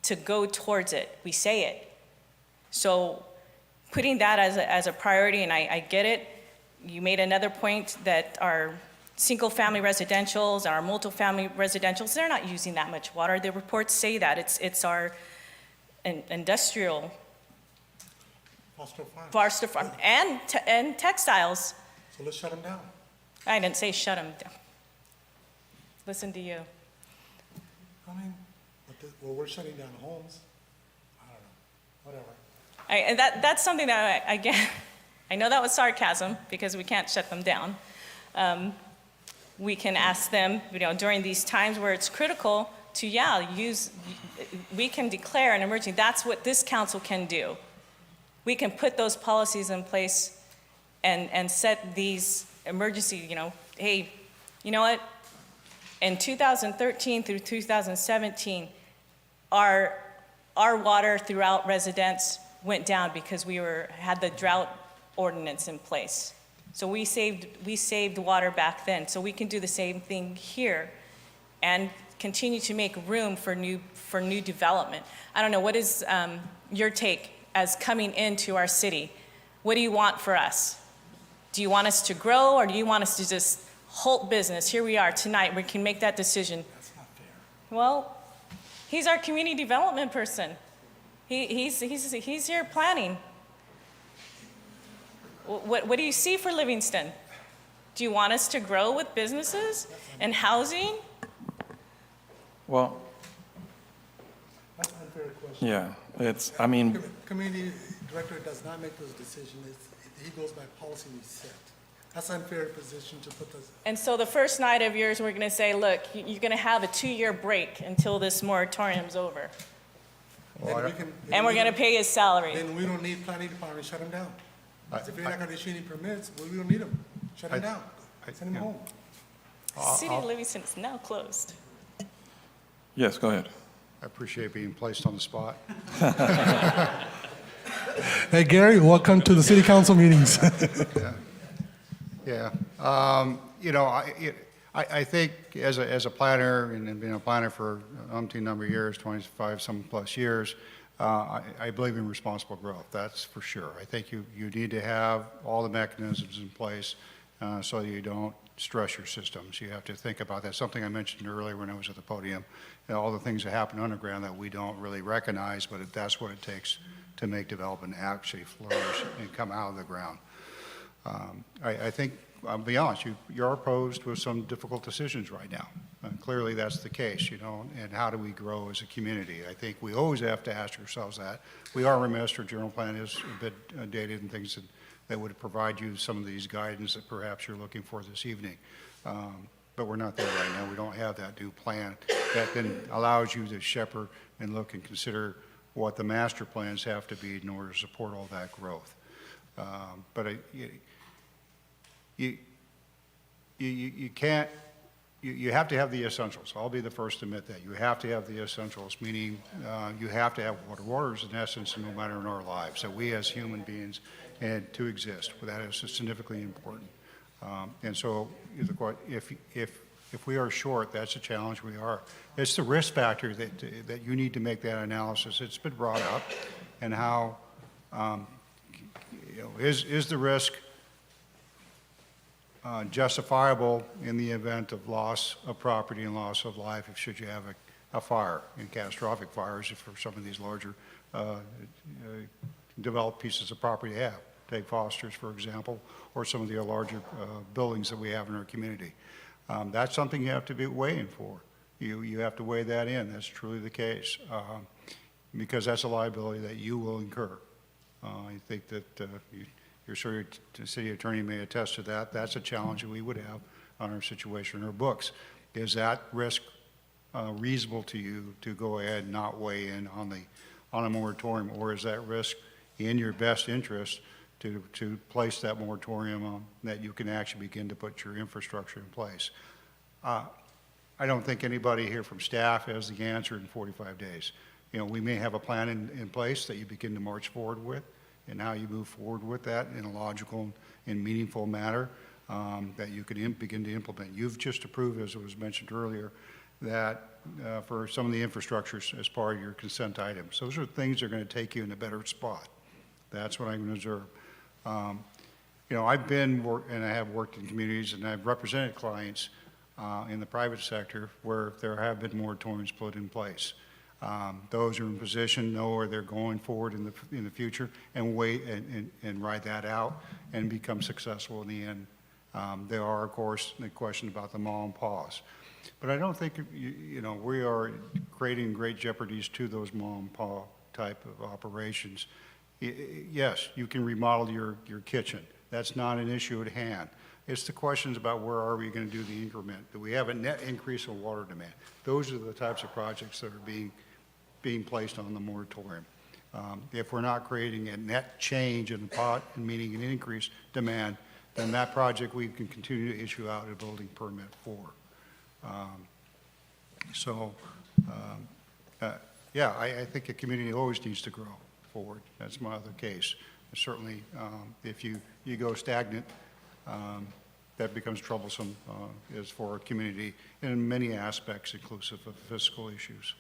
to go towards it. We say it. So putting that as a priority, and I get it. You made another point that our single-family residentials, our multifamily residentials, they're not using that much water. The reports say that. It's our industrial, Foster Farm, and textiles. So let's shut them down. I didn't say shut them down. Listen to you. I mean, well, we're shutting down homes. I don't know, whatever. And that's something that I get. I know that was sarcasm because we can't shut them down. We can ask them, you know, during these times where it's critical to, we can declare an emergency. That's what this council can do. We can put those policies in place and set these emergency, you know, hey, you know what? In 2013 through 2017, our water throughout residence went down because we had the drought ordinance in place. So we saved water back then. So we can do the same thing here and continue to make room for new development. I don't know, what is your take as coming into our city? What do you want for us? Do you want us to grow, or do you want us to just halt business? Here we are tonight, we can make that decision. That's not fair. Well, he's our community development person. He's here planning. What do you see for Livingston? Do you want us to grow with businesses and housing? Well, That's an unfair question. yeah, I mean, Community director does not make those decisions. He goes by policy we set. That's an unfair position to put this. And so the first night of yours, we're going to say, look, you're going to have a 2-year break until this moratorium's over. And we're going to pay his salary. Then we don't need planning department to shut him down. If you're not going to issue any permits, well, we don't need them. Shut him down. Send him home. City of Livingston is now closed. yes, go ahead. I appreciate being placed on the spot. Hey, Gary, welcome to the city council meetings. Yeah. You know, I think as a planner, and being a planner for an umpteen number of years, 25 some plus years, I believe in responsible growth, that's for sure. I think you need to have all the mechanisms in place so that you don't stress your systems. You have to think about that. Something I mentioned earlier when I was at the podium, all the things that happen underground that we don't really recognize, but that's what it takes to make development actually flourish and come out of the ground. I think, I'll be honest, you're posed with some difficult decisions right now. Clearly, that's the case, and how do we grow as a community? I think we always have to ask ourselves that. We are remiss, our general plan is a bit dated and things that would provide you some of these guidance that perhaps you're looking for this evening. But we're not there right now. We don't have that new plan that then allows you to shepherd and look and consider what the master plans have to be in order to support all that growth. But you can't, you have to have the essentials. I'll be the first to admit that. You have to have the essentials, meaning you have to have water. Water is in essence no matter in our lives, that we as human beings and to exist. That is significantly important. And so if we are short, that's a challenge we are. It's the risk factor that you need to make that analysis. It's been brought up, and how, is the risk justifiable in the event of loss of property and loss of life should you have a fire, and catastrophic fires for some of these larger developed pieces of property have. Take Foster's, for example, or some of the larger buildings that we have in our community. That's something you have to be weighing for. You have to weigh that in. That's truly the case, because that's a liability that you will incur. I think that your city attorney may attest to that. That's a challenge that we would have on our situation in our books. Is that risk reasonable to you to go ahead and not weigh in on a moratorium, or is that risk in your best interest to place that moratorium on that you can actually begin to put your infrastructure in place? I don't think anybody here from staff has the answer in 45 days. We may have a plan in place that you begin to march forward with, and how you move forward with that in a logical and meaningful manner that you can begin to implement. You've just approved, as it was mentioned earlier, that for some of the infrastructures as part of your consent items. Those are things that are going to take you in a better spot. That's what I'm going to observe. I've been, and I have worked in communities, and I've represented clients in the private sector where there have been moratoriums put in place. Those who are in position know where they're going forward in the future and wait and ride that out and become successful in the end. There are, of course, the question about the mom and paws. But I don't think, we are creating great jeopardies to those mom and paw type of operations. Yes, you can remodel your kitchen. That's not an issue at hand. It's the questions about where are we going to do the increment? Do we have a net increase in water demand? Those are the types of projects that are being placed on the moratorium. If we're not creating a net change in the pot, meaning an increased demand, then that project we can continue to issue out a building permit for. Yeah, I think a community always needs to grow forward. That's my other case. Certainly, if you go stagnant, that becomes troublesome as for a community in many aspects, inclusive of fiscal issues.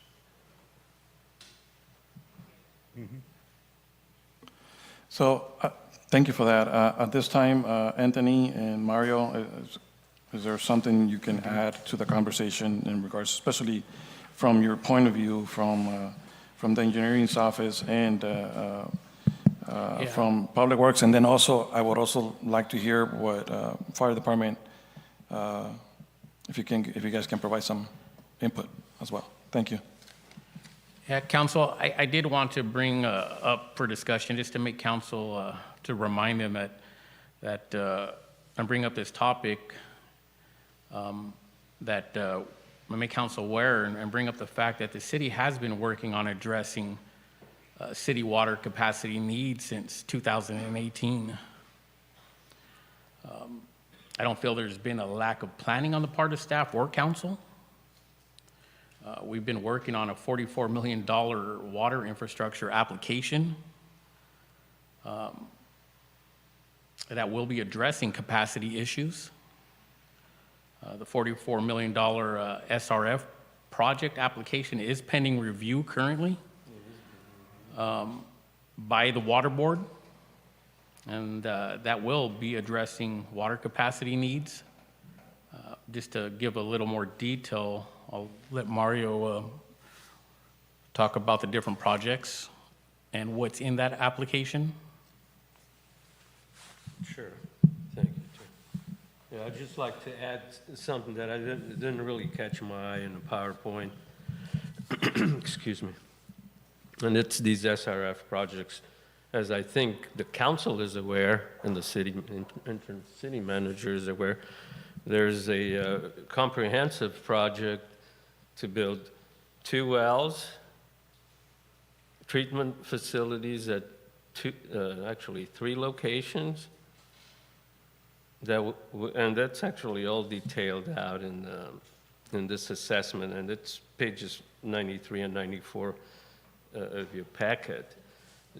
So thank you for that. At this time, Anthony and Mario, is there something you can add to the conversation in regards, especially from your point of view, from the engineering's office and from Public Works? And then also, I would also like to hear what Fire Department, if you guys can provide some input as well. Thank you. Yeah, Council, I did want to bring up for discussion, just to make Council, to remind them that and bring up this topic, that make Council aware and bring up the fact that the city has been working on addressing city water capacity needs since 2018. I don't feel there's been a lack of planning on the part of staff or council. We've been working on a $44 million water infrastructure application that will be addressing capacity issues. The $44 million SRF project application is pending review currently by the Water Board, and that will be addressing water capacity needs. Just to give a little more detail, I'll let Mario talk about the different projects. and what's in that application? Sure. Thank you, Chair. Yeah, I'd just like to add something that I didn't really catch my eye in the PowerPoint. Excuse me. And it's these SRF projects. As I think the council is aware, and the city manager is aware, there's a comprehensive project to build 2 wells, treatment facilities at actually 3 locations. And that's actually all detailed out in this assessment, and it's pages 93 and 94 of your packet.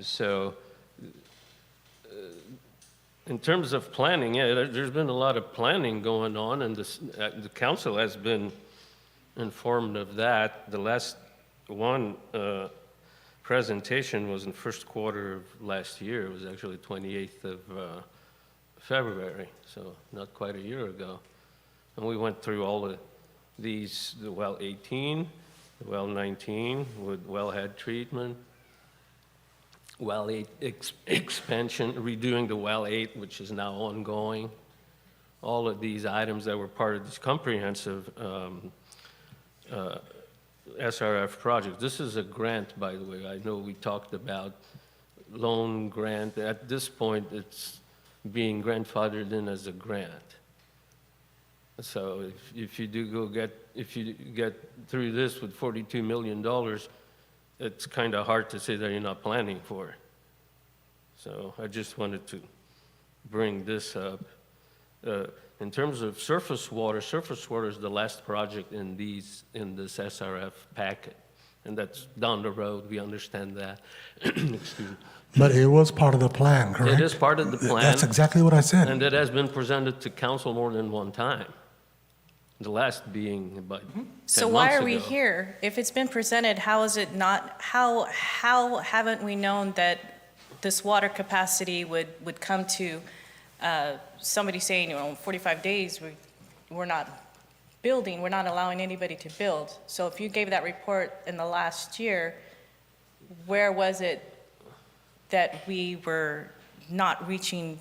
So in terms of planning, yeah, there's been a lot of planning going on, and the council has been informed of that. The last one presentation was in first quarter of last year. It was actually 28th of February, so not quite a year ago. And we went through all of these, the well 18, the well 19 with wellhead treatment, well 8 expansion, redoing the well 8, which is now ongoing. All of these items that were part of this comprehensive SRF project. This is a grant, by the way. I know we talked about loan grant. At this point, it's being grandfathered in as a grant. So if you get through this with $42 million, it's kind of hard to say that you're not planning for it. So I just wanted to bring this up. In terms of surface water is the last project in this SRF packet, and that's down the road. We understand that. Excuse me. But it was part of the plan, correct? It is part of the plan. That's exactly what I said. And it has been presented to council more than one time. The last being about 10 So why months are we ago. here? If it's been presented, how is it not, how haven't we known that this water capacity would come to somebody saying, 45 days, we're not building, we're not allowing anybody to build. So if you gave that report in the last year, where was it that we were not reaching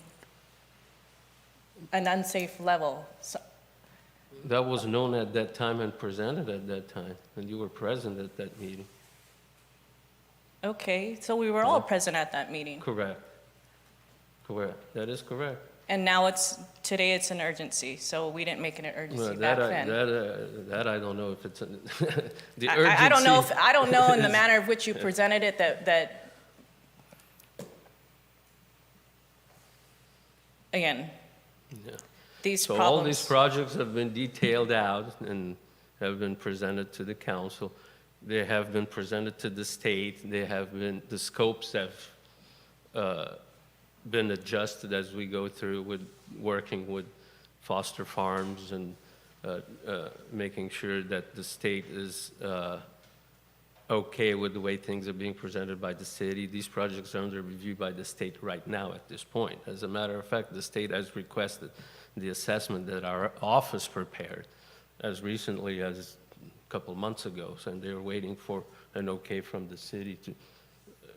an unsafe level? That was known at that time and presented at that time, and you were present at that meeting. Okay, so we were all present at that meeting. Correct. Correct. That is correct. And now today it's an urgency, so we didn't make it an urgency back then. That I don't know if it's the I don't know urgency I don't know in the is- manner of which you presented it that again, Yeah. these So problems. all these projects have been detailed out and have been presented to the council. They have been presented to the state. The scopes have been adjusted as we go through with working with foster farms and making sure that the state is okay with the way things are being presented by the city. These projects are under review by the state right now at this point. As a matter of fact, the state has requested the assessment that our office prepared as recently as a couple months ago, and they're waiting for an okay from the city to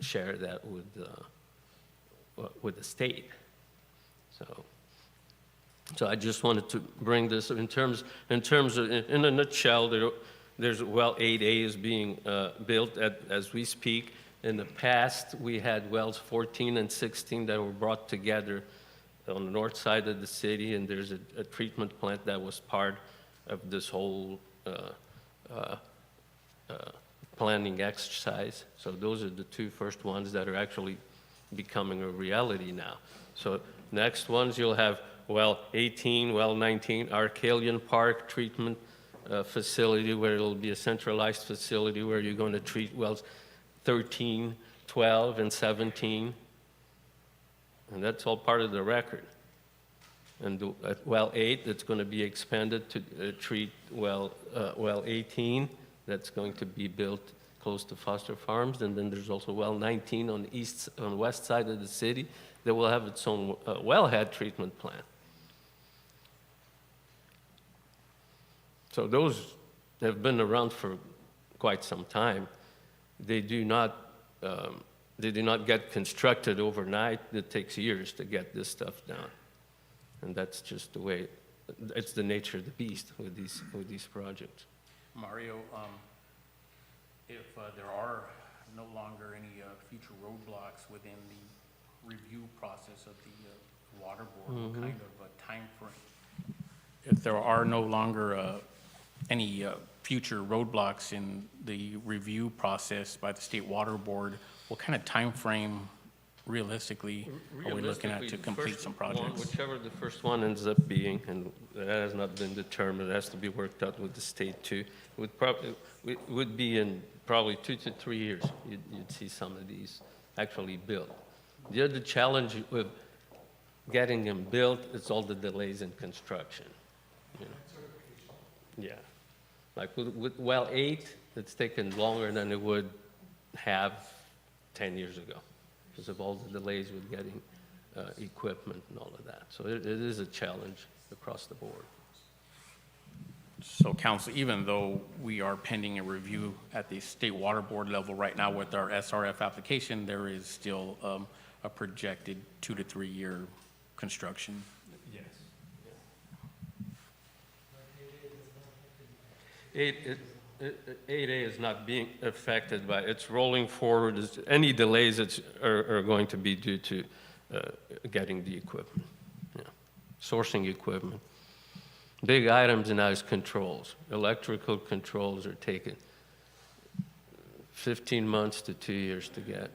share that with the state. So I just wanted to bring this in terms of, in a nutshell, there's well 8A is being built as we speak. In the past, we had wells 14 and 16 that were brought together on the north side of the city, and there's a treatment plant that was part of this whole planning exercise. So those are the 2 first ones that are actually becoming a reality now. So next ones, you'll have well 18, well 19, Arcalian Park treatment facility, where it'll be a centralized facility where you're going to treat wells 13, 12, and 17. And that's all part of the record. And at well 8, it's going to be expanded to treat well 18. That's going to be built close to Foster Farms. And then there's also well 19 on the west side of the city that will have its own wellhead treatment plant. So those have been around for quite some time. They do not they do not get constructed overnight. It takes years to get this stuff done. And that's just the way, it's the nature of the beast with these projects. Mario, if there are no longer any future roadblocks within the review process of the water board, what kind of a time frame? If there are no longer any future roadblocks in the review process by the State Water Board, what kind of time frame realistically are we looking at to complete some projects? Whichever the first one ends up being, and that has not been determined, it has to be worked out with the state too. It would be in probably 2 to 3 years, you'd see some of these actually built. The other challenge with getting them built is all the delays in construction. You know? Yeah. Like with well 8, it's taken longer than it would have 10 years ago because of all the delays with getting equipment and all of that. So it is a challenge across the board. So council, even though we are pending a review at the State Water Board level right now with our SRF application, there is still a projected 2 to 3 year construction. Yes. Yeah. 8A is not being affected by, it's rolling forward. Any delays are going to be due to getting the equipment, sourcing equipment. Big items now is controls. Electrical controls are taking 15 months to 2 years to get.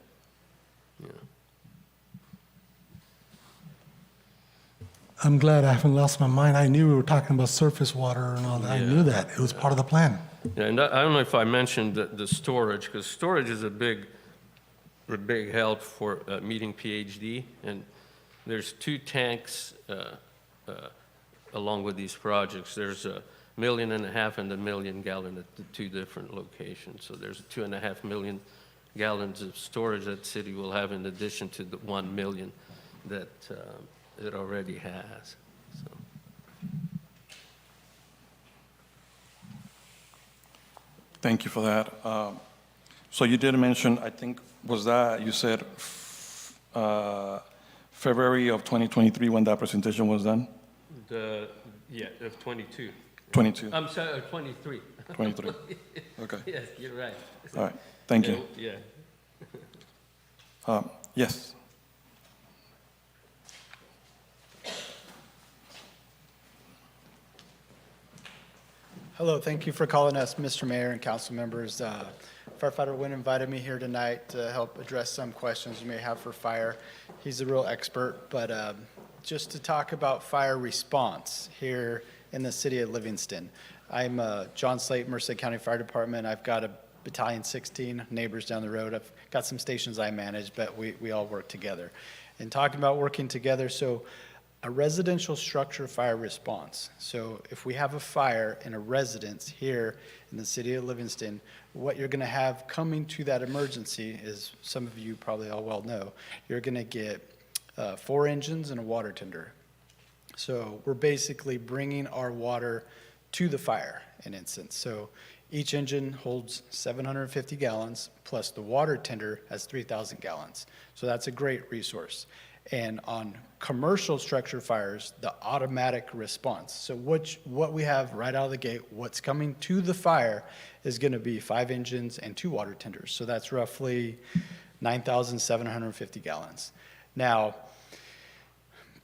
I'm glad I haven't lost my mind. I knew we were talking about surface water and all that. I knew that. It was part of the plan. Yeah, and I don't know if I mentioned the storage, because storage is a big help for meeting PhD, and there's 2 tanks along with these projects. There's 1.5 million and 1 million gallon at the 2 different locations. So there's 2.5 million gallons of storage that city will have in addition to the 1 million that it already has. So. Thank you for that. So you did mention, I think, was that, you said February of 2023 when that presentation was done? Of 22. 22. I'm sorry, 23. 23. Okay. Yes, you're right. All right. Thank you. Yeah. Yes. Hello, thank you for calling us, Mr. Mayor and council members. Firefighter Wynn invited me here tonight to help address some questions you may have for fire. He's a real expert, but just to talk about fire response here in the city of Livingston. I'm John Slate, Merced County Fire Department. I've got a Battalion 16 neighbors down the road. I've got some stations I manage, but we all work together. And talking about working together, so a residential structure fire response. So if we have a fire in a residence here in the city of Livingston, what you're going to have coming to that emergency is, some of you probably all well know, you're going to get 4 engines and a water tender. So we're basically bringing our water to the fire in instance. So each engine holds 750 gallons, plus the water tender has 3,000 gallons. So that's a great resource. And on commercial structure fires, the automatic response. So what we have right out of the gate, what's coming to the fire is going to be 5 engines and 2 water tenders. So that's roughly 9,750 gallons. Now,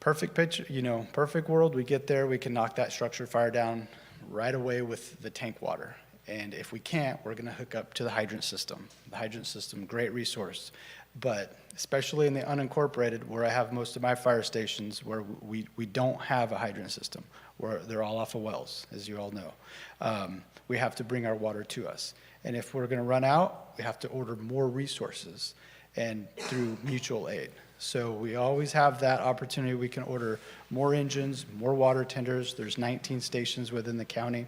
perfect picture, perfect world, we get there, we can knock that structure fire down right away with the tank water. And if we can't, we're going to hook up to the hydrant system. The hydrant system, great resource. But especially in the unincorporated, where I have most of my fire stations, where we don't have a hydrant system, where they're all off of wells, as you all know, we have to bring our water to us. And if we're going to run out, we have to order more resources and through mutual aid. So we always have that opportunity. We can order more engines, more water tenders. There's 19 stations within the county.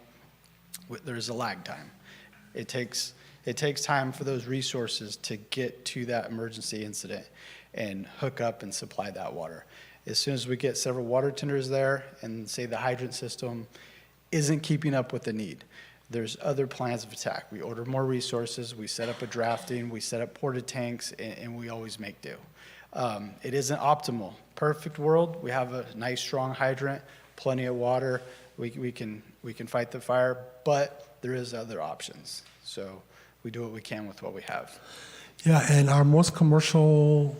There's a lag time. It takes time for those resources to get to that emergency incident and hook up and supply that water. As soon as we get several water tenders there and say the hydrant system isn't keeping up with the need, There's other plans of attack. We order more resources, we set up a drafting, we set up porta tanks, and we always make do. It isn't optimal. Perfect world, we have a nice strong hydrant, plenty of water, we can fight the fire, but there is other options. So we do what we can with what we have. Yeah, and are most commercial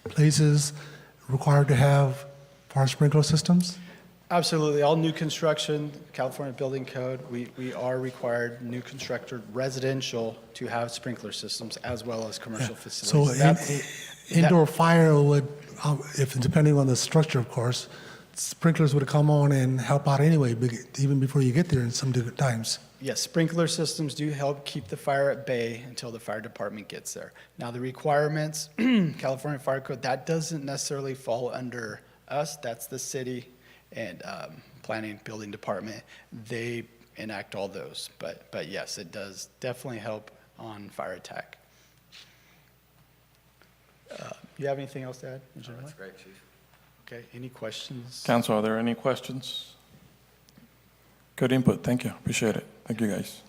places required to have fire sprinkler systems? Absolutely. All new construction, California Building Code, we are required, new constructed residential, to have sprinkler systems as well as commercial So facilities. indoor fire would, if depending on the structure, of course, sprinklers would come on and help out anyway, even before you get there in some times. Yes, sprinkler systems do help keep the fire at bay until the fire department gets there. Now, the requirements, California Fire Code, that doesn't necessarily fall under us. That's the city and planning building department. They enact all those. But yes, it does definitely help on fire attack. You have anything else to add, Engineer? That's great, Chief. Okay, any questions? Council, are there any questions? Good input, thank you, appreciate it. Thank you, guys.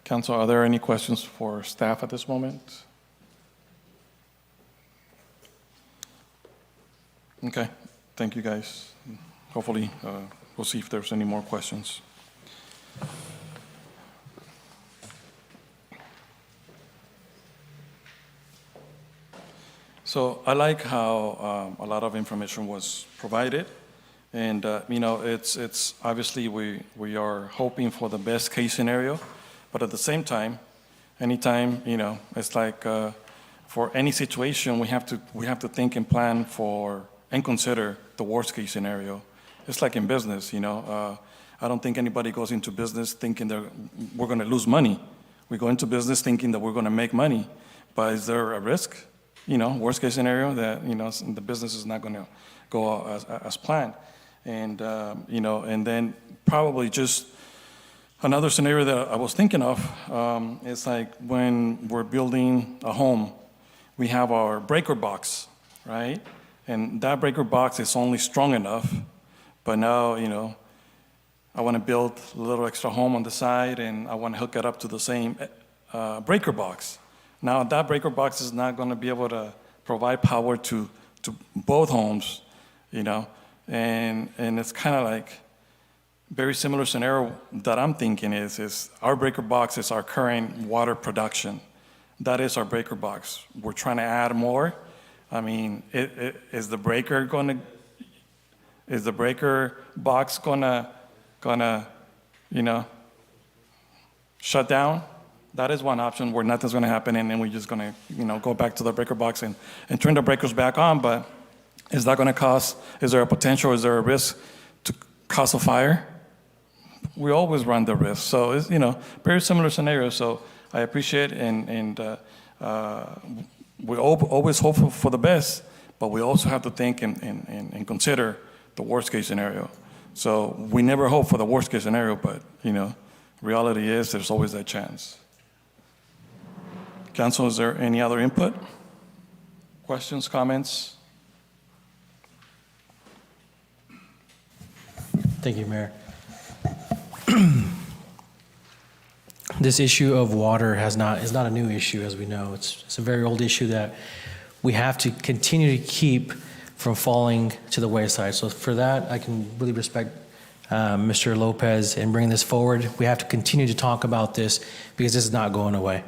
Council, are there any questions for staff at this moment? Okay, thank you, guys. Hopefully, we'll see if there's any more questions. So I like how a lot of information was provided, and it's obviously we are hoping for the best case scenario, but at the same time, anytime it's like for any situation we have to think and plan for and consider the worst case scenario. It's like in business, I don't think anybody goes into business thinking that we're going to lose money. We go into business thinking that we're going to make money, but is there a risk? Worst case scenario that, the business is not going to go as planned. And, and then probably just another scenario that I was thinking of is like when we're building a home, we have our breaker box, right? And that breaker box is only strong enough, but now, I want to build a little extra home on the side and I want to hook it up to the same breaker box. Now, that breaker box is not going to be able to provide power to both homes, and it's kind of like very similar scenario that I'm thinking is our breaker box is our current water production. That is our breaker box. We're trying to add more. I mean, is the breaker box gonna shut down? That is one option where nothing's going to happen, and then we're just going to, go back to the breaker box and turn the breakers back on. But is that going to cause? Is there a potential? Is there a risk to cause a fire? We always run the risk. So it's very similar scenario. So I appreciate and we always hope for the best, but we also have to think and consider the worst case scenario. So we never hope for the worst case scenario, but reality is there's always that chance. Council, is there any other input? Questions, comments? Thank you, Mayor. This issue of water is not a new issue, as we know. It's a very old issue that we have to continue to keep from falling to the wayside. So for that, I can really respect Mr. Lopez in bringing this forward. We have to continue to talk about this because this is not going away.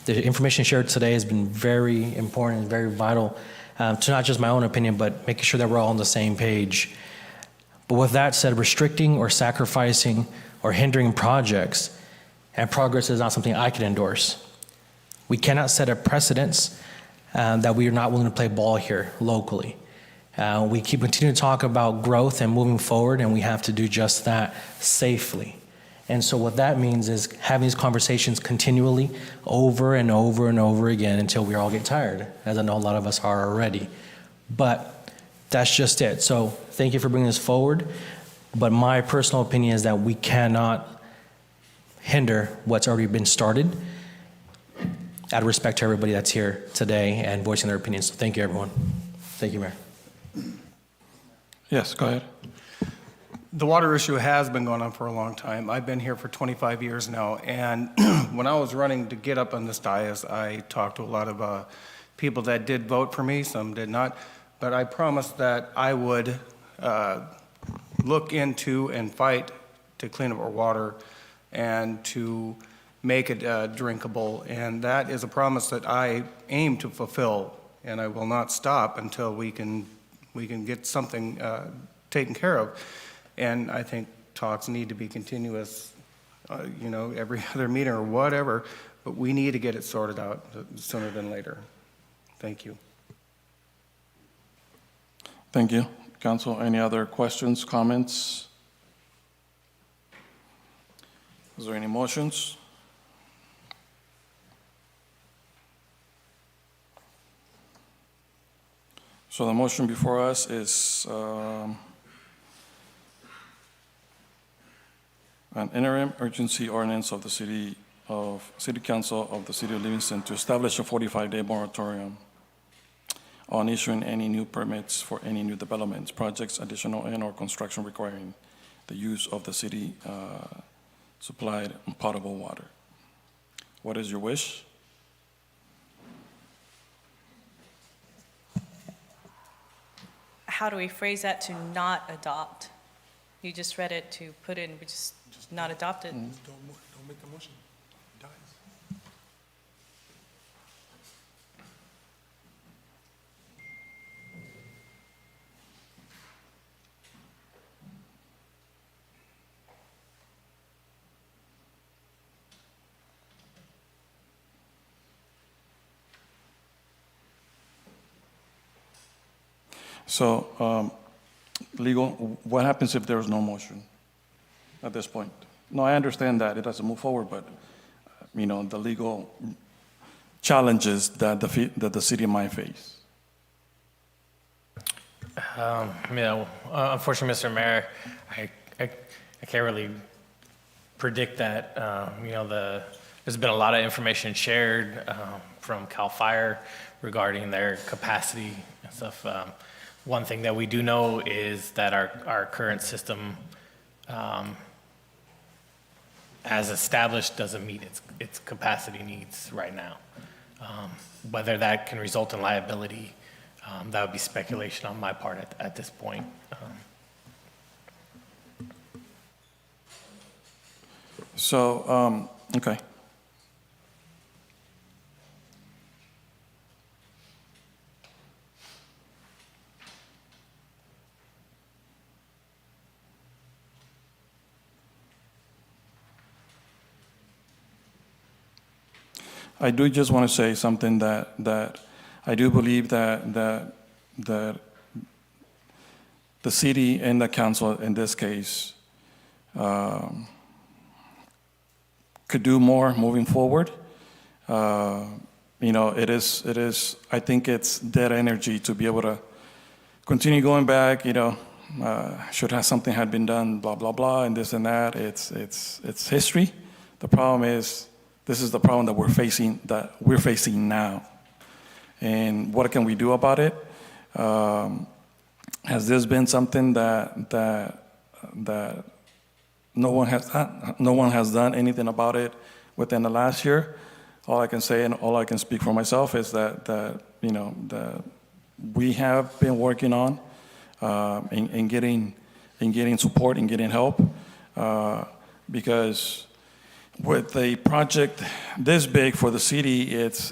The information shared today has been very important and very vital to not just my own opinion, but making sure that we're all on the same page. But with that said, restricting or sacrificing or hindering projects and progress is not something I can endorse. We cannot set a precedence that we are not willing to play ball here locally. We continue to talk about growth and moving forward, and we have to do just that safely. And so what that means is having these conversations continually over and over and over again until we all get tired, as I know a lot of us are already. But that's just it. So thank you for bringing this forward. But my personal opinion is that we cannot hinder what's already been started, out of respect to everybody that's here today and voicing their opinions. So thank you, everyone. Thank you, Mayor. Yes, go ahead. The water issue has been going on for a long time. I've been here for 25 years now, and when I was running to get up on this dais, I talked to a lot of people that did vote for me, some did not, but I promised that I would look into and fight to clean up our water and to make it drinkable, and that is a promise that I aim to fulfill, and I will not stop until we can get something taken care of. And I think talks need to be continuous, every other meeting or whatever, but we need to get it sorted out sooner than later. Thank you. Thank you. Council, any other questions, comments? Is there any motions? So the motion before us is an interim urgency ordinance of the City Council of the City of Livingston to establish a 45-day moratorium on issuing any new permits for any new developments, projects, additional and/or construction requiring the use of the city supplied potable water. What is your wish? How do we phrase that to not adopt? You just read it to put in, we just not adopt it. Don't make the motion. It dies. So, legal, what happens if there is no motion at this point? No, I understand that it has to move forward, but, the legal challenges that the city might face. Unfortunately, Mr. Mayor, I can't really predict that. There's been a lot of information shared from CAL FIRE regarding their capacity and stuff. One thing that we do know is that our current system, as established, doesn't meet its capacity needs right now. Whether that can result in liability, that would be speculation on my part at this point. So, okay. I do just want to say something that I do believe that the city and the council in this case could do more moving forward. It is. I think it's dead energy to be able to continue going back. Should have something had been done, blah blah blah, and this and that. It's history. The problem is. This is the problem that we're facing now. And what can we do about it? Has this been something that no one has done anything about it within the last year? All I can say and all I can speak for myself is that we have been working on in getting support and getting help because with a project this big for the city, is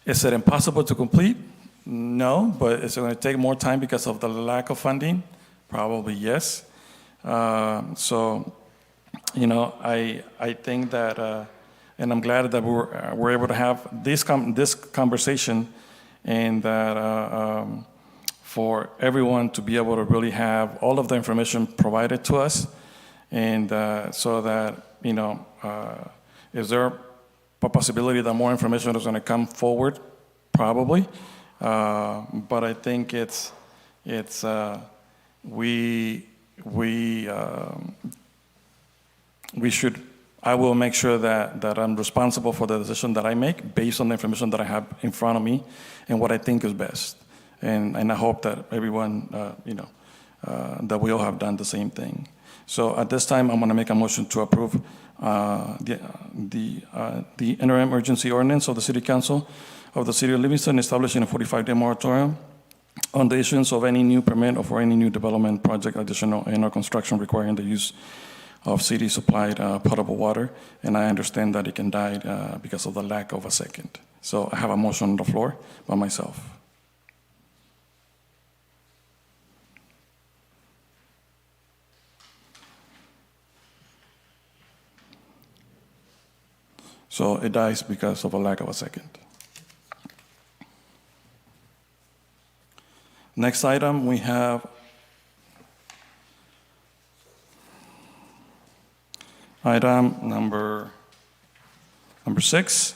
it impossible to complete? No, but it's going to take more time because of the lack of funding? Probably yes. So, I think that, and I'm glad that we're able to have this conversation, and that for everyone to be able to really have all of the information provided to us, and so that. Is there a possibility that more information is going to come forward? Probably, but I think we should. I will make sure that I'm responsible for the decision that I make based on the information that I have in front of me and what I think is best. And I hope that everyone, that we all have done the same thing. So at this time, I'm going to make a motion to approve the interim emergency ordinance of the City Council of the City of Livingston establishing a 45-day moratorium on the issuance of any new permit or for any new development project, additional and/or construction requiring the use of city-supplied potable water. And I understand that it can die because of the lack of a second. So I have a motion on the floor by myself. So it dies because of a lack of a second. Next item, we have item number 6,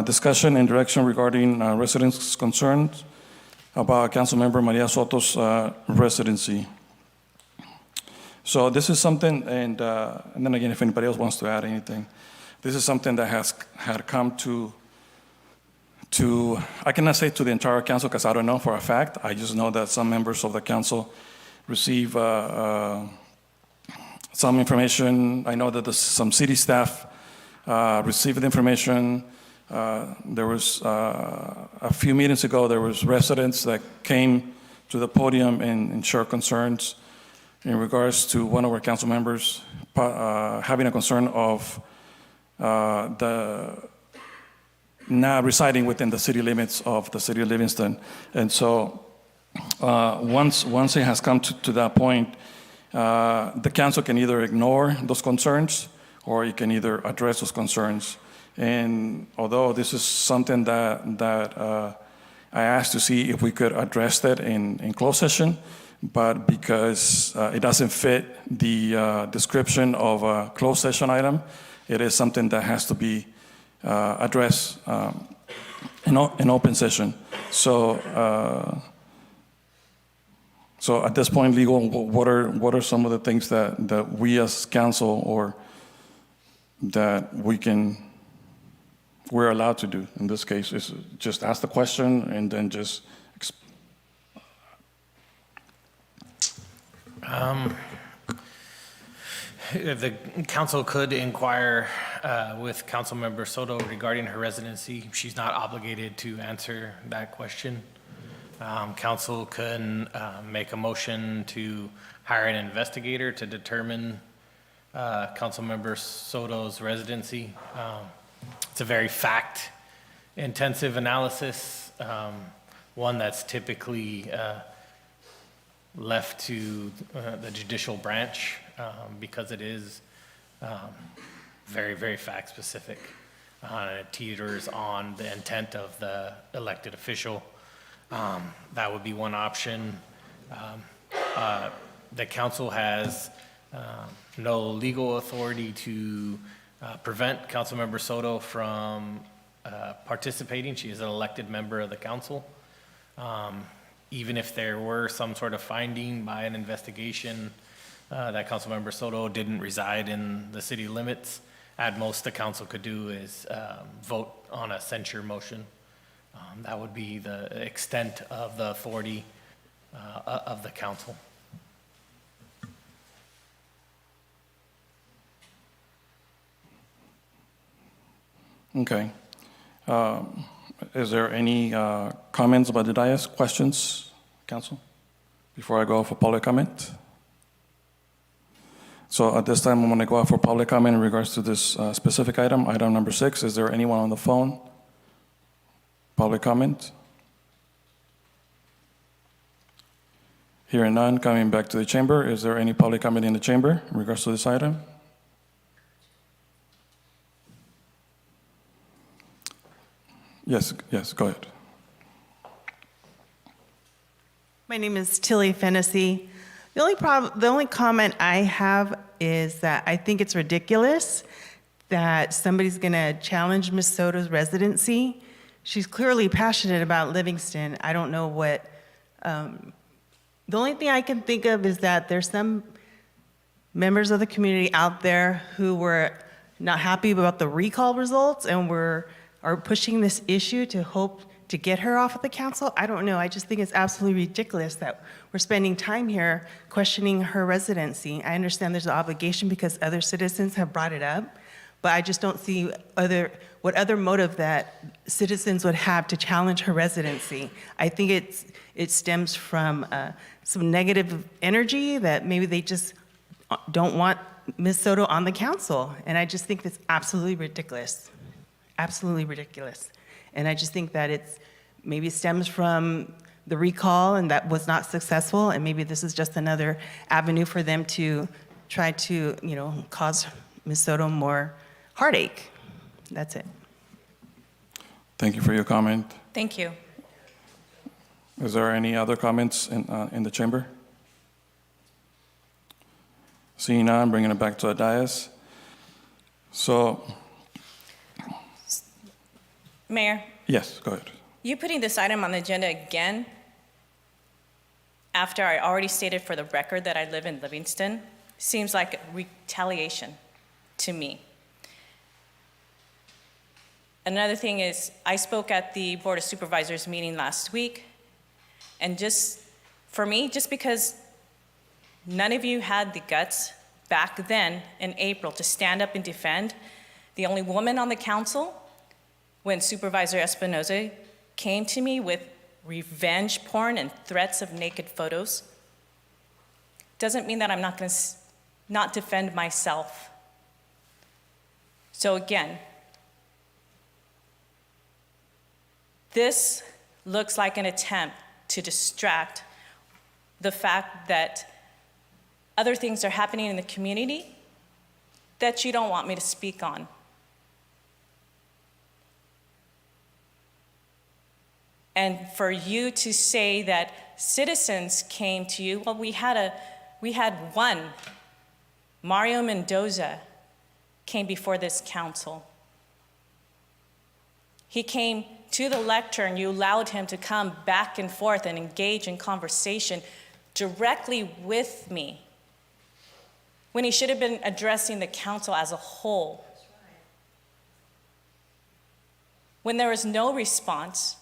discussion and direction regarding residents' concerns about Councilmember Maria Soto's residency. So this is something, and then again, if anybody else wants to add anything, this is something that had come to I cannot say to the entire council because I don't know for a fact. I just know that some members of the council receive some information. I know that some city staff received information. There was a few meetings ago, there was residents that came to the podium and shared concerns in regards to one of our council members having a concern of not residing within the city limits of the City of Livingston. And so once it has come to that point, the council can either ignore those concerns or you can either address those concerns. And although this is something that I asked to see if we could address that in closed session, but because it doesn't fit the description of a closed session item, it is something that has to be addressed in open session. So at this point, legal, what are some of the things that we as council or that we're allowed to do in this case? Is just ask the question and then just the council could inquire with Councilmember Soto regarding her residency. She's not obligated to answer that question. Council can make a motion to hire an investigator to determine Councilmember Soto's residency. It's a very fact-intensive analysis, one that's typically left to the judicial branch because it is very, very fact-specific. It teeters on the intent of the elected official. That would be one option. The council has no legal authority to prevent Councilmember Soto from participating. She is an elected member of the council. Even if there were some sort of finding by an investigation that Councilmember Soto didn't reside in the city limits, at most the council could do is vote on a censure motion. That would be the extent of the authority of the council. okay. Is there any comments about the dais? Questions, council? Before I go for public comment? So at this time, I'm going to go out for public comment in regards to this specific item, item number 6. Is there anyone on the phone? Public comment? Hearing none, coming back to the chamber. Is there any public comment in the chamber in regards to this item? Yes, go ahead. My name is Tilly Fennessy. The only comment I have is that I think it's ridiculous that somebody's going to challenge Ms. Soto's residency. She's clearly passionate about Livingston. I don't know what. The only thing I can think of is that there's some members of the community out there who were not happy about the recall results and are pushing this issue to hope to get her off of the council? I don't know. I just think it's absolutely ridiculous that we're spending time here questioning her residency. I understand there's an obligation because other citizens have brought it up, but I just don't see what other motive that citizens would have to challenge her residency. I think it stems from some negative energy that maybe they just don't want Ms. Soto on the council. And I just think that's absolutely ridiculous. Absolutely ridiculous. And I just think that maybe stems from the recall and that was not successful, and maybe this is just another avenue for them to try to, cause Ms. Soto more heartache. That's it. Thank you for your comment. Thank you. Is there any other comments in the chamber? Seeing none, bringing it back to the dais. So, Mayor, yes, go ahead. you putting this item on the agenda again after I already stated for the record that I live in Livingston seems like retaliation to me. Another thing is, I spoke at the Board of Supervisors meeting last week, and for me, just because none of you had the guts back then in April to stand up and defend the only woman on the council when Supervisor Espinoza came to me with revenge porn and threats of naked photos, doesn't mean that I'm not going to not defend myself. So again, this looks like an attempt to distract the fact that other things are happening in the community that you don't want me to speak on. And for you to say that citizens came to you, well, we had one, Mario Mendoza, came before this council. He came to the lectern, you allowed him to come back and forth and engage in conversation directly with me when he should have been addressing the council as a whole. When there was no response,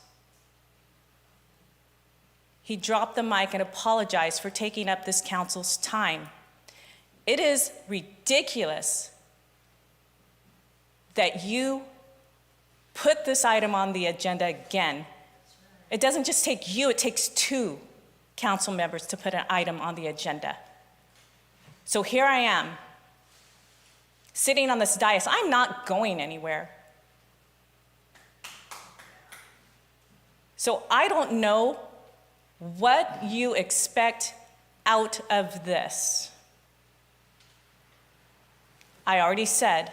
he dropped the mic and apologized for taking up this council's time. It is ridiculous that you put this item on the agenda again. It doesn't just take you, it takes 2 council members to put an item on the agenda. So here I am, sitting on this dais. I'm not going anywhere. So I don't know what you expect out of this. I already said,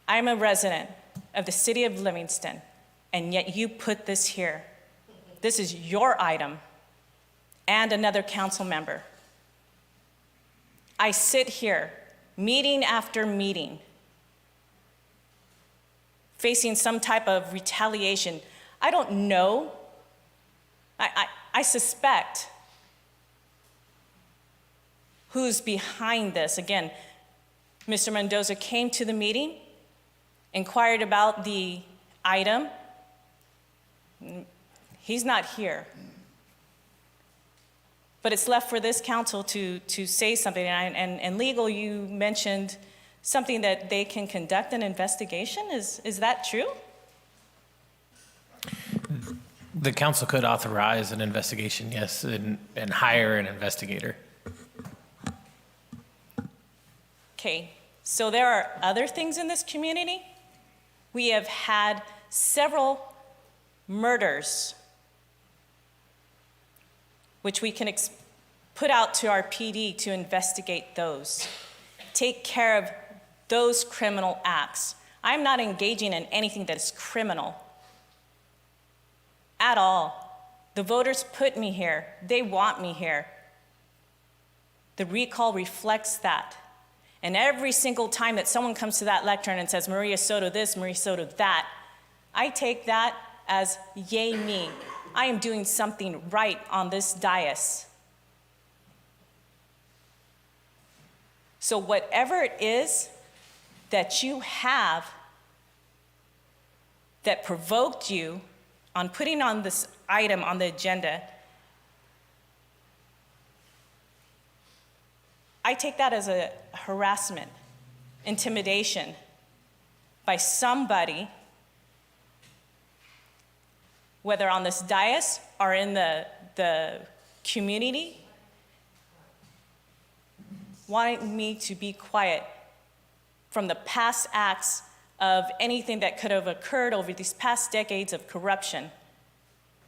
I'm a resident of the city of Livingston, and yet you put this here. This is your item and another council member. I sit here, meeting after meeting, facing some type of retaliation. I don't know. I suspect who's behind this. Again, Mr. Mendoza came to the meeting, inquired about the item. He's not here. But it's left for this council to say something. And legal, you mentioned something that they can conduct an investigation. Is that true? The council could authorize an investigation, yes, and hire an investigator. Okay, so there are other things in this community. We have had several murders, which we can put out to our PD to investigate those, take care of those criminal acts. I'm not engaging in anything that is criminal at all. The voters put me here. They want me here. The recall reflects that. And every single time that someone comes to that lectern and says, Maria Soto this, Maria Soto that, I take that as yay me. I am doing something right on this dais. So whatever it is that you have that provoked you on putting on this item on the agenda, I take that as a harassment, intimidation by somebody, whether on this dais or in the community, wanting me to be quiet from the past acts of anything that could have occurred over these past decades of corruption.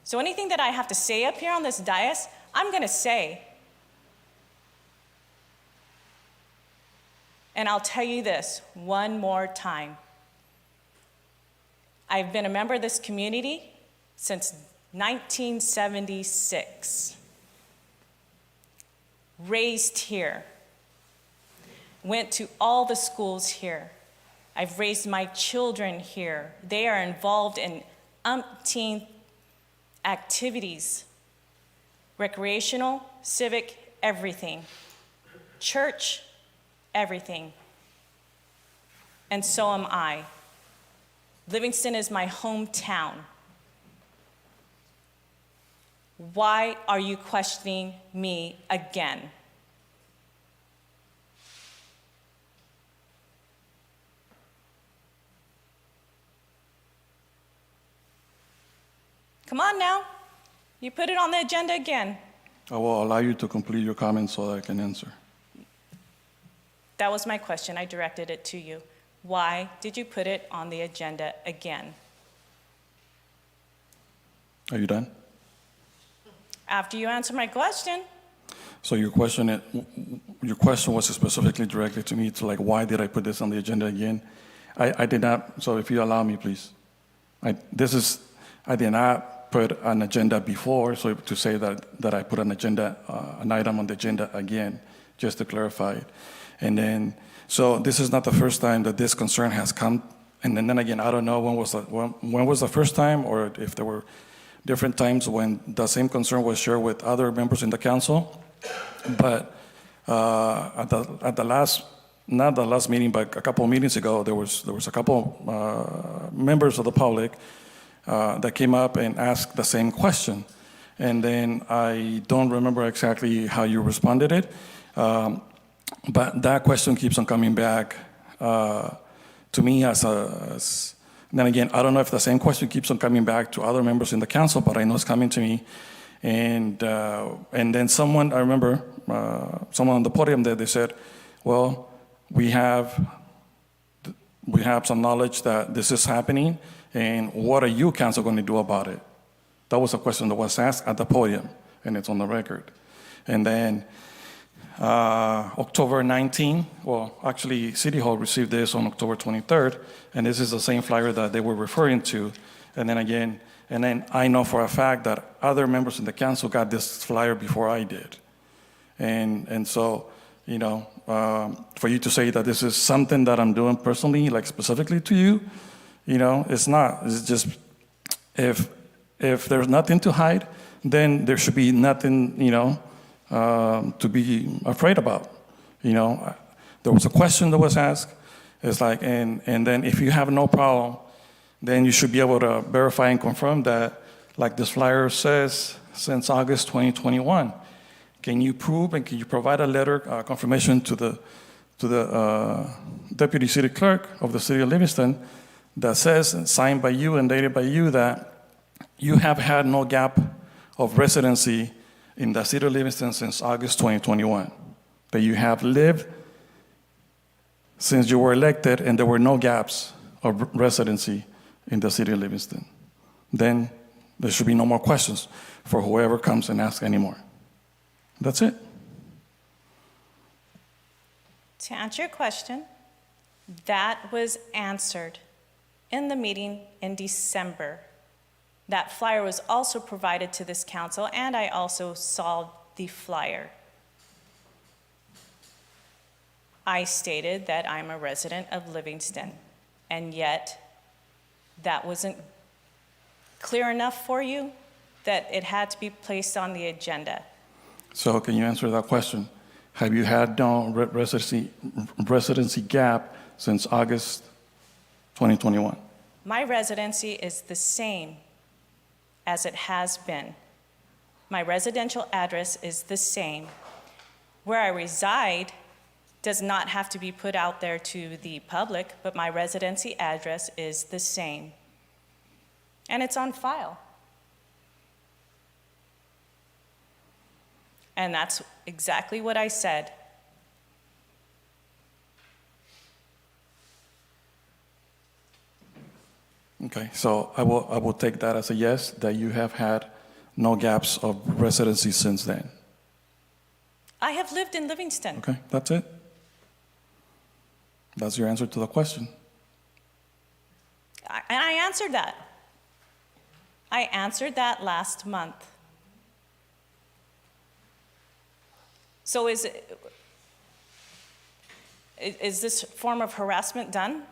So anything that I have to say up here on this dais, I'm gonna say. And I'll tell you this one more time. I've been a member of this community since 1976. Raised here. Went to all the schools here. I've raised my children here. They are involved in umpteen activities, recreational, civic, everything. Church, everything. And so am I. Livingston is my hometown. Why are you questioning me again? Come on now. You put it on the agenda again. I will allow you to complete your comments so that I can answer. That was my question. I directed it to you. Why did you put it on the agenda again? Are you done? After you answer my question. So your question was specifically directed to me, to like, why did I put this on the agenda again? I did not, so if you allow me, please. I did not put an agenda before, so to say that I put an item on the agenda again, just to clarify it. And then, so this is not the first time that this concern has come. And then again, I don't know when was the first time, or if there were different times when the same concern was shared with other members in the council. But at the last, not the last meeting, but a couple of meetings ago, there was a couple members of the public that came up and asked the same question. And then I don't remember exactly how you responded it. But that question keeps on coming back to me then again, I don't know if the same question keeps on coming back to other members in the council, but I know it's coming to me. And then someone, I remember, someone on the podium there, they said, well, we have some knowledge that this is happening, and what are you, council, going to do about it? That was a question that was asked at the podium, and it's on the record. And then October 19, well, actually, City Hall received this on October 23rd, and this is the same flyer that they were referring to. And then I know for a fact that other members in the council got this flyer before I did. And so, you know, for you to say that this is something that I'm doing personally, like specifically to you, you know, it's not. It's just, if there's nothing to hide, then there should be nothing, you know, to be afraid about. You know, there was a question that was asked. It's like, and then if you have no problem, then you should be able to verify and confirm that, like this flyer says, since August 2021. Can you prove and can you provide a letter confirmation to the deputy city clerk of the city of Livingston that says, and signed by you and dated by you, that you have had no gap of residency in the city of Livingston since August 2021, that you have lived since you were elected and there were no gaps of residency in the city of Livingston. Then there should be no more questions for whoever comes and asks anymore. That's it. To answer your question, that was answered in the meeting in December. That flyer was also provided to this council, and I also saw the flyer. I stated that I'm a resident of Livingston, and yet that wasn't clear enough for you that it had to be placed on the agenda. So can you answer that question? Have you had no residency gap since August 2021? My residency is the same as it has been. My residential address is the same. Where I reside does not have to be put out there to the public, but my residency address is the same. And it's on file. And that's exactly what I said. Okay, so I will take that as a yes, that you have had no gaps of residency since then. I have lived in Livingston. Okay, that's it. That's your answer to the question. And I answered that. I answered that last month. So is this form of harassment done?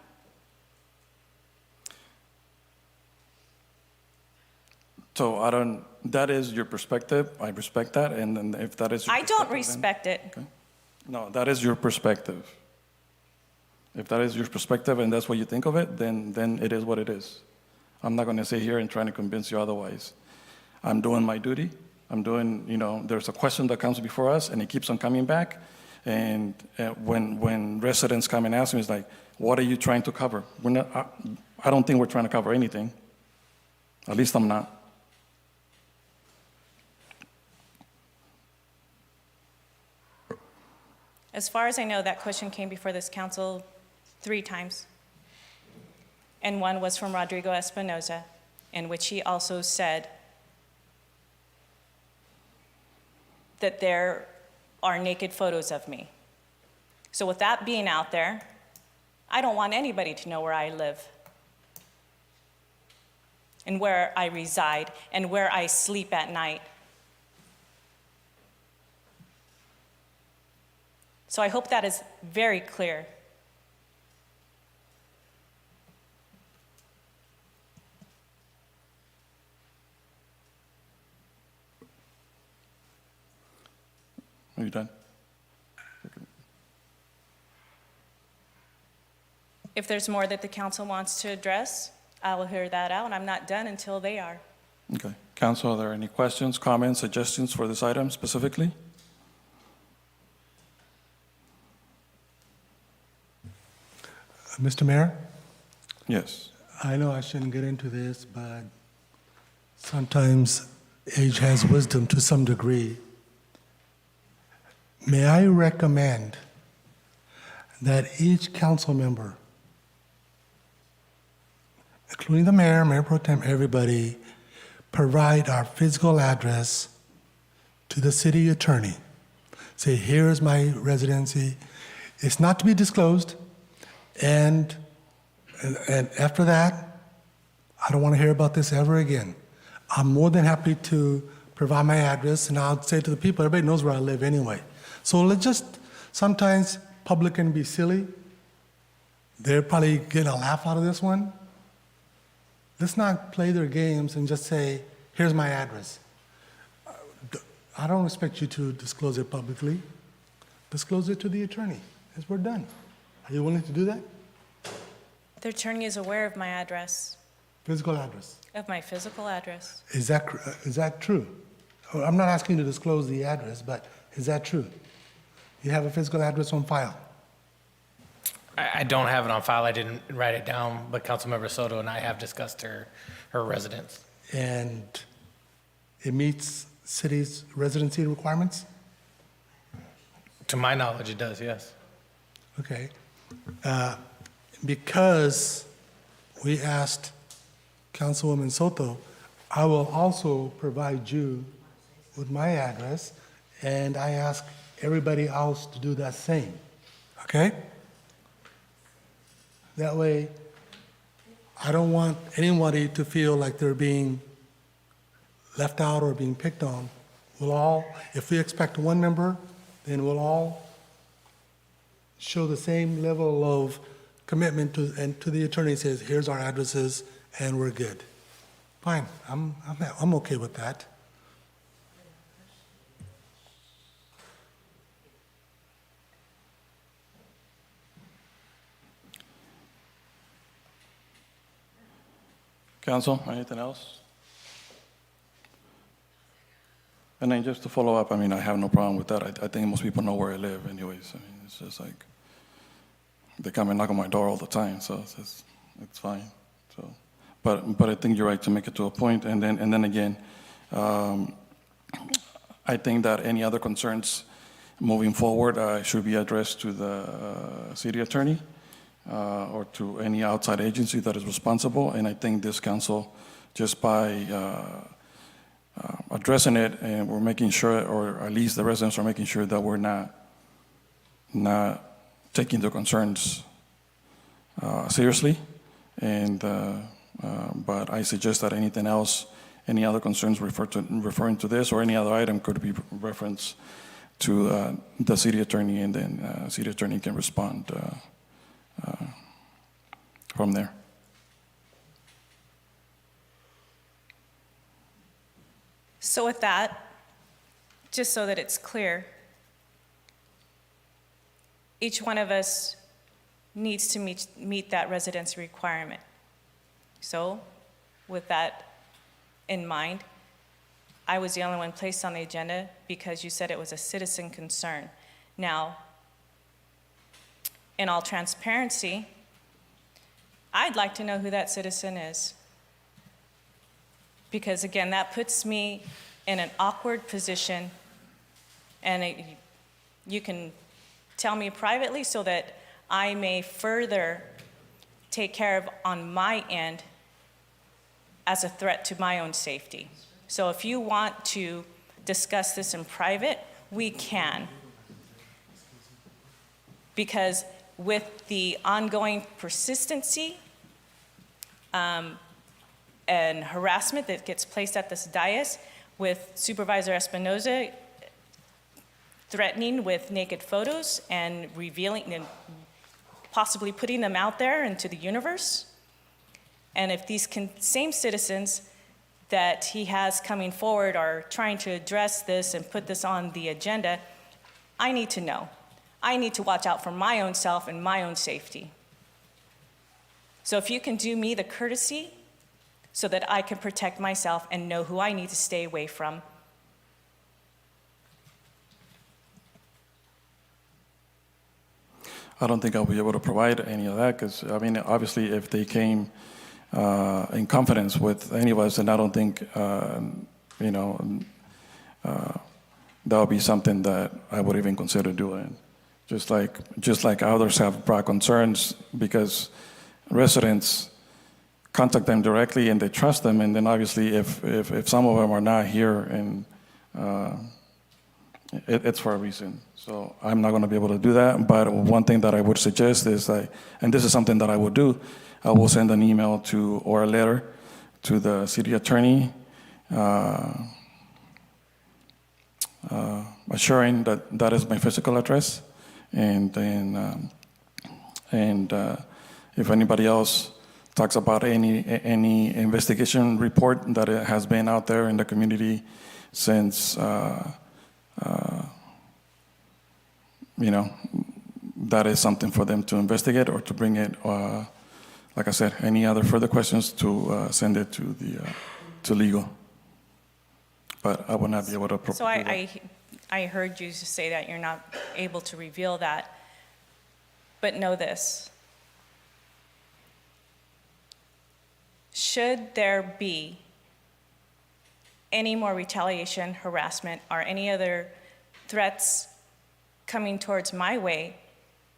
So that is your perspective. I respect that. And then if that is your I perspective, don't respect it. Okay. No, that is your perspective. If that is your perspective and that's what you think of it, then it is what it is. I'm not going to sit here and try to convince you otherwise. I'm doing my duty. I'm doing, there's a question that comes before us and it keeps on coming back. And when residents come and ask me, it's like, what are you trying to cover? I don't think we're trying to cover anything. At least I'm not. As far as I know, that question came before this council 3 times. And one was from Rodrigo Espinoza, in which he also said that there are naked photos of me. So with that being out there, I don't want anybody to know where I live and where I reside and where I sleep at night. So I hope that is very clear. Are you done? If there's more that the council wants to address, I will hear that out. I'm not done until they are. Okay. Council, are there any questions, comments, suggestions for this item specifically? Mr. Mayor, Yes. I know I shouldn't get into this, but sometimes age has wisdom to some degree. May I recommend that each council member, including the mayor, Mayor Pro Tem, everybody, provide our physical address to the city attorney. Say, here's my residency. It's not to be disclosed. And after that, I don't want to hear about this ever again. I'm more than happy to provide my address, and I'll say to the people, everybody knows where I live anyway. So let's just, sometimes public can be silly. They're probably getting a laugh out of this one. Let's not play their games and just say, here's my address. I don't expect you to disclose it publicly. Disclose it to the attorney, as we're done. Are you willing to do that? The attorney is aware of my address, Physical address. of my physical address. Is that true? Oh, I'm not asking you to disclose the address, but is that true? You have a physical address on file? I don't have it on file. I didn't write it down, but Councilmember Soto and I have discussed her residence. And it meets city's residency requirements? To my knowledge, it does, yes. Okay. Because we asked Councilwoman Soto, I will also provide you with my address, and I ask everybody else to do that same. Okay? That way, I don't want anybody to feel like they're being left out or being picked on. We'll all, if we expect one member, then we'll all show the same level of commitment to the attorney says, here's our addresses, and we're good. Fine, I'm okay with that. Council, anything else? And then just to follow up, I mean, I have no problem with that. I think most people know where I live anyways. I mean, it's just like, they come and knock on my door all the time, so it's fine. So, but I think you're right to make it to a point, and then again, I think that any other concerns moving forward should be addressed to the city attorney or to any outside agency that is responsible. And I think this council, just by addressing it, and we're making sure, or at least the residents are making sure that we're not taking the concerns seriously. And but I suggest that anything else, any other concerns referring to this or any other item could be referenced to the city attorney, and then city attorney can respond from there. So with that, just so that it's clear, each one of us needs to meet that residency requirement. So with that in mind, I was the only one placed on the agenda because you said it was a citizen concern. Now, in all transparency, I'd like to know who that citizen is. Because again, that puts me in an awkward position, and you can tell me privately so that I may further take care of on my end as a threat to my own safety. So if you want to discuss this in private, we can. Because with the ongoing persistency and harassment that gets placed at this dais, with Supervisor Espinoza threatening with naked photos and revealing and possibly putting them out there into the universe. And if these same citizens that he has coming forward are trying to address this and put this on the agenda, I need to know. I need to watch out for my own self and my own safety. So if you can do me the courtesy so that I can protect myself and know who I need to stay away from. I don't think I'll be able to provide any of that because, I mean, obviously if they came in confidence with any of us, then I don't think, that would be something that I would even consider doing. Just like others have brought concerns, because residents contact them directly and they trust them, and then obviously if some of them are not here, and it's for a reason. So I'm not going to be able to do that, but one thing that I would suggest is and this is something that I would do, I will send an email or a letter to the city attorney assuring that that is my physical address, and then if anybody else talks about any investigation report that has been out there in the community since, that is something for them to investigate or to bring it. Like I said, any other further questions to send it to legal. But I will not be able to. So I heard you say that you're not able to reveal that, but know this. Should there be any more retaliation, harassment, or any other threats coming towards my way,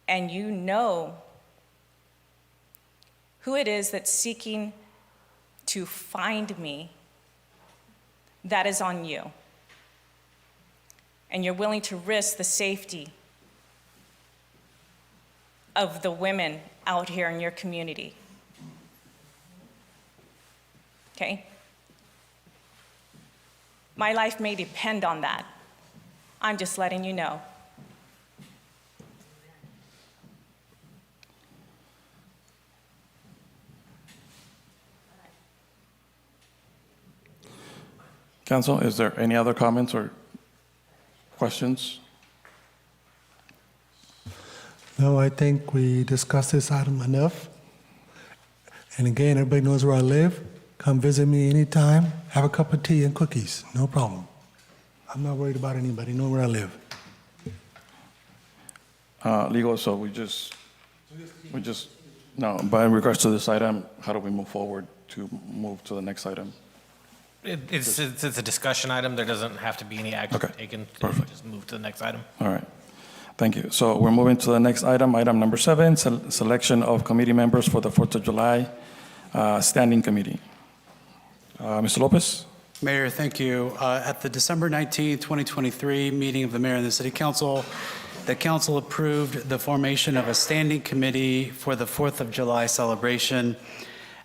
and you know who it is that's seeking to find me, that is on you. And you're willing to risk the safety of the women out here in your community. Okay? My life may depend on that. I'm just letting you know. Council, is there any other comments or questions? No, I think we discussed this item enough. And again, everybody knows where I live. Come visit me anytime. Have a cup of tea and cookies. No problem. I'm not worried about anybody, know where I live. Legal, so no, but in regards to this item, how do we move forward to move to the next item? It's a discussion item. There doesn't have to be any action Okay, taken. perfect. Just move to the next item. All right, thank you. So we're moving to the next item, item number 7, selection of committee members for the 4th of July Standing Committee. Mr. Lopez? Mayor, thank you. At the December 19, 2023 meeting of the mayor and the city council, the council approved the formation of a standing committee for the 4th of July celebration.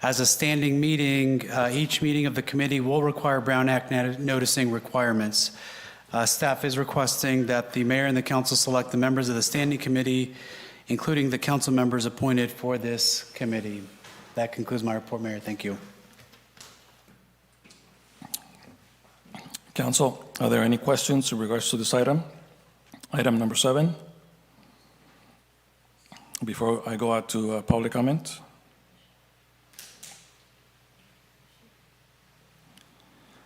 As a standing meeting, each meeting of the committee will require Brown Act noticing requirements. Staff is requesting that the mayor and the council select the members of the standing committee, including the council members appointed for this committee. That concludes my report, Mayor. Thank you. Council, are there any questions in regards to this item? Item number 7. Before I go out to public comment.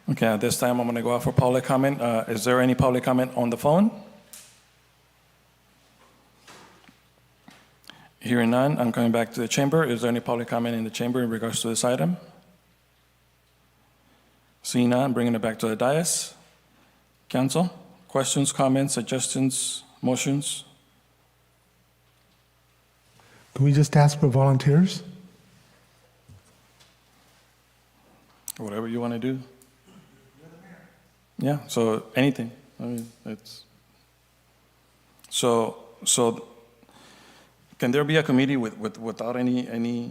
Okay, at this time, I'm going to go out for public comment. Is there any public comment on the phone? Hearing none, I'm coming back to the chamber. Is there any public comment in the chamber in regards to this item? Seeing none, bringing it back to the dais. Council, questions, comments, suggestions, motions? Can we just ask for volunteers? Whatever you want to do. Yeah, so anything. I mean, it's so can there be a committee without any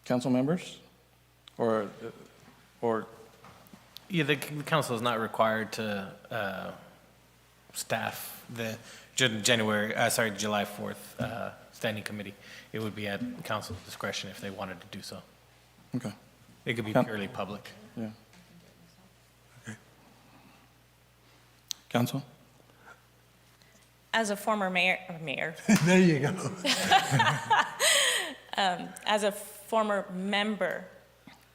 council members? Or Yeah, the council is not required to staff the July 4th standing committee. It would be at council's discretion if they wanted to do so. Okay. It could be purely public. Yeah. Okay. Council? As a former mayor, There you go. as a former member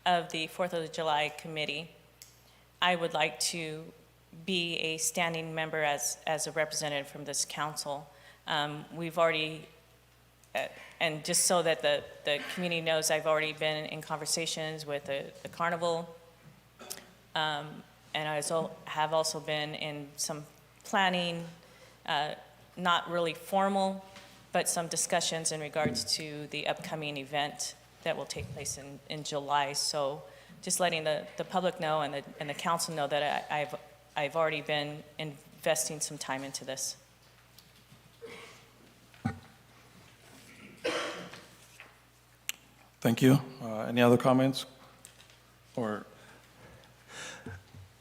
of the 4th of July committee, I would like to be a standing member as a representative from this council. We've already, and just so that the community knows, I've already been in conversations with the carnival, and I have also been in some planning, not really formal, but some discussions in regards to the upcoming event that will take place in July. So just letting the public know and the council know that I've already been investing some time into this. Thank you. Any other comments? Or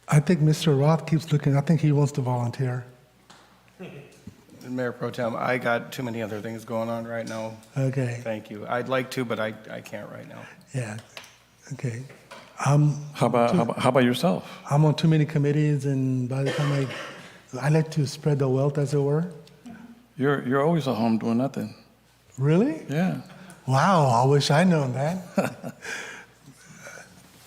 I think Mr. Roth keeps looking, I think he wants to volunteer. Mayor Pro Tem, I got too many other things going on right now. Okay, Thank you. I'd like to, but I can't right now. yeah, okay. how about yourself? I'm on too many committees, and by the time I like to spread the wealth, as it were. You're always at home doing nothing. Really? Yeah. Wow, I wish I'd known that.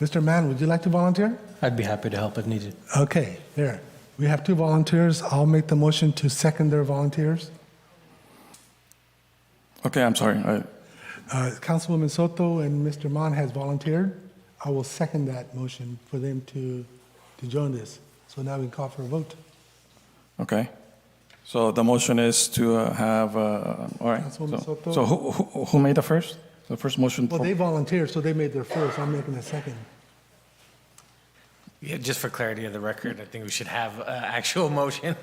Mr. Mann, would you like to volunteer? I'd be happy to help if needed. Okay, there. We have 2 volunteers. I'll make the motion to second their volunteers. Okay, I'm sorry. Councilwoman Soto and Mr. Mann has volunteered. I will second that motion for them to join this. So now we can call for a vote. Okay. So the motion is to have, all right. Councilwoman Soto? So who made the first? The first motion? Well, they volunteered, so they made their first. I'm making a second. Yeah, just for clarity of the record, I think we should have actual motion.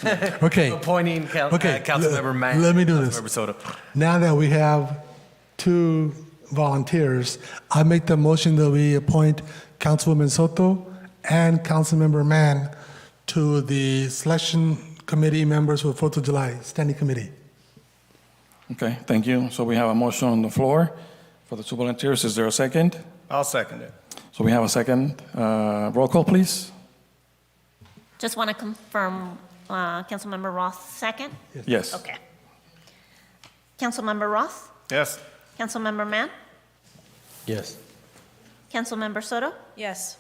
Okay. Appointing Councilmember Mann. Let me do this. Councilmember Soto. Now that we have 2 volunteers, I make the motion that we appoint Councilwoman Soto and Councilmember Mann to the selection committee members for the 4th of July Standing Committee. Okay, thank you. So we have a motion on the floor for the 2 volunteers. Is there a second? I'll second it. So we have a second. Roll call, please. Just want to confirm, Councilmember Roth, second? Yes. Okay. Councilmember Roth? Yes. Councilmember Mann? Yes. Councilmember Soto? Yes.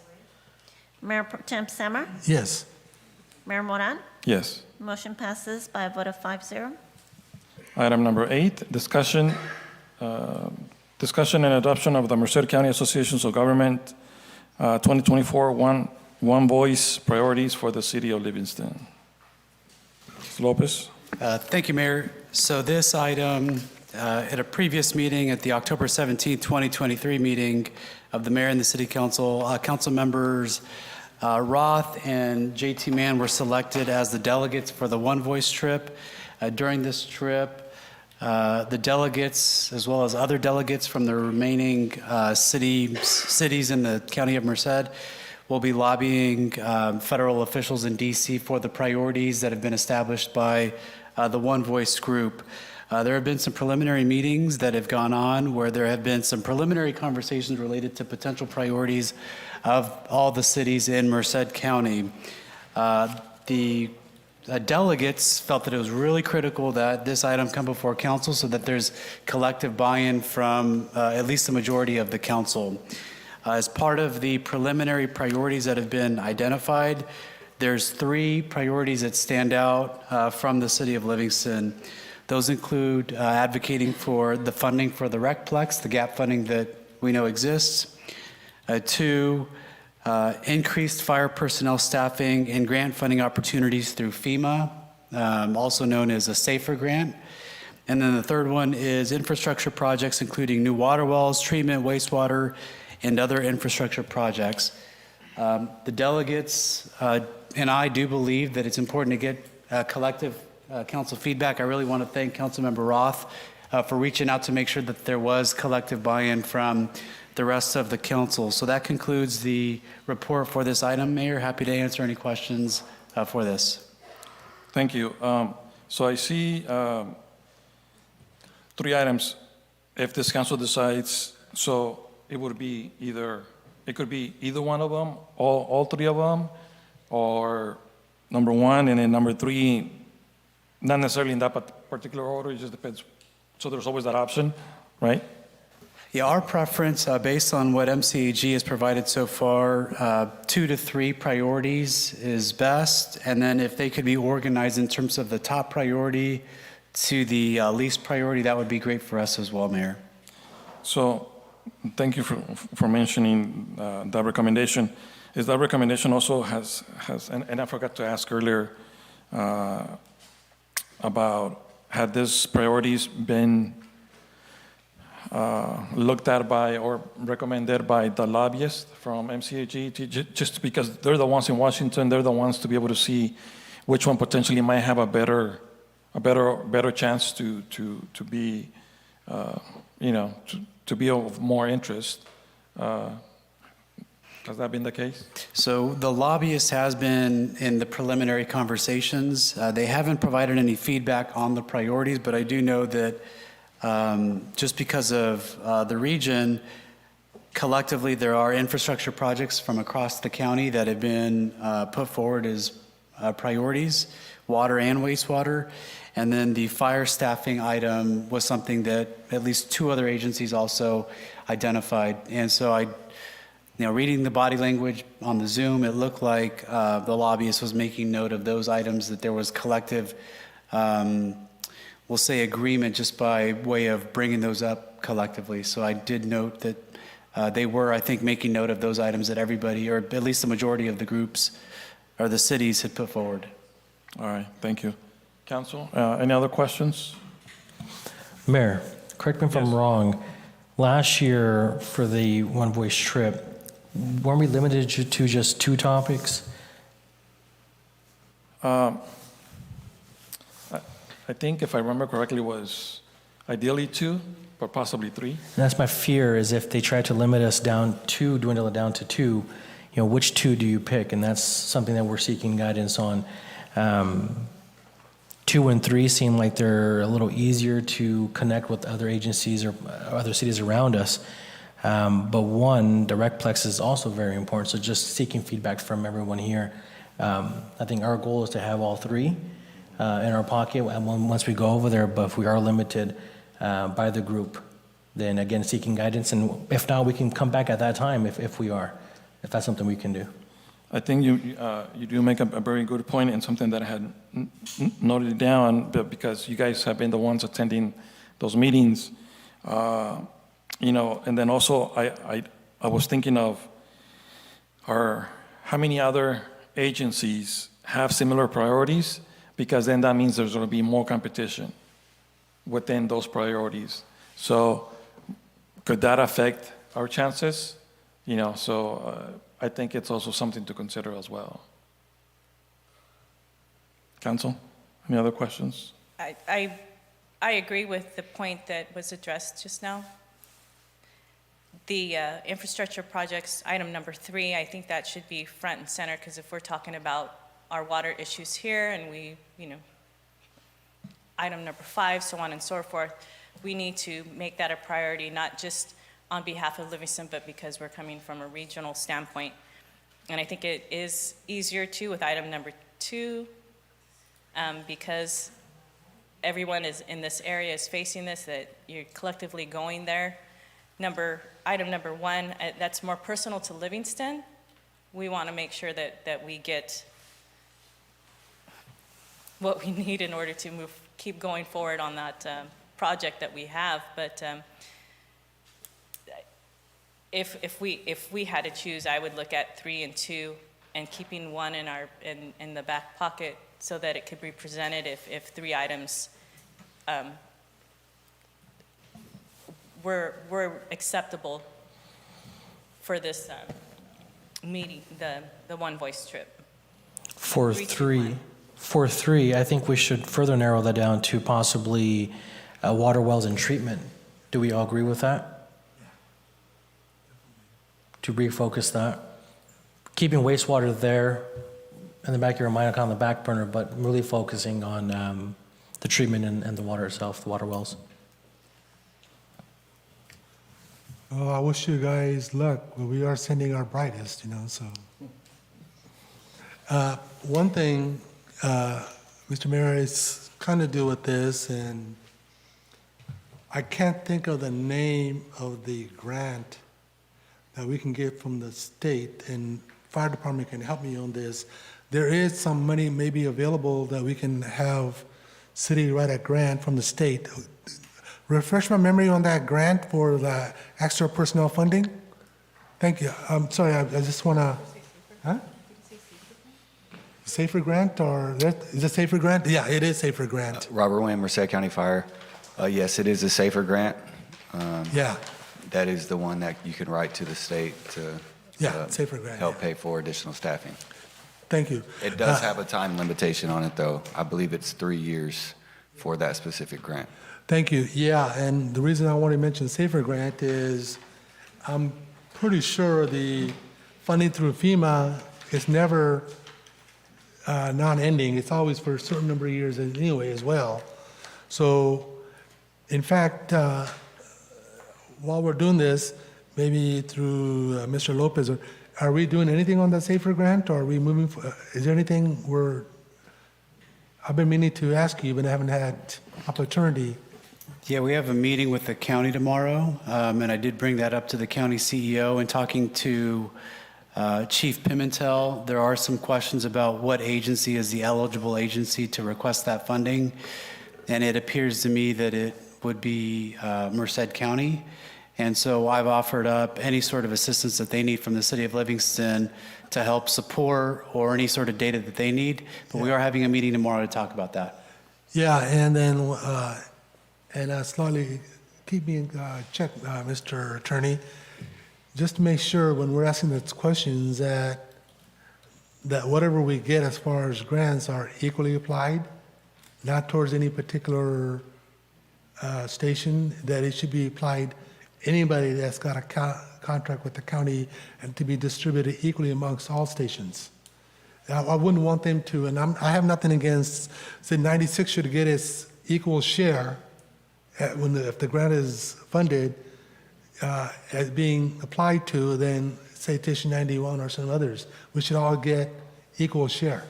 Mayor Pro Tem Sammer? Yes. Mayor Moran? Yes. Motion passes by a vote of 5-0. Item number 8, discussion and adoption of the Merced County Associations of Government 2024 One Voice Priorities for the City of Livingston. Mr. Lopez? Thank you, Mayor. So this item, at a previous meeting, at the October 17, 2023 meeting of the Mayor and the City Council, Council members Roth and JT Mann were selected as the delegates for the One Voice trip. During this trip, the delegates, as well as other delegates from the remaining cities in the County of Merced, will be lobbying federal officials in D.C. for the priorities that have been established by the One Voice group. There have been some preliminary meetings that have gone on where there have been some preliminary conversations related to potential priorities of all the cities in Merced County. The delegates felt that it was really critical that this item come before council so that there's collective buy-in from at least the majority of the council. As part of the preliminary priorities that have been identified, there's 3 priorities that stand out from the city of Livingston. Those include advocating for the funding for the Recplex, the gap funding that we know exists. 2, increased fire personnel staffing and grant funding opportunities through FEMA, also known as a SAFER grant. And then the third one is infrastructure projects, including new water wells, treatment, wastewater, and other infrastructure projects. The delegates and I do believe that it's important to get collective council feedback. I really want to thank Councilmember Roth for reaching out to make sure that there was collective buy-in from the rest of the council. So that concludes the report for this item, Mayor. Happy to answer any questions for this. Thank you. So I see 3 items. If this council decides, so it would be it could be either one of them, all 3 of them, or number 1 and then number 3, not necessarily in that particular order, it just depends. So there's always that option, right? Yeah, our preference, based on what MCAG has provided so far, 2 to 3 priorities is best. And then if they could be organized in terms of the top priority to the least priority, that would be great for us as well, Mayor. So thank you for mentioning that recommendation. Is that recommendation also has and I forgot to ask earlier about had these priorities been looked at by or recommended by the lobbyists from MCAG, just because they're the ones in Washington, they're the ones to be able to see which one potentially might have a better chance to be, to be of more interest. Has that been the case? So the lobbyist has been in the preliminary conversations. They haven't provided any feedback on the priorities, but I do know that just because of the region, collectively there are infrastructure projects from across the county that have been put forward as priorities, water and wastewater. And then the fire staffing item was something that at least 2 other agencies also identified. And so reading the body language on the Zoom, it looked like the lobbyist was making note of those items, that there was collective, we'll say, agreement just by way of bringing those up collectively. So I did note that they were, I think, making note of those items that everybody, or at least the majority of the groups or the cities had put forward. All right, thank you. Council, any other questions? Mayor, correct me if I'm wrong. Last year for the One Voice trip, weren't we limited to just 2 topics? I think if I remember correctly, it was ideally 2, but possibly 3. And that's my fear, is if they try to limit us down to, dwindle it down to 2, which 2 do you pick? And that's something that we're seeking guidance on. 2 and 3 seem like they're a little easier to connect with other agencies or other cities around us. But 1, the Recplex is also very important. So just seeking feedback from everyone here. I think our goal is to have all 3 in our pocket once we go over there. But if we are limited by the group, then again, seeking guidance. And if not, we can come back at that time if we are, if that's something we can do. I think you do make a very good point and something that I had noted down, but because you guys have been the ones attending those meetings, and then also I was thinking of how many other agencies have similar priorities, because then that means there's going to be more competition within those priorities. So could that affect our chances? I think it's also something to consider as well. Council, any other questions? I agree with the point that was addressed just now. The infrastructure projects, item number 3, I think that should be front and center, because if we're talking about our water issues here and item number 5, so on and so forth, we need to make that a priority, not just on behalf of Livingston, but because we're coming from a regional standpoint. And I think it is easier too with item number 2, because everyone is in this area is facing this, that you're collectively going there. Item number 1, that's more personal to Livingston. We want to make sure that we get what we need in order to keep going forward on that project that we have. But if we had to choose, I would look at 3 and 2 and keeping 1 in the back pocket so that it could be presented if 3 items were acceptable for this meeting, the one voice trip. For 3, I think we should further narrow that down to possibly water wells and treatment. Do we all agree with that? To refocus that. Keeping wastewater there in the back of your mind, kind of on the back burner, but really focusing on the treatment and the water itself, the water wells. Oh, I wish you guys luck, but we are sending our brightest, so. One thing, Mr. Mayor, is kind of deal with this, and I can't think of the name of the grant that we can get from the state, and fire department can help me on this. There is some money maybe available that we can have city write a grant from the state. Refresh my memory on that grant for the extra personnel funding. Thank you. I'm sorry, I just want to, huh? Safer grant, or is it safer grant? Yeah, it is safer grant. Robert Wayne, Merced County Fire. Yes, it is a safer grant. Yeah. That is the one that you can write to the state to safer grant, help pay for additional staffing. Thank you. It does have a time limitation on it, though. I believe it's 3 years for that specific grant. Thank you. Yeah, and the reason I want to mention safer grant is I'm pretty sure the funding through FEMA is never non-ending. It's always for a certain number of years anyway as well. So, in fact, while we're doing this, maybe through Mr. Lopez, are we doing anything on that safer grant, or are we moving? Is there anything I've been meaning to ask you, but I haven't had opportunity. Yeah, we have a meeting with the county tomorrow, and I did bring that up to the county CEO. And talking to Chief Pimentel, there are some questions about what agency is the eligible agency to request that funding, and it appears to me that it would be Merced County. And so I've offered up any sort of assistance that they need from the city of Livingston to help support, or any sort of data that they need. But we are having a meeting tomorrow to talk about that. Yeah, and then slightly keep me in check, Mr. Attorney, just to make sure when we're asking those questions that whatever we get as far as grants are equally applied, not towards any particular station, that it should be applied anybody that's got a contract with the county and to be distributed equally amongst all stations. I wouldn't want them to, and I have nothing against, say 96 should get its equal share if the grant is funded as being applied to, then say Station 91 or some others. We should all get equal share.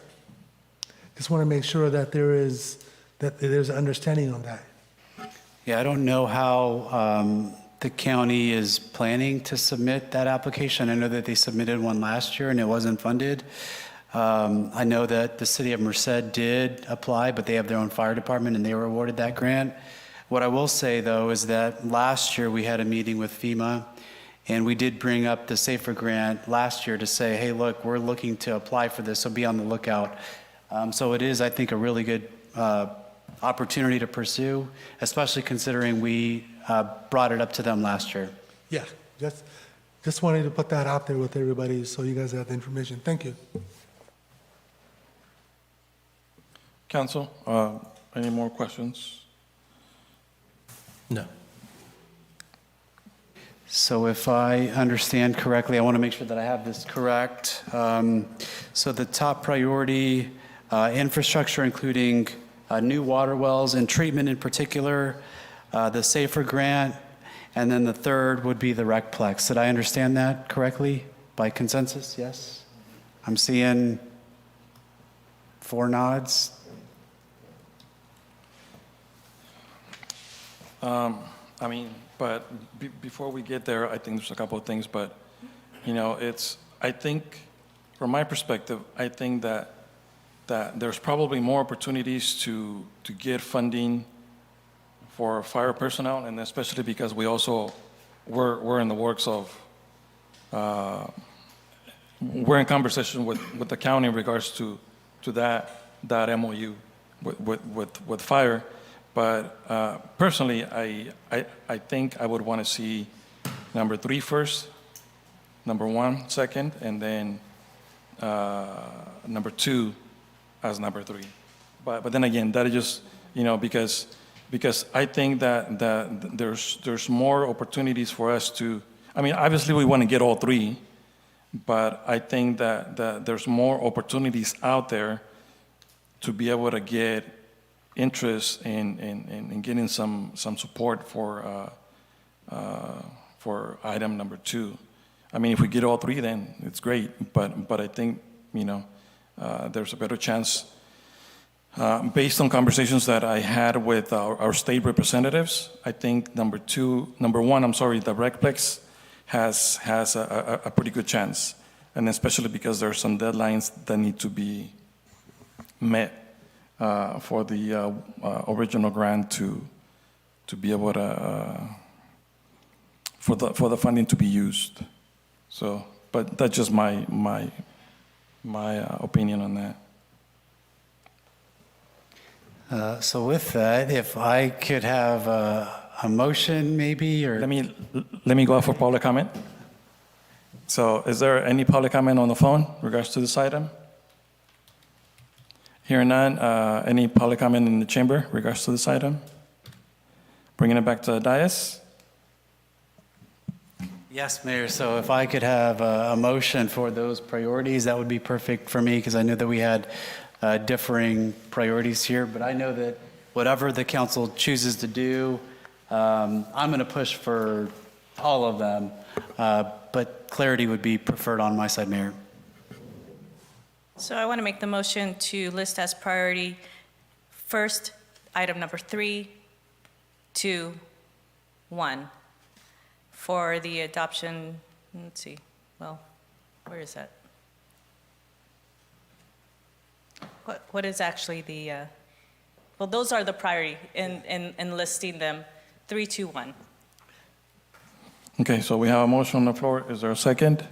Just want to make sure that there's an understanding on that. Yeah, I don't know how the county is planning to submit that application. I know that they submitted one last year and it wasn't funded. I know that the city of Merced did apply, but they have their own fire department and they were awarded that grant. What I will say, though, is that last year we had a meeting with FEMA, and we did bring up the SAFER grant last year to say, hey, look, we're looking to apply for this, so be on the lookout. So it is, I think, a really good opportunity to pursue, especially considering we brought it up to them last year. Yeah, just wanted to put that out there with everybody so you guys have the information. Thank you. Council, any more questions? No. So if I understand correctly, I want to make sure that I have this correct. So the top priority, infrastructure, including new water wells and treatment in particular, the SAFER grant, and then the third would be the RecPlex. Did I understand that correctly by consensus? Yes? I'm seeing 4 nods. I mean, but before we get there, I think there's a couple of things, but, you know, I think, from my perspective, I think that there's probably more opportunities to get funding for fire personnel, and especially because we also, we're in the works of, we're in conversation with the county in regards to that MOU with fire. But personally, I think I would want to see number 3 first, number 1 second, and then number 2 as number 3. But then again, that is just, you know, because I think that there's more opportunities for us to, I mean, obviously we want to get all 3, but I think that there's more opportunities out there to be able to get interest in getting some support for item number 2. I mean, if we get all 3, then it's great. But I think, you know, there's a better chance, based on conversations that I had with our state representatives. I think number 1, I'm sorry, the RecPlex has a pretty good chance, and especially because there are some deadlines that need to be met for the original grant to be able to for the funding to be used. So, but that's just my opinion on that. So with that, if I could have a motion maybe, or... Let me go out for public comment. So is there any public comment on the phone in regards to this item? Hearing none, any public comment in the chamber in regards to this item? Bringing it back to the dais. Yes, Mayor, so if I could have a motion for those priorities, that would be perfect for me, because I know that we had differing priorities here, but I know that whatever the council chooses to do, I'm going to push for all of them, but clarity would be preferred on my side, Mayor. So I want to make the motion to list as priority first, item number 3, 2, 1, for the adoption, let's see, well, where is that? What is actually the, well, those are the priority in listing them, 3, 2, 1. Okay, so we have a motion on the floor. Is there a second?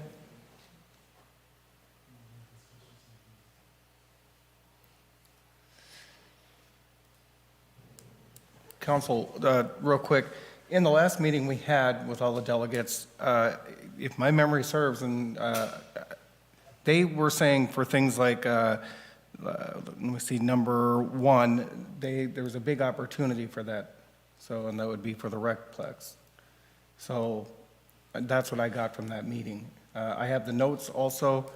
Council, real quick, in the last meeting we had with all the delegates, if my memory serves, and they were saying for things like, let me see, number 1, there was a big opportunity for that. So, and that would be for the RecPlex. So that's what I got from that meeting. I have the notes also,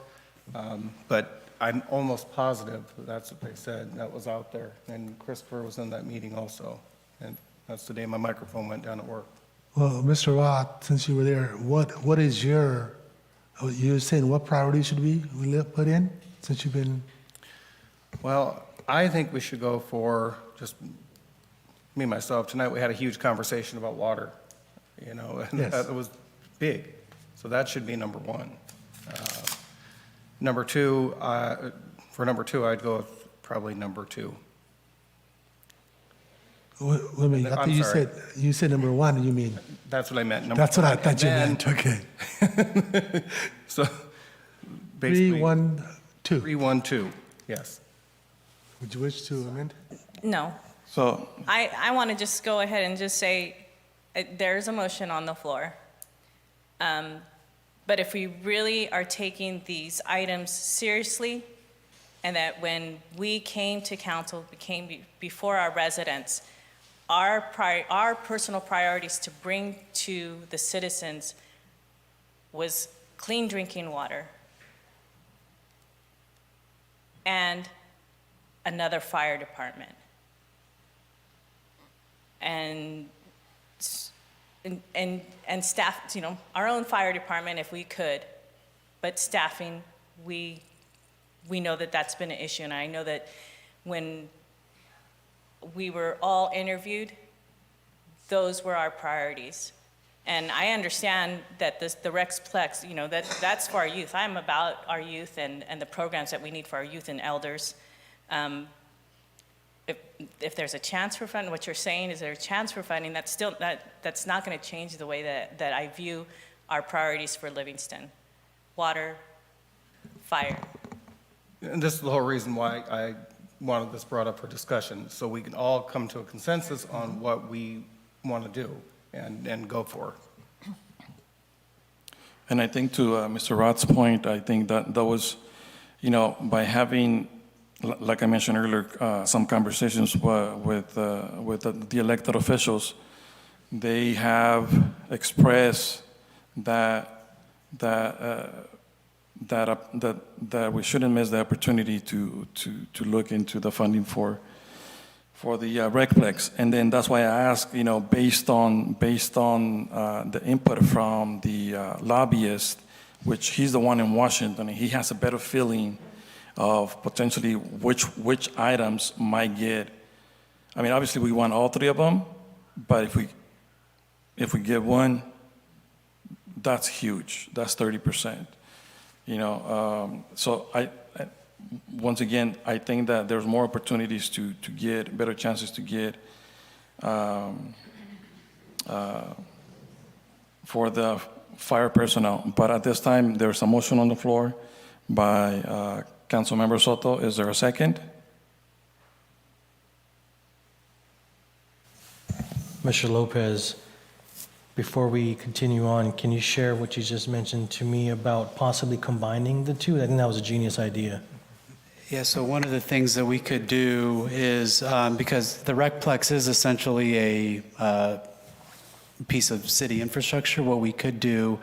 but I'm almost positive that's what they said. That was out there. And Christopher was in that meeting also. And that's the day my microphone went down at work. Well, Mr. Watt, since you were there, what is you're saying what priority should we put in since you've been? Well, I think we should go for just me, myself. Tonight we had a huge conversation about water. you know, and Yes. that was big. So that should be number one. Number two, for number two, I'd go with probably number two. Wait a minute, I I'm thought sorry. you said number one, you mean? That's what I meant. Number That's what I one. thought you And meant, okay. then- So basically. 312. 312, yes. Would you wish to amend? No. So, I want to just go ahead and just say, there's a motion on the floor. But if we really are taking these items seriously, and that when we came to council, we came before our residents, our personal priorities to bring to the citizens was clean drinking water and another fire department. And staff, you know, our own fire department if we could, but staffing, we know that that's been an issue. And I know that when we were all interviewed, those were our priorities. And I understand that the Rexplex, you know, that's for our youth. I'm about our youth and the programs that we need for our youth and elders. If there's a chance for funding, what you're saying is there a chance for funding, that's not going to change the way that I view our priorities for Livingston. Water, fire. And this is the whole reason why I wanted this brought up for discussion, so we can all come to a consensus on what we want to do and go for. and I think to Mr. Roth's point, I think that was, you know, by having, like I mentioned earlier, some conversations with the elected officials, they have expressed that we shouldn't miss the opportunity to look into the funding for the Recplex. And then that's why I asked, you know, based on the input from the lobbyist, which he's the one in Washington, he has a better feeling of potentially which items might get. I mean, obviously we want all three of them, but if we get one, that's huge. That's 30%. You know, so once again, I think that there's more opportunities to get better chances to get for the fire personnel. But at this time, there's a motion on the floor by Councilmember Soto. Is there a second? Mr. Lopez, before we continue on, can you share what you just mentioned to me about possibly combining the two? I think that was a genius idea. Yeah, so one of the things that we could do is, because the Recplex is essentially a piece of city infrastructure, what we could do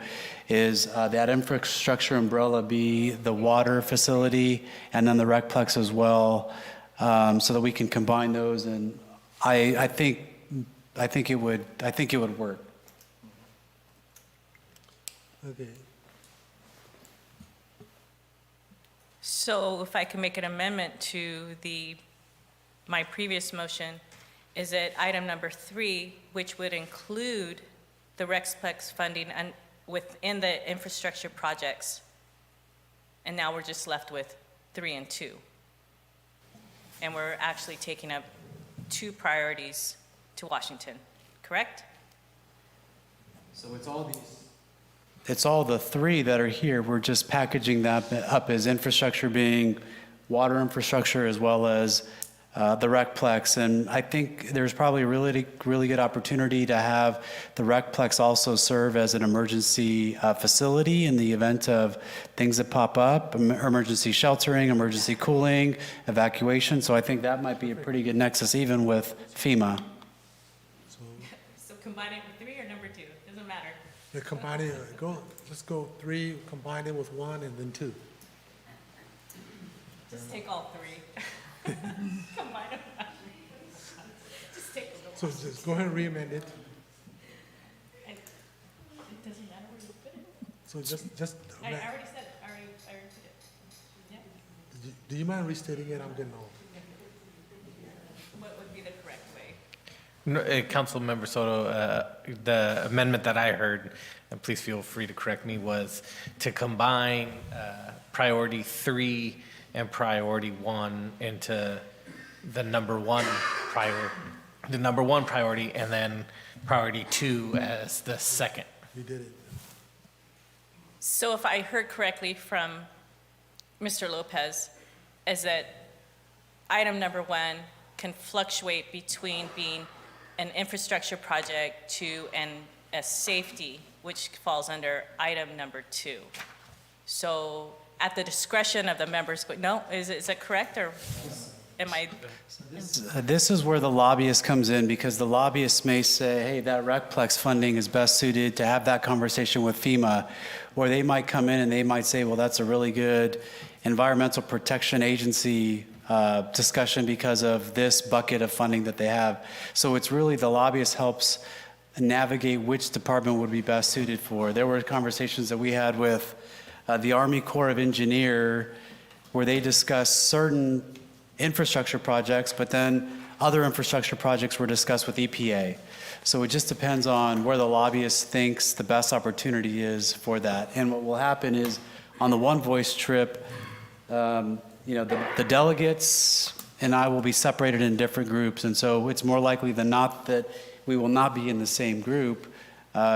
is that infrastructure umbrella be the water facility and then the Recplex as well, so that we can combine those. And I think it would work. Okay. So if I can make an amendment to my previous motion, is that item number 3, which would include the Rexplex funding and within the infrastructure projects. And now we're just left with 3 and 2. And we're actually taking up 2 priorities to Washington, correct? So it's all the 3 that are here. We're just packaging that up as infrastructure, being water infrastructure as well as the Recplex. And I think there's probably a really good opportunity to have the Recplex also serve as an emergency facility in the event of things that pop up, emergency sheltering, emergency cooling, evacuation. So I think that might be a pretty good nexus even with FEMA. So combine it with 3 or number 2, doesn't matter. Yeah, combine it, let's go 3, combine it with 1 and then 2. Just take all 3. Combine them. Just take them. So just go ahead and re-amend it. It doesn't matter where you put it. So just. I already said it, I already put it. Yeah. Do you mind restating it? I'm getting old. What would be the correct way? No, Councilmember Soto, the amendment that I heard, and please feel free to correct me, was to combine priority 3 and priority 1 into the number one priority, and then priority 2 as the second. You did it. So if I heard correctly from Mr. Lopez, is that item number 1 can fluctuate between being an infrastructure project to a safety, which falls under item number 2. So at the discretion of the members, no, is that correct, or am I? This is where the lobbyist comes in, because the lobbyists may say, hey, that RecPlex funding is best suited to have that conversation with FEMA, or they might come in and they might say, well, that's a really good environmental protection agency discussion because of this bucket of funding that they have. So it's really the lobbyist helps navigate which department would be best suited for. There were conversations that we had with the Army Corps of Engineer where they discussed certain infrastructure projects, but then other infrastructure projects were discussed with EPA. So it just depends on where the lobbyist thinks the best opportunity is for that. And what will happen is on the One Voice trip, the delegates and I will be separated in different groups. And so it's more likely than not that we will not be in the same group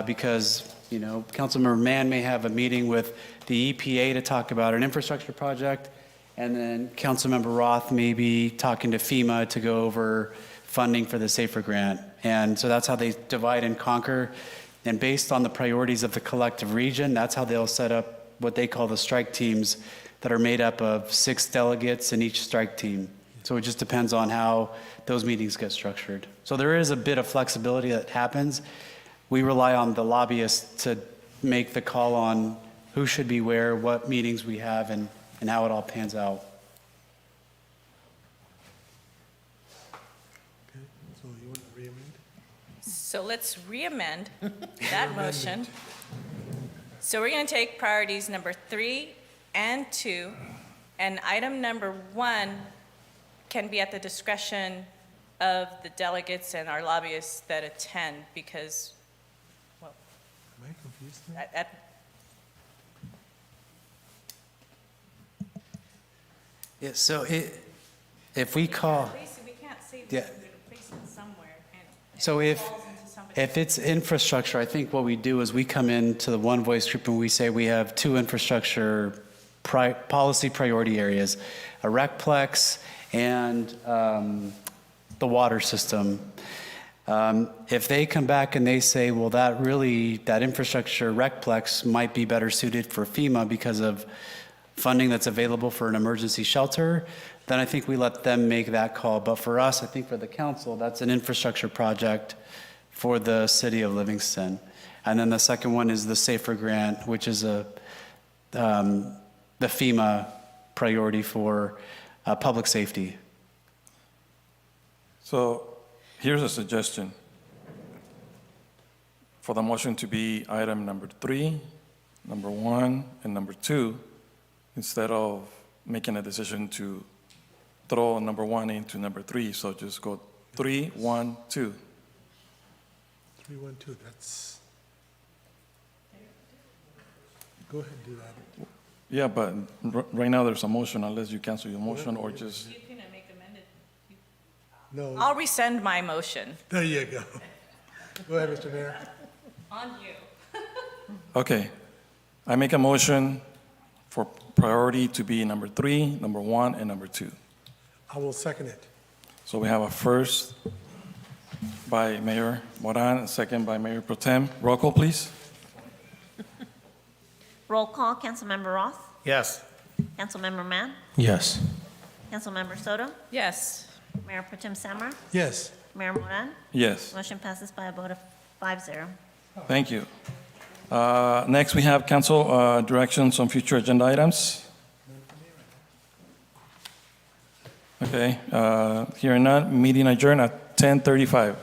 because, Councilmember Mann may have a meeting with the EPA to talk about an infrastructure project. And then Councilmember Roth may be talking to FEMA to go over funding for the SAFER grant. And so that's how they divide and conquer. And based on the priorities of the collective region, that's how they'll set up what they call the strike teams that are made up of 6 delegates in each strike team. So it just depends on how those meetings get structured. So there is a bit of flexibility that happens. We rely on the lobbyists to make the call on who should be where, what meetings we have, and how it all pans out. Okay, so you want to re-amend? So let's re-amend that motion. So we're going to take priorities number 3 and 2, and item number 1 can be at the discretion of the delegates and our lobbyists that attend, because, well, Am I confused now? Yeah, so if we call, We can't say Yeah. that we're going to place it somewhere, and so it falls into somebody. if it's infrastructure, I think what we do is we come into the One Voice group and we say we have 2 infrastructure policy priority areas, a RecPlex and the water system. If they come back and they say, well, that infrastructure RecPlex might be better suited for FEMA because of funding that's available for an emergency shelter, then I think we let them make that call. But for us, I think for the council, that's an infrastructure project for the city of Livingston. And then the second one is the SAFER grant, which is the FEMA priority for public safety. So here's a suggestion. For the motion to be item number 3, number 1, and number 2, instead of making a decision to throw number 1 into number 3, so just go 3, 1, 2. 3, 1, 2, that's... Go ahead and do that. Yeah, but right now there's a motion unless you cancel your motion or just, You can make amended. No, I'll rescind my motion. there you go. Go ahead, Mr. Mayor. On you. okay. I make a motion for priority to be number 3, number 1, and number 2. I will second it. So we have a first by Mayor Moran, a second by Mayor Pro Tem. Roll call, please. Roll call, Councilmember Roth, Yes. Councilmember Mann, Yes. Councilmember Soto, Yes. Mayor Pro Tem Samar, Yes. Mayor Moran. Yes, Motion passes by a vote of 5-0. thank you. Next, we have council directions on future agenda items. Okay, hearing none, meeting adjourned at 10:35.